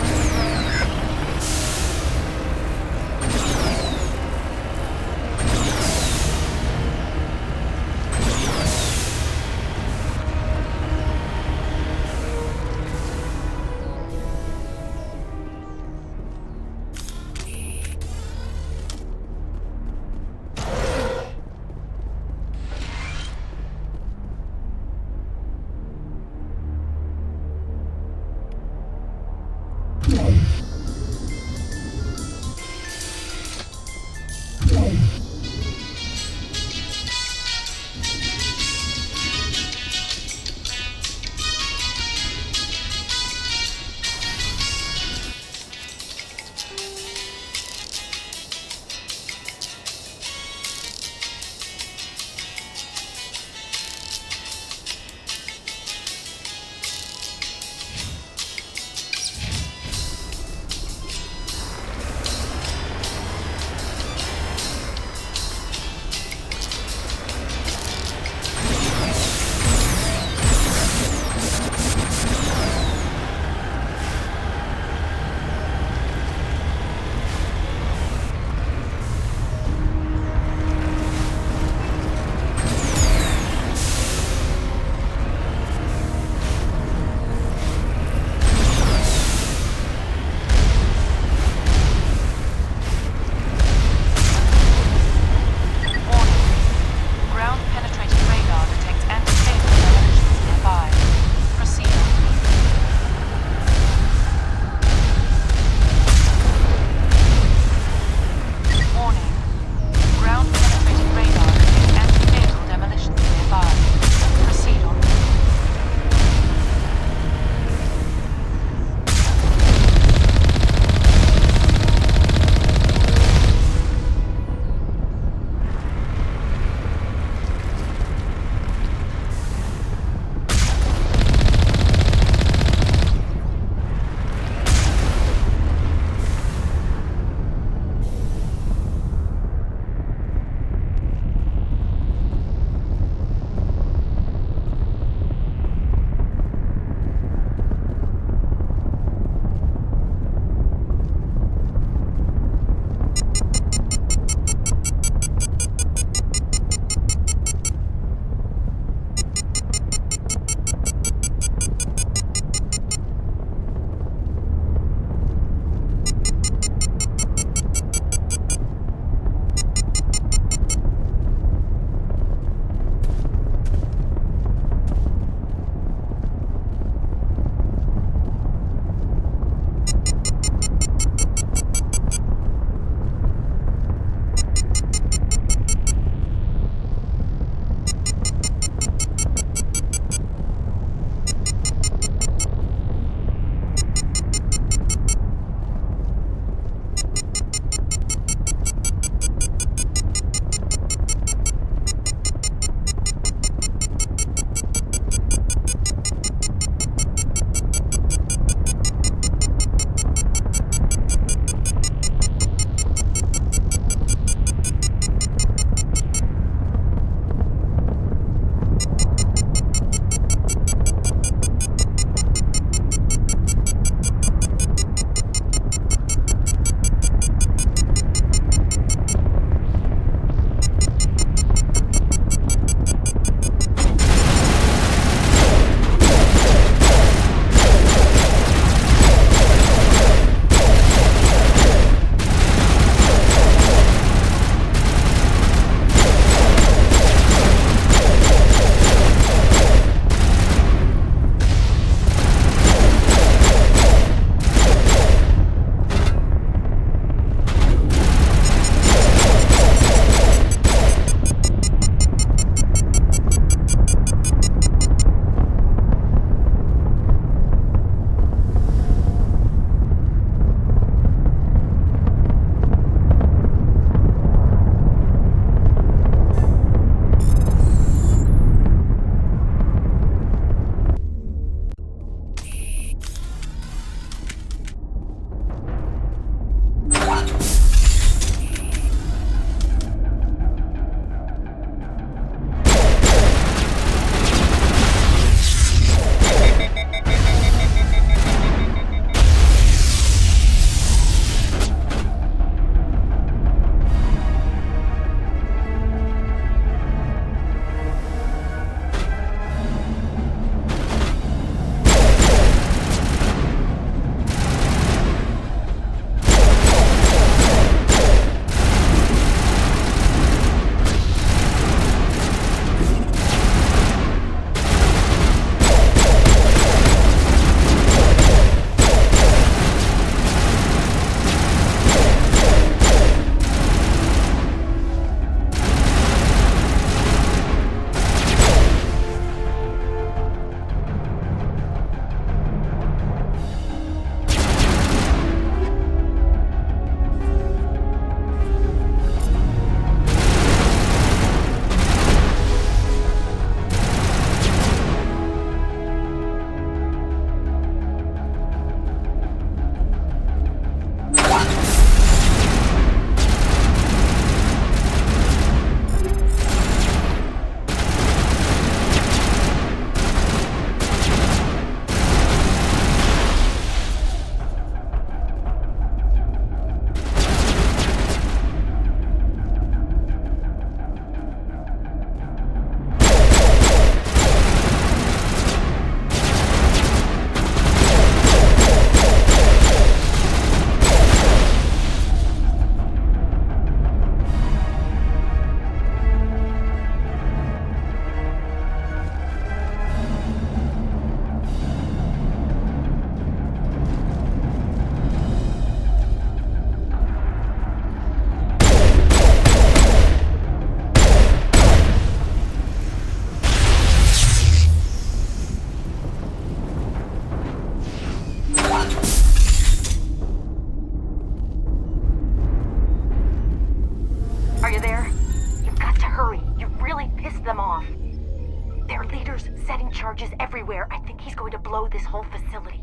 charges everywhere. I think he's going to blow this whole facility.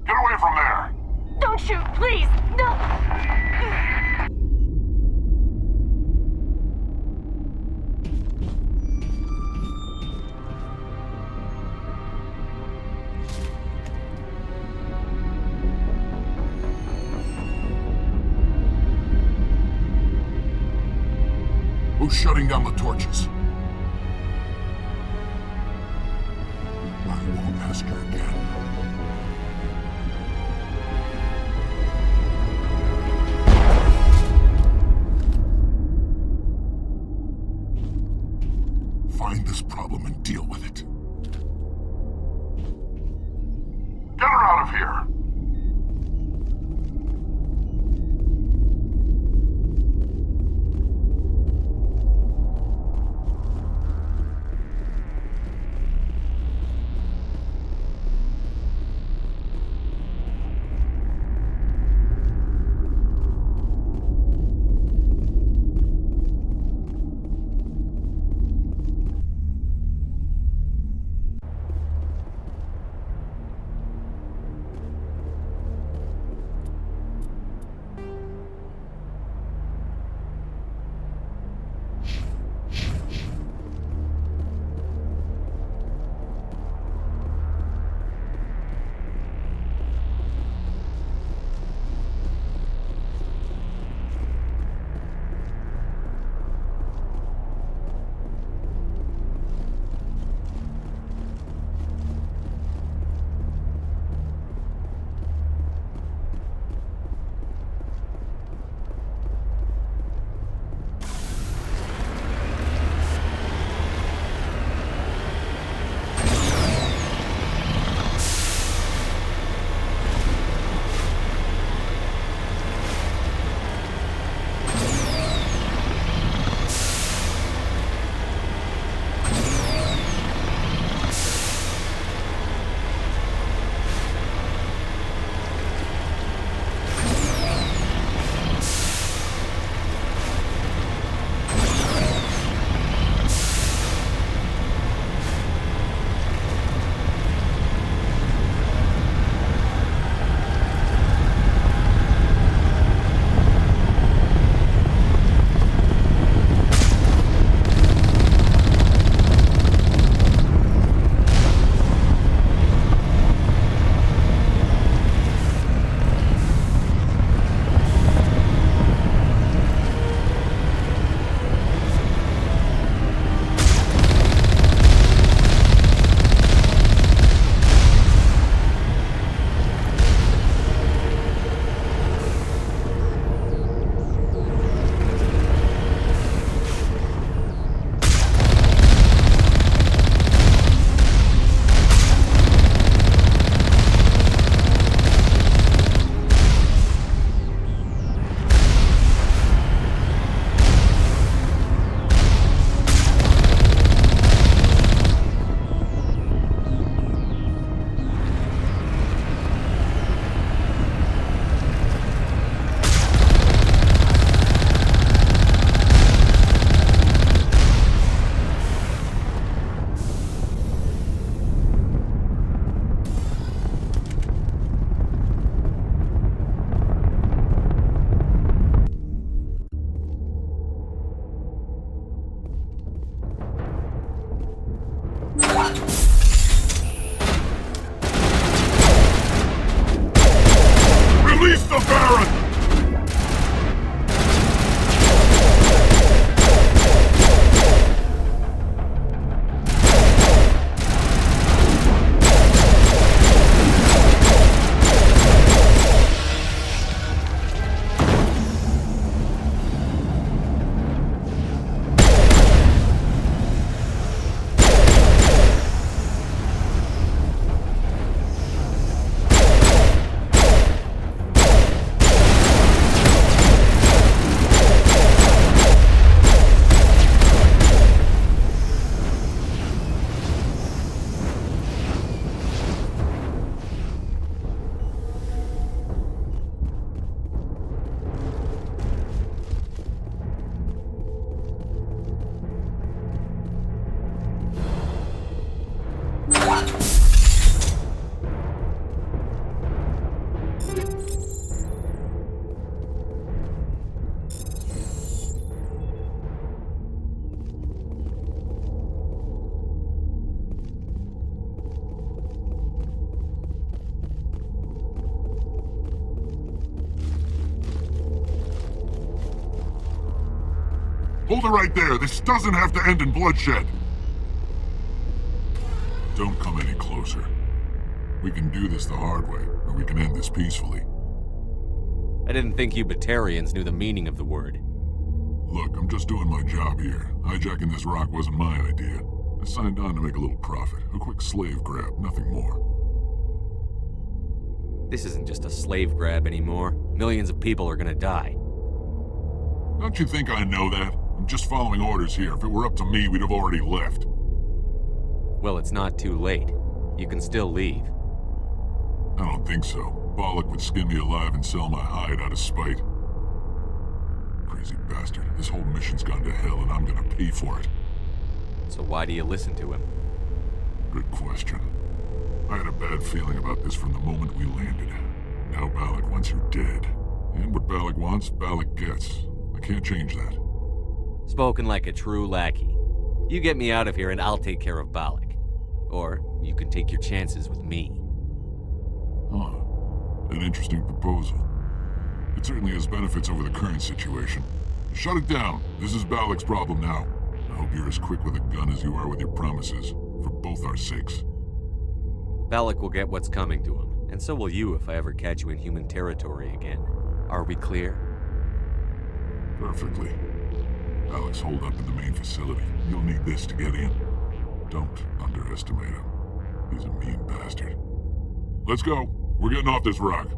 Get away from there! Don't shoot, please! No! Who's shutting down the torches? won't ask her again. Find this problem and deal with it. Get her out of here! Hold it right there. This doesn't have to end in bloodshed. Don't come any closer. We can do this the hard way, or we can end this peacefully. I didn't think you Batarians knew the meaning of the word. Look, I'm just doing my job here. Hijacking this rock wasn't my idea. I signed on to make a little profit. A quick slave grab, nothing more. This isn't just a slave grab anymore. Millions of people are gonna die. Don't you think I know that? I'm just following orders here. If it were up to me, we'd have already left. Well, it's not too late. You can still leave. I don't think so. Bollock would skin me alive and sell my hide out of spite. Crazy bastard. This whole mission's gone to hell and I'm gonna pay for it. So why do you listen to him? Good question. I had a bad feeling about this from the moment we landed. Now Bollock wants you dead. And what Bollock wants, Bollock gets. I can't change that. Spoken like a true lackey. You get me out of here and I'll take care of Bollock. Or you can take your chances with me. Huh. An interesting proposal. It certainly has benefits over the current situation. Shut it down. This is Bollock's problem now. I hope you're as quick with a gun as you are with your promises. For both our sakes. Bollock will get what's coming to him. And so will you if I ever catch you in human territory again. Are we clear? Perfectly. Bollock's holed up in the main facility. You'll need this to get in. Don't underestimate him. He's a mean bastard. Let's go. We're getting off this rock.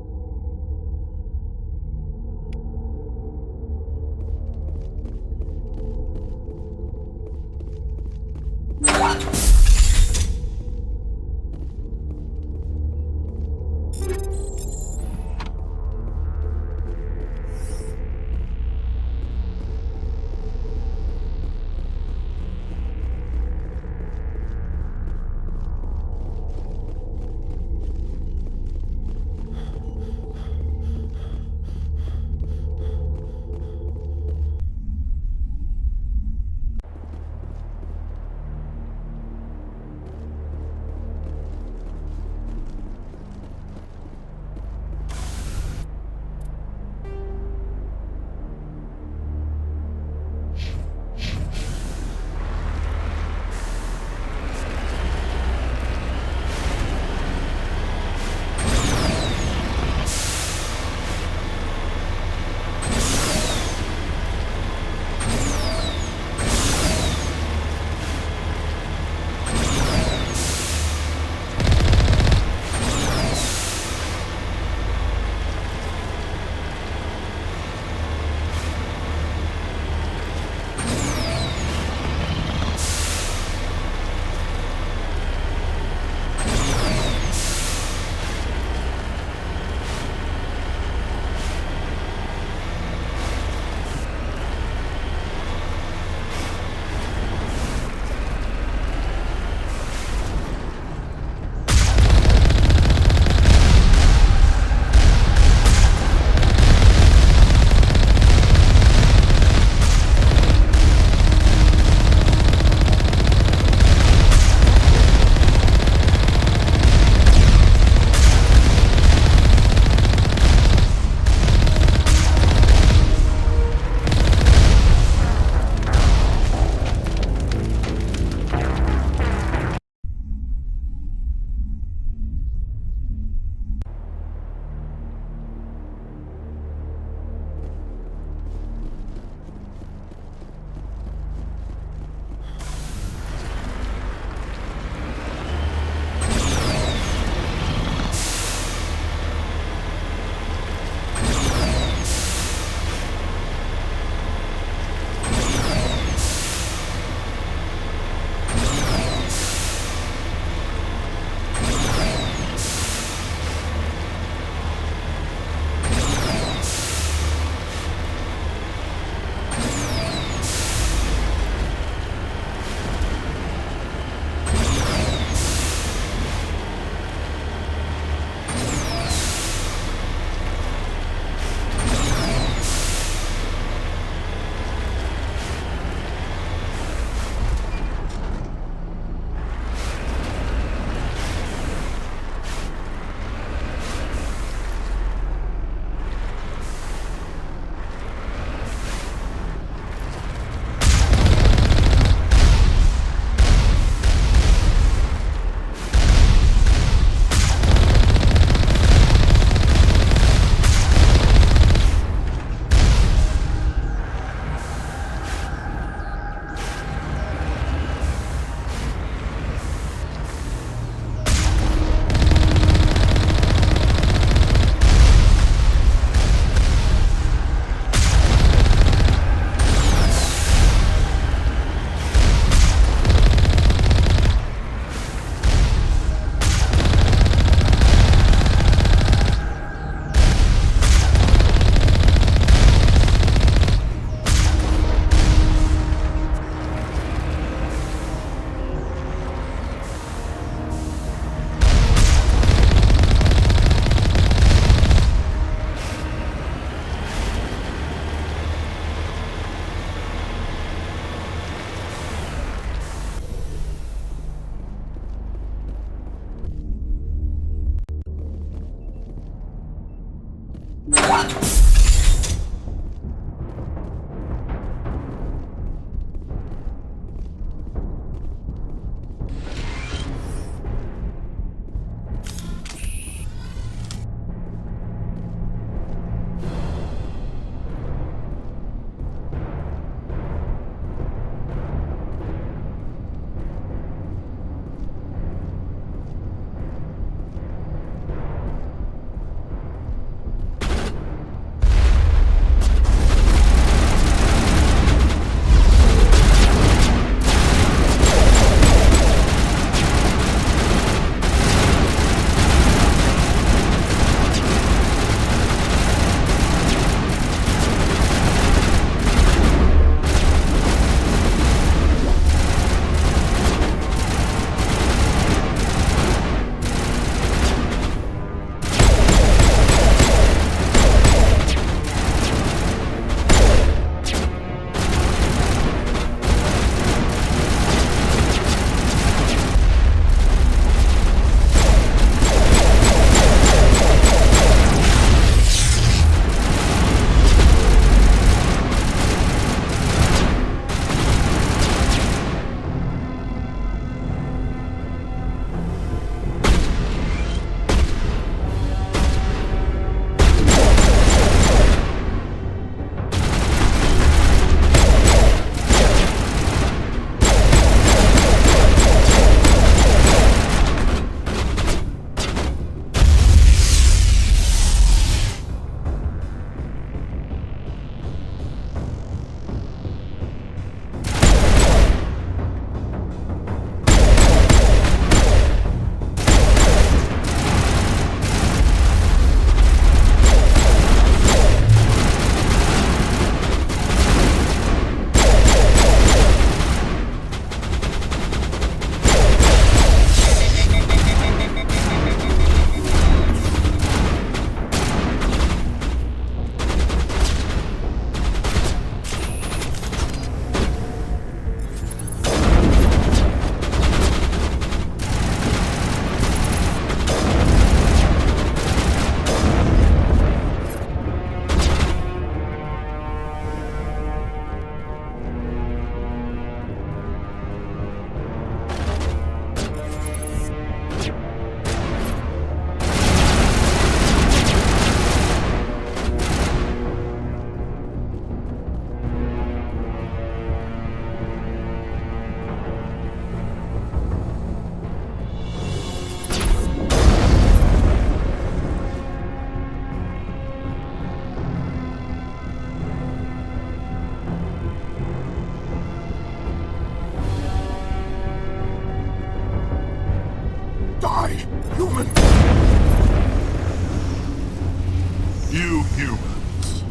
You humans.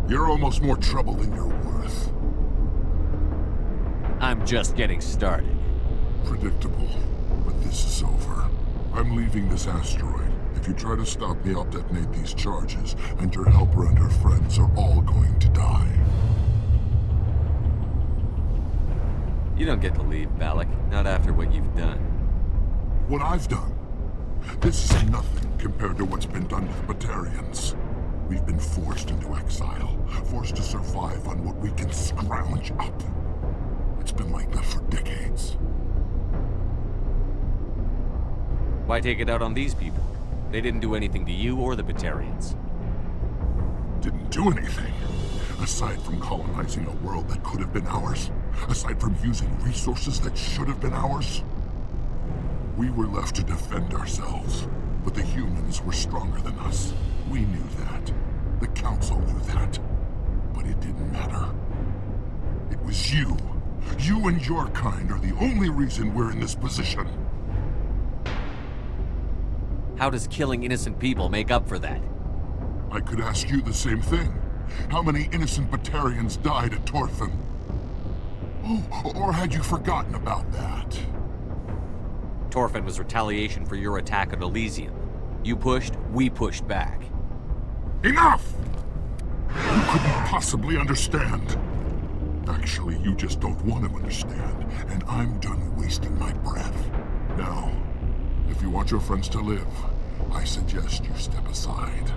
You're almost more trouble than you're worth. I'm just getting started. Predictable, but this is over. I'm leaving this asteroid. If you try to stop me, I'll detonate these charges, and your helper and her friends are all going to die. You don't get to leave, Balak. Not after what you've done. What I've done? This is nothing compared to what's been done to the Batarians. We've been forced into exile, forced to survive on what we can scrounge up. It's been like that for decades. Why take it out on these people? They didn't do anything to you or the Batarians. Didn't do anything. Aside from colonizing a world that could have been ours. Aside from using resources that should have been ours. We were left to defend ourselves. But the humans were stronger than us. We knew that. The Council knew that. But it didn't matter. It was you. You and your kind are the only reason we're in this position. How does killing innocent people make up for that? I could ask you the same thing. How many innocent Batarians died at Torfan? Oh, or had you forgotten about that? Torfan was retaliation for your attack on Elysium. You pushed, we pushed back. Enough! You couldn't possibly understand. Actually, you just don't want to understand, and I'm done wasting my breath. Now, If you want your friends to live, I suggest you step aside.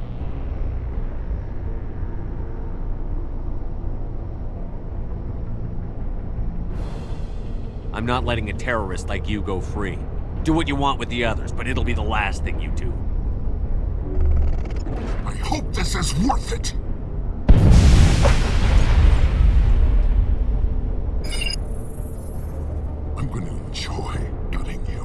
I'm not letting a terrorist like you go free. Do what you want with the others, but it'll be the last thing you do. I hope this is worth it! I'm going to enjoy gutting you.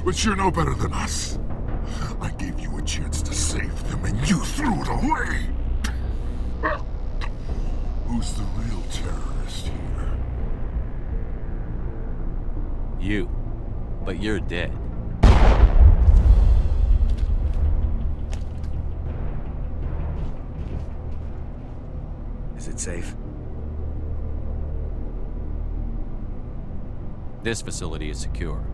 But you're no better than us. I gave you a chance to save them, and you threw it away! Who's the real terrorist here? You. But you're dead. Is it safe? This facility is secure,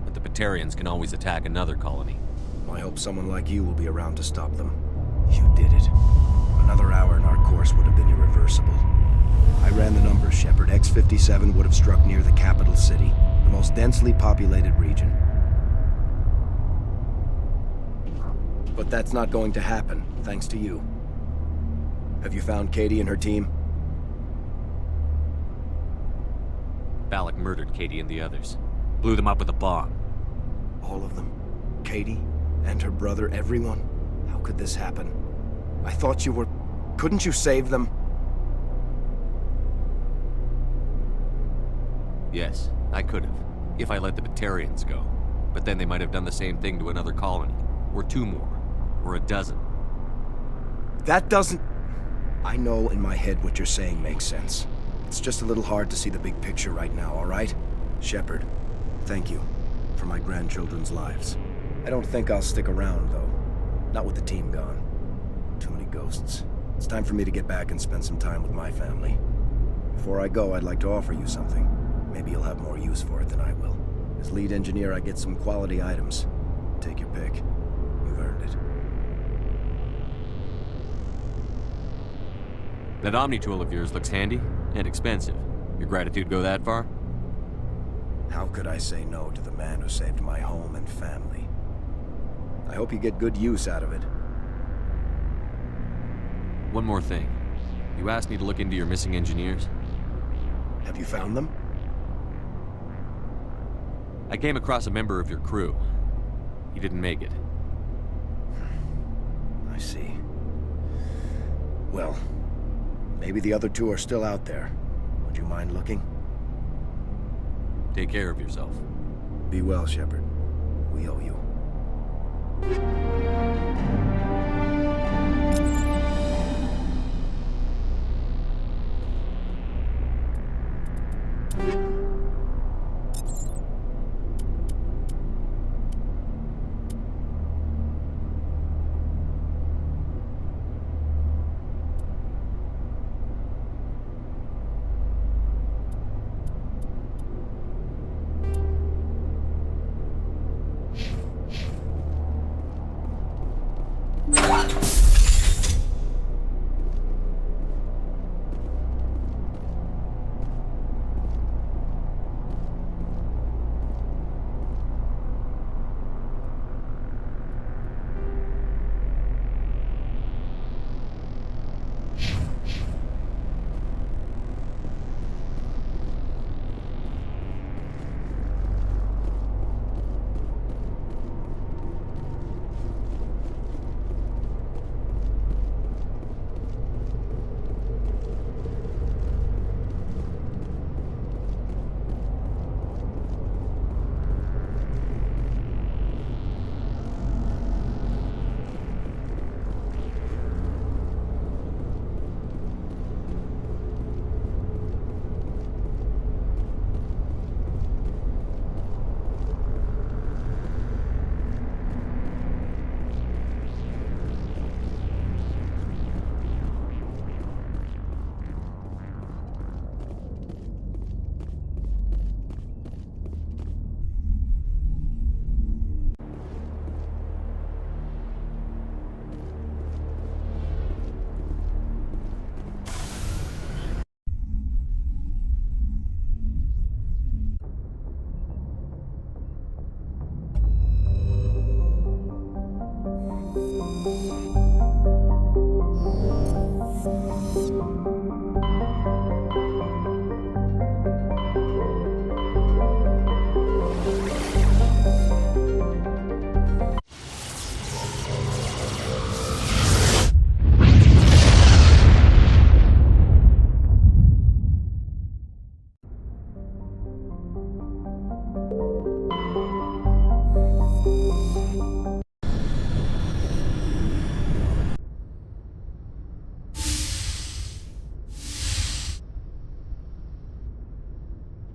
but the Batarians can always attack another colony. I hope someone like you will be around to stop them. You did it. Another hour and our course would have been irreversible. I ran the numbers, Shepard. X-57 would have struck near the capital city, the most densely populated region. But that's not going to happen, thanks to you. Have you found Katie and her team? Balak murdered Katie and the others. Blew them up with a bomb. All of them? Katie? And her brother? Everyone? How could this happen? I thought you were... Couldn't you save them? Yes, I could have. If I let the Batarians go. But then they might have done the same thing to another colony. Or two more. Or a dozen. That doesn't... I know in my head what you're saying makes sense. It's just a little hard to see the big picture right now, all right? Shepard, thank you for my grandchildren's lives. I don't think I'll stick around, though. Not with the team gone. Too many ghosts. It's time for me to get back and spend some time with my family. Before I go, I'd like to offer you something. Maybe you'll have more use for it than I will. As lead engineer, I get some quality items. Take your pick. You've earned it. That Omni tool of yours looks handy and expensive. Your gratitude go that far? How could I say no to the man who saved my home and family? I hope you get good use out of it. One more thing. You asked me to look into your missing engineers. Have you found them? I came across a member of your crew. He didn't make it. I see. Well, maybe the other two are still out there. Would you mind looking? Take care of yourself. Be well, Shepard. We owe you.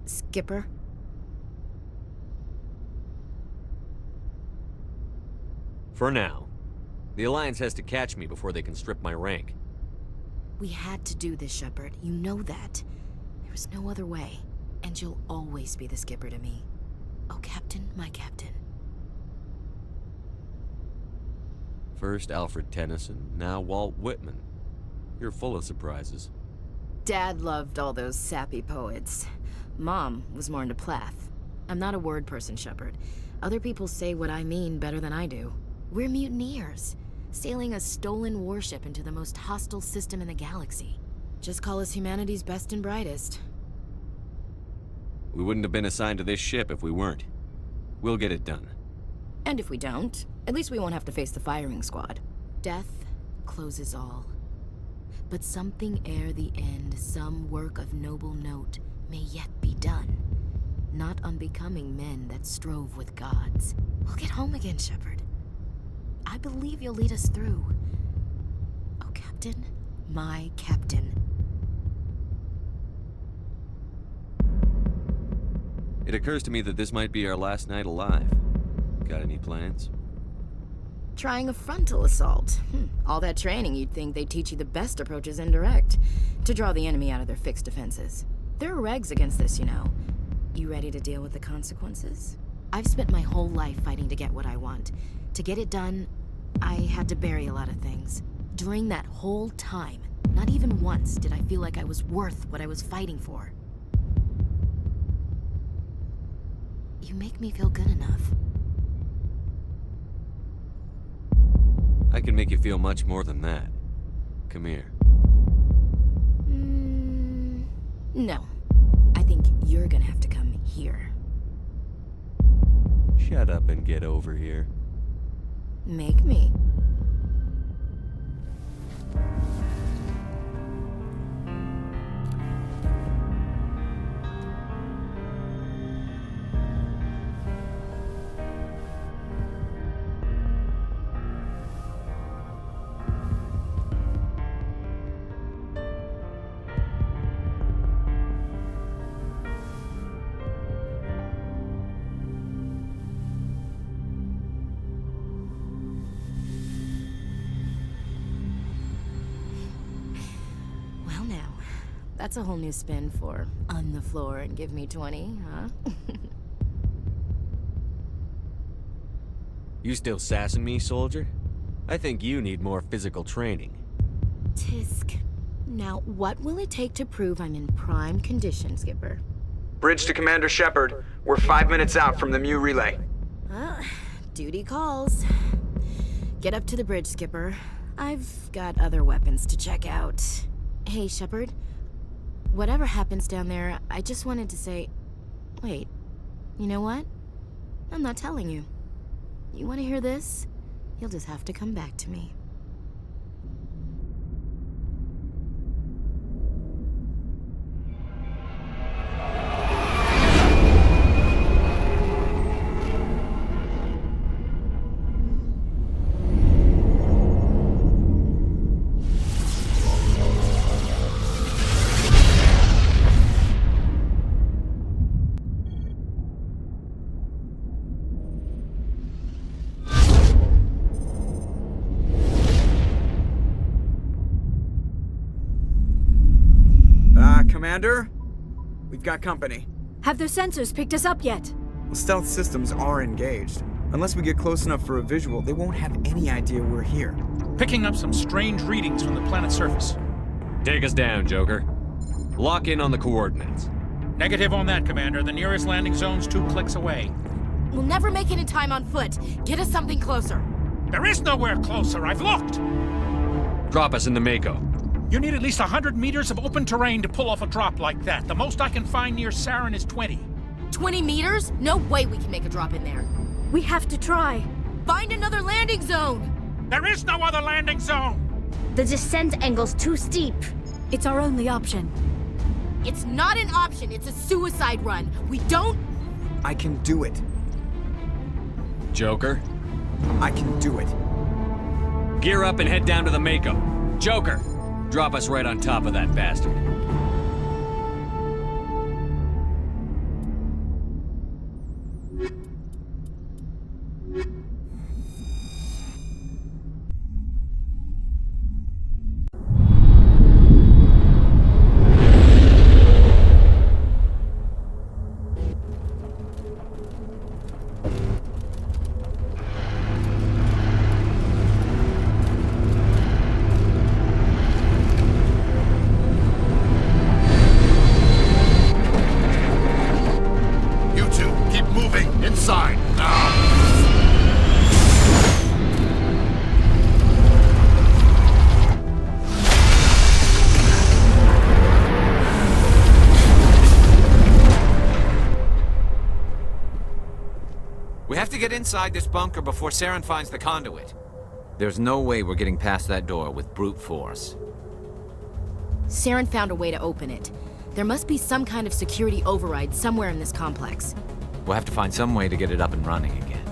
Skipper? For now. The Alliance has to catch me before they can strip my rank. We had to do this, Shepard. You know that. There was no other way. And you'll always be the skipper to me. Oh, Captain, my captain. First Alfred Tennyson, now Walt Whitman. You're full of surprises. Dad loved all those sappy poets. Mom was more into Plath. I'm not a word person, Shepard. Other people say what I mean better than I do. We're mutineers, sailing a stolen warship into the most hostile system in the galaxy. Just call us humanity's best and brightest. We wouldn't have been assigned to this ship if we weren't. We'll get it done. And if we don't, at least we won't have to face the firing squad. Death closes all. But something ere the end, some work of noble note, may yet be done. Not unbecoming men that strove with gods. We'll get home again, Shepard. I believe you'll lead us through. Oh, Captain, my captain. It occurs to me that this might be our last night alive. Got any plans? Trying a frontal assault. All that training, you'd think they'd teach you the best approaches indirect, to draw the enemy out of their fixed defenses. There are regs against this, you know. You ready to deal with the consequences? I've spent my whole life fighting to get what I want. To get it done, I had to bury a lot of things. During that whole time, not even once did I feel like I was worth what I was fighting for. You make me feel good enough. I can make you feel much more than that. Come here. No. I think you're gonna have to come here. Shut up and get over here. Make me. That's a whole new spin for on the floor and give me 20, huh? You still sassing me, soldier? I think you need more physical training. Tisk. Now, what will it take to prove I'm in prime condition, Skipper? Bridge to Commander Shepard. We're 5 minutes out from the Mu relay. Duty calls. Get up to the bridge, Skipper. I've got other weapons to check out. Hey, Shepard. Whatever happens down there, I just wanted to say... Wait, you know what? I'm not telling you. You want to hear this? You'll just have to come back to me. Commander? We've got company. Have their sensors picked us up yet? Well, stealth systems are engaged. Unless we get close enough for a visual, they won't have any idea we're here. Picking up some strange readings from the planet's surface. Take us down, Joker. Lock in on the coordinates. Negative on that, Commander. The nearest landing zone's 2 clicks away. We'll never make it in time on foot. Get us something closer. There is nowhere closer. I've looked. Drop us in the Mako. You need at least 100 meters of open terrain to pull off a drop like that. The most I can find near Saren is 20. 20 meters? No way we can make a drop in there. We have to try. Find another landing zone! There is no other landing zone! The descent angle's too steep. It's our only option. It's not an option, it's a suicide run. We don't... I can do it. Joker? I can do it. Gear up and head down to the Mako. Joker! Drop us right on top of that bastard. We have to get inside this bunker before Saren finds the conduit. There's no way we're getting past that door with brute force. Saren found a way to open it. There must be some kind of security override somewhere in this complex. We'll have to find some way to get it up and running again.